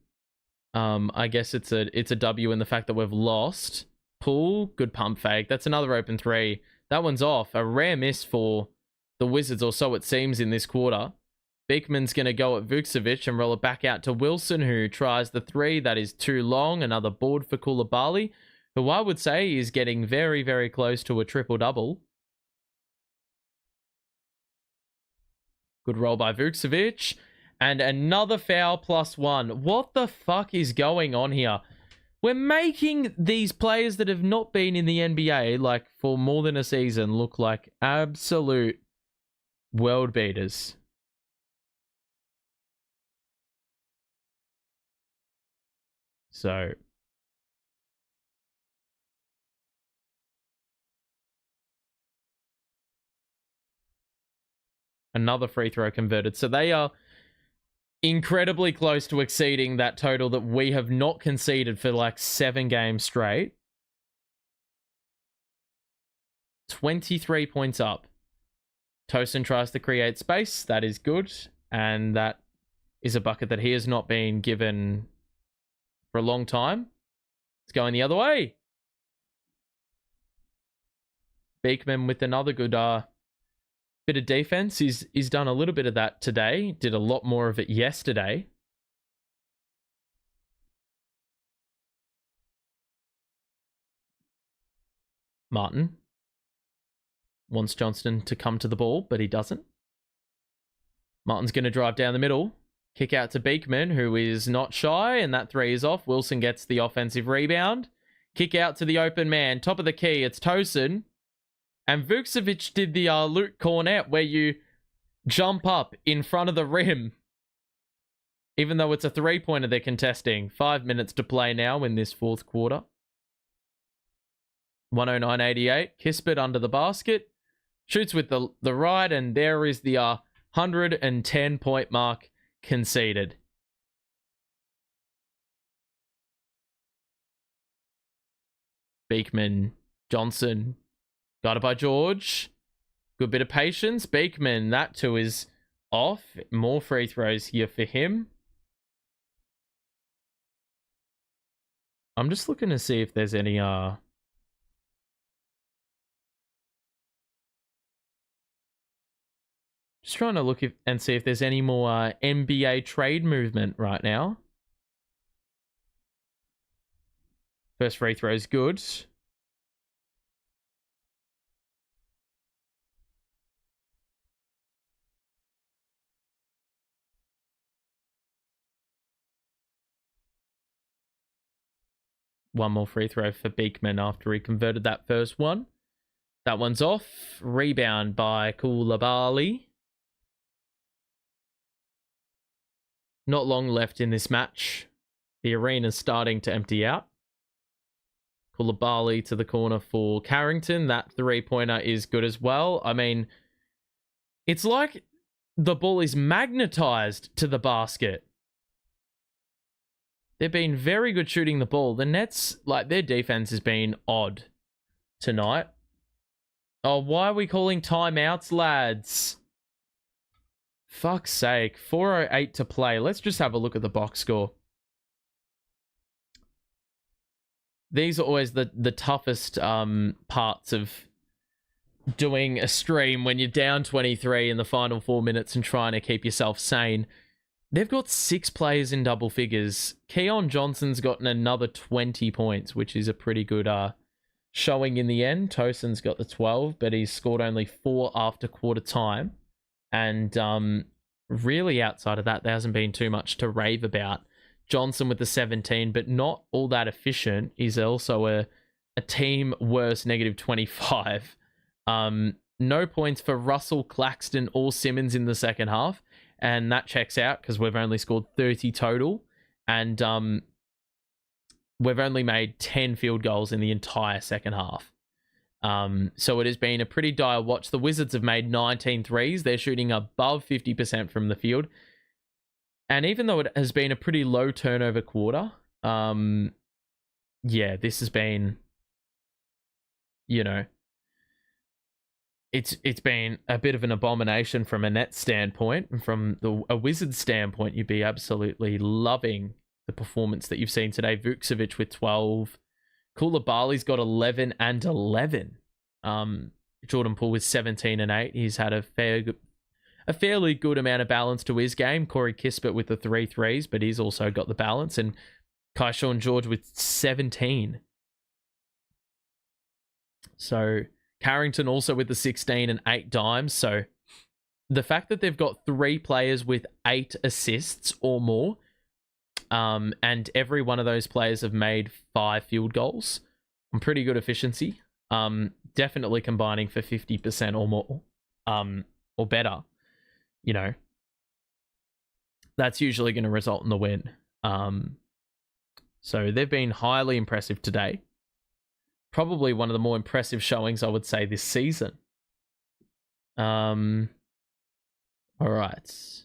I guess it's a W in the fact that we've lost. Poole, good pump fake. That's another open three. That one's off. A rare miss for the Wizards, or so it seems in this quarter. Beekman's going to go at Vucevic and roll it back out to Wilson, who tries the three. That is too long. Another board for Koulibaly, who I would say is getting very, very close to a triple-double. Good roll by Vucevic. And another foul +1. What the fuck is going on here? We're making these players that have not been in the NBA, like, for more than a season, look like absolute world beaters. So, another free throw converted. So they are incredibly close to exceeding that total that we have not conceded for like 7 games straight. 23 points up. Tosin tries to create space. That is good. And that is a bucket that he has not been given for a long time. It's going the other way. Beekman with another good bit of defense. He's done a little bit of that today. Did a lot more of it yesterday. Martin wants Johnston to come to the ball, but he doesn't. Martin's going to drive down the middle. Kick out to Beekman, who is not shy, and that 3 is off. Wilson gets the offensive rebound. Kick out to the open man. Top of the key, it's Tosin. And Vukcevic did the Luke Cornett, where you jump up in front of the rim. Even though it's a 3-pointer they're contesting. 5 minutes to play now in this 4th quarter. 109.88. Kispert under the basket. Shoots with the right, and there is the 110-point mark conceded. Beekman, Johnson, got it by George. Good bit of patience. Beekman, that too is off. More free throws here for him. I'm just looking to see if there's any just trying to look and see if there's any more NBA trade movement right now. First free throw is good. One more free throw for Beekman after he converted that first one. That one's off. Rebound by Koulibaly. Not long left in this match. The arena's starting to empty out. Koulibaly to the corner for Carrington. That 3-pointer is good as well. I mean, it's like the ball is magnetized to the basket. They've been very good shooting the ball. The Nets, like, their defense has been odd tonight. Oh, why are we calling timeouts, lads? Fuck's sake. 4:08 to play. Let's just have a look at the box score. These are always the toughest parts of doing a stream when you're down 23 in the final 4 minutes and trying to keep yourself sane. They've got 6 players in double figures. Keon Johnson's gotten another 20 points, which is a pretty good showing in the end. Tosin's got the 12, but he's scored only 4 after quarter time. And really outside of that, there hasn't been too much to rave about. Johnson with the 17, but not all that efficient. He's also a team worst -25. No points for Russell, Claxton, or Simmons in the second half. And that checks out because we've only scored 30 total. And we've only made 10 field goals in the entire second half. So it has been a pretty dire watch. The Wizards have made 19 threes. They're shooting above 50% from the field. And even though it has been a pretty low turnover quarter, yeah, this has been, you know, it's been a bit of an abomination from a Nets standpoint. And from a Wizards standpoint, you'd be absolutely loving the performance that you've seen today. Vukcevic with 12. Koulibaly's got 11 and 11. Jordan Poole with 17 and 8. He's had a fairly good amount of balance to his game. Corey Kispert with the 3 threes, but he's also got the balance. And Keyshawn George with 17. So Carrington also with the 16 and 8 dimes. So the fact that they've got 3 players with 8 assists or more, and every one of those players have made 5 field goals, pretty good efficiency. Definitely combining for 50% or more, or better. You know, that's usually going to result in the win. So they've been highly impressive today. Probably one of the more impressive showings, I would say, this season. All right.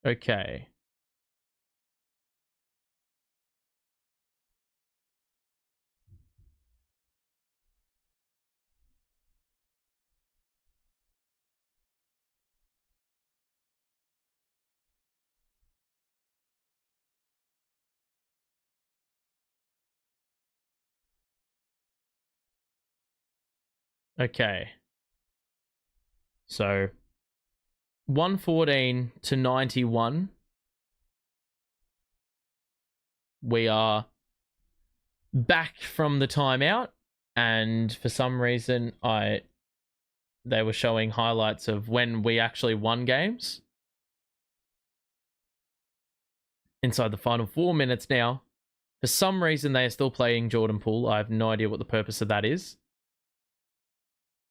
Okay. Okay. So 114 to 91. We are back from the timeout, and for some reason they were showing highlights of when we actually won games. Inside the final 4 minutes now. For some reason, they are still playing Jordan Poole. I have no idea what the purpose of that is.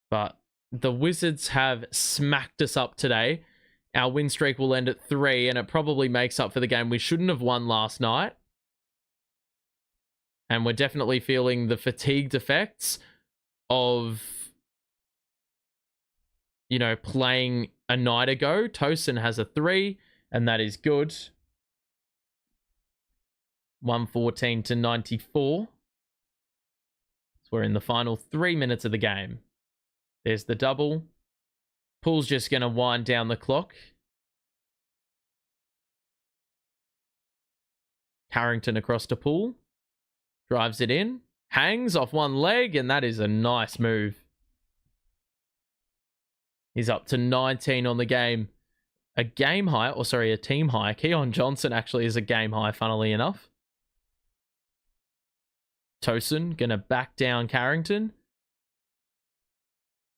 But the Wizards have smacked us up today. Our win streak will end at 3, and it probably makes up for the game we shouldn't have won last night. And we're definitely feeling the fatigued effects of, you know, playing a night ago. Tosin has a 3, and that is good. 114 to 94. So we're in the final 3 minutes of the game. There's the double. Poole's just going to wind down the clock. Carrington across to Poole. Drives it in. Hangs off one leg, and that is a nice move. He's up to 19 on the game. A team high. Keon Johnson actually is a game high, funnily enough. Tosin going to back down Carrington.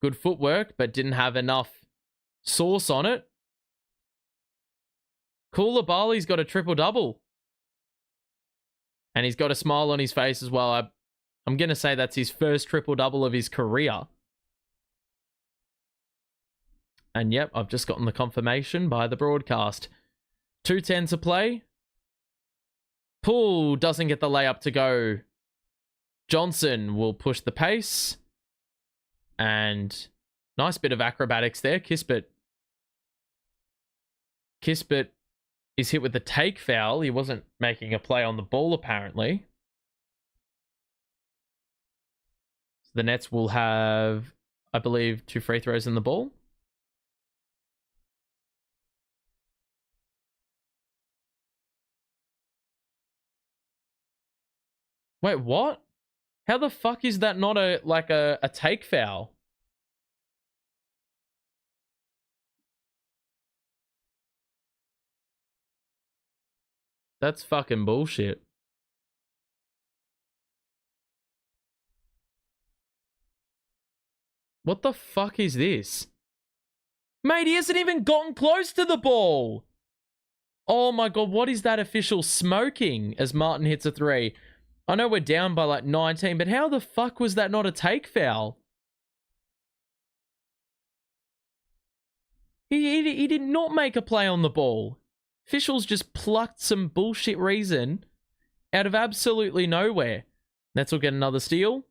Good footwork, but didn't have enough sauce on it. Koulibaly's got a triple-double. And he's got a smile on his face as well. I'm going to say that's his first triple-double of his career. And yep, I've just gotten the confirmation by the broadcast. 2:10 to play. Poole doesn't get the layup to go. Johnson will push the pace. And nice bit of acrobatics there. Kispert is hit with the take foul. He wasn't making a play on the ball, apparently. So the Nets will have, I believe, 2 free throws in the ball. Wait, what? How the fuck is that not a take foul? That's fucking bullshit. What the fuck is this? Mate, he hasn't even gotten close to the ball. Oh my god, what is that official smoking as Martin hits a 3? I know we're down by like 19, but how the fuck was that not a take foul? He did not make a play on the ball. Officials just plucked some bullshit reason out of absolutely nowhere. Nets will get another steal.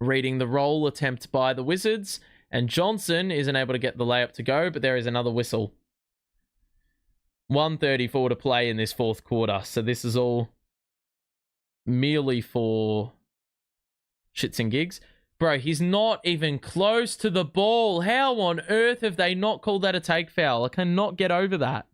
Reading the roll attempt by the Wizards. And Johnson isn't able to get the layup to go, but there is another whistle. 1:34 to play in this fourth quarter. So this is all merely for shits and gigs. Bro, he's not even close to the ball. How on earth have they not called that a take foul? I cannot get over that.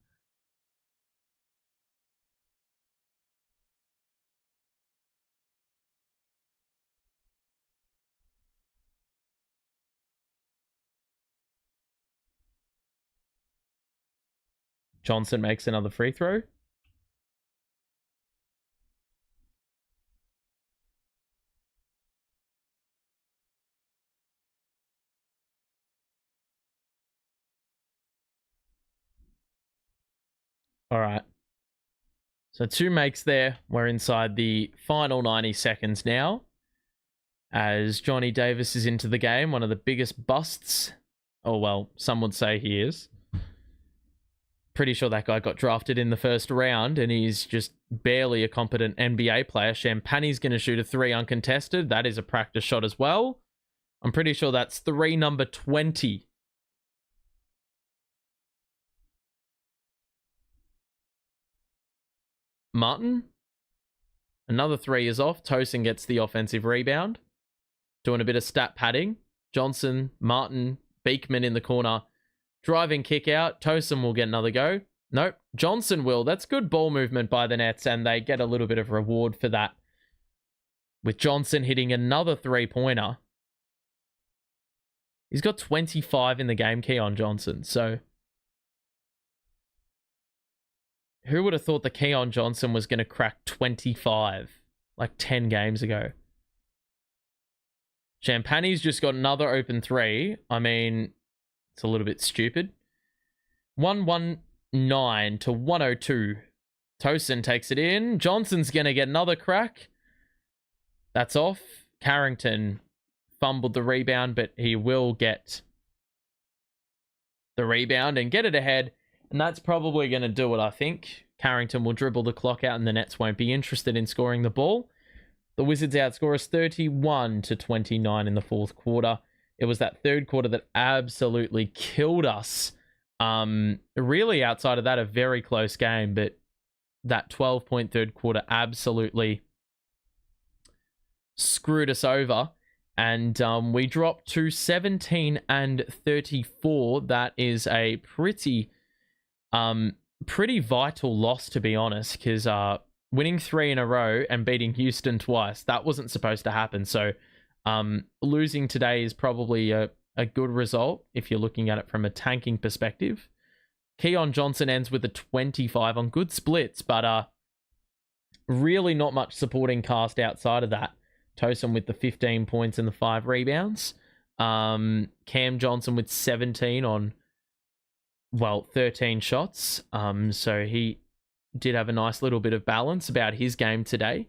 Johnson makes another free throw. All right. So 2 makes there. We're inside the final 90 seconds now. As Johnny Davis is into the game, one of the biggest busts. Oh, well, some would say he is. Pretty sure that guy got drafted in the first round, and he's just barely a competent NBA player. Champagne's going to shoot a 3 uncontested. That is a practice shot as well. I'm pretty sure that's 3 number 20. Martin. Another 3 is off. Tosin gets the offensive rebound. Doing a bit of stat padding. Johnson, Martin, Beekman in the corner. Driving kick out. Tosin will get another go. Nope. Johnson will. That's good ball movement by the Nets, and they get a little bit of reward for that. With Johnson hitting another 3-pointer. He's got 25 in the game, Keon Johnson. So, who would have thought that Keon Johnson was going to crack 25 like 10 games ago? Champagne's just got another open 3. I mean, it's a little bit stupid. 119 to 102. Tosin takes it in. Johnson's going to get another crack. That's off. Carrington fumbled the rebound, but he will get the rebound and get it ahead. And that's probably going to do it, I think. Carrington will dribble the clock out and the Nets won't be interested in scoring the ball. The Wizards outscore us 31 to 29 in the fourth quarter. It was that third quarter that absolutely killed us. Really, outside of that, a very close game, but that 12-point third quarter absolutely screwed us over. And we dropped to 17 and 34. That is a pretty vital loss, to be honest, because winning 3 in a row and beating Houston twice, that wasn't supposed to happen. So losing today is probably a good result if you're looking at it from a tanking perspective. Keon Johnson ends with a 25 on good splits, but really not much supporting cast outside of that. Tosin with the 15 points and the 5 rebounds. Cam Johnson with 17 on, 13 shots. So he did have a nice little bit of balance about his game today.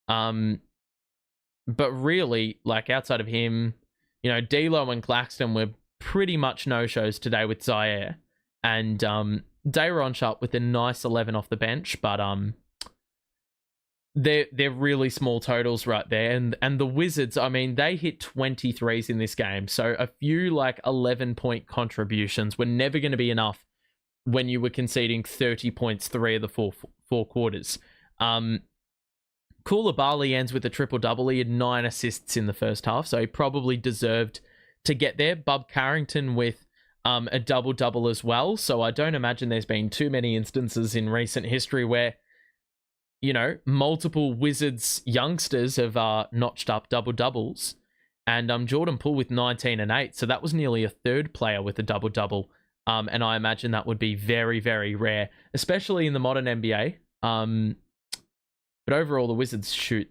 But really, like, outside of him, D'Lo and Claxton were pretty much no-shows today with Zaire. And Day'Ron Sharp with a nice 11 off the bench, but they're really small totals right there. And the Wizards, I mean, they hit 23s in this game. So a few 11-point contributions were never going to be enough when you were conceding 30 points 3 of the four quarters. Koulibaly ends with a triple-double. He had 9 assists in the first half, so he probably deserved to get there. Bub Carrington with a double-double as well. So I don't imagine there's been too many instances in recent history where multiple Wizards youngsters have notched up double-doubles. And Jordan Poole with 19 and 8. So that was nearly a third player with a double-double. And I imagine that would be very, very rare, especially in the modern NBA. But overall, the Wizards shoot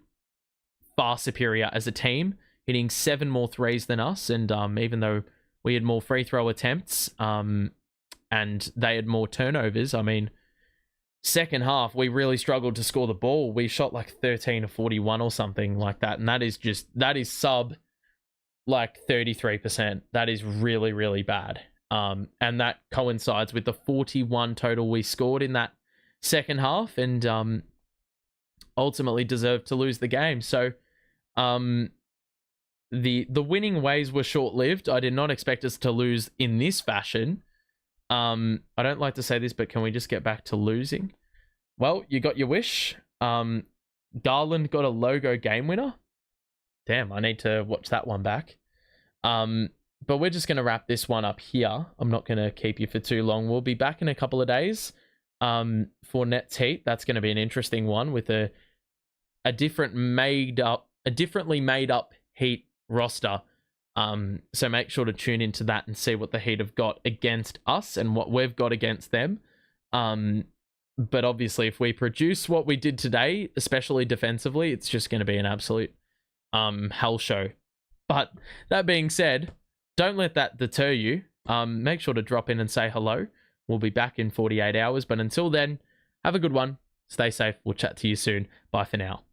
far superior as a team, hitting 7 more threes than us. And even though we had more free throw attempts and they had more turnovers, I mean, second half, we really struggled to score the ball. We shot 13 of 41 or something like that. And that is sub 33%. That is really, really bad. And that coincides with the 41 total we scored in that second half and ultimately deserved to lose the game. So the winning ways were short-lived. I did not expect us to lose in this fashion. I don't like to say this, but can we just get back to losing? Well, you got your wish. Garland got a logo game winner. Damn, I need to watch that one back. But we're just going to wrap this one up here. I'm not going to keep you for too long. We'll be back in a couple of days for Nets Heat. That's going to be an interesting one with a differently made up Heat roster. So make sure to tune into that and see what the Heat have got against us and what we've got against them. But obviously, if we produce what we did today, especially defensively, it's just going to be an absolute hell show. But that being said, don't let that deter you. Make sure to drop in and say hello. We'll be back in 48 hours. But until then, have a good one. Stay safe. We'll chat to you soon. Bye for now.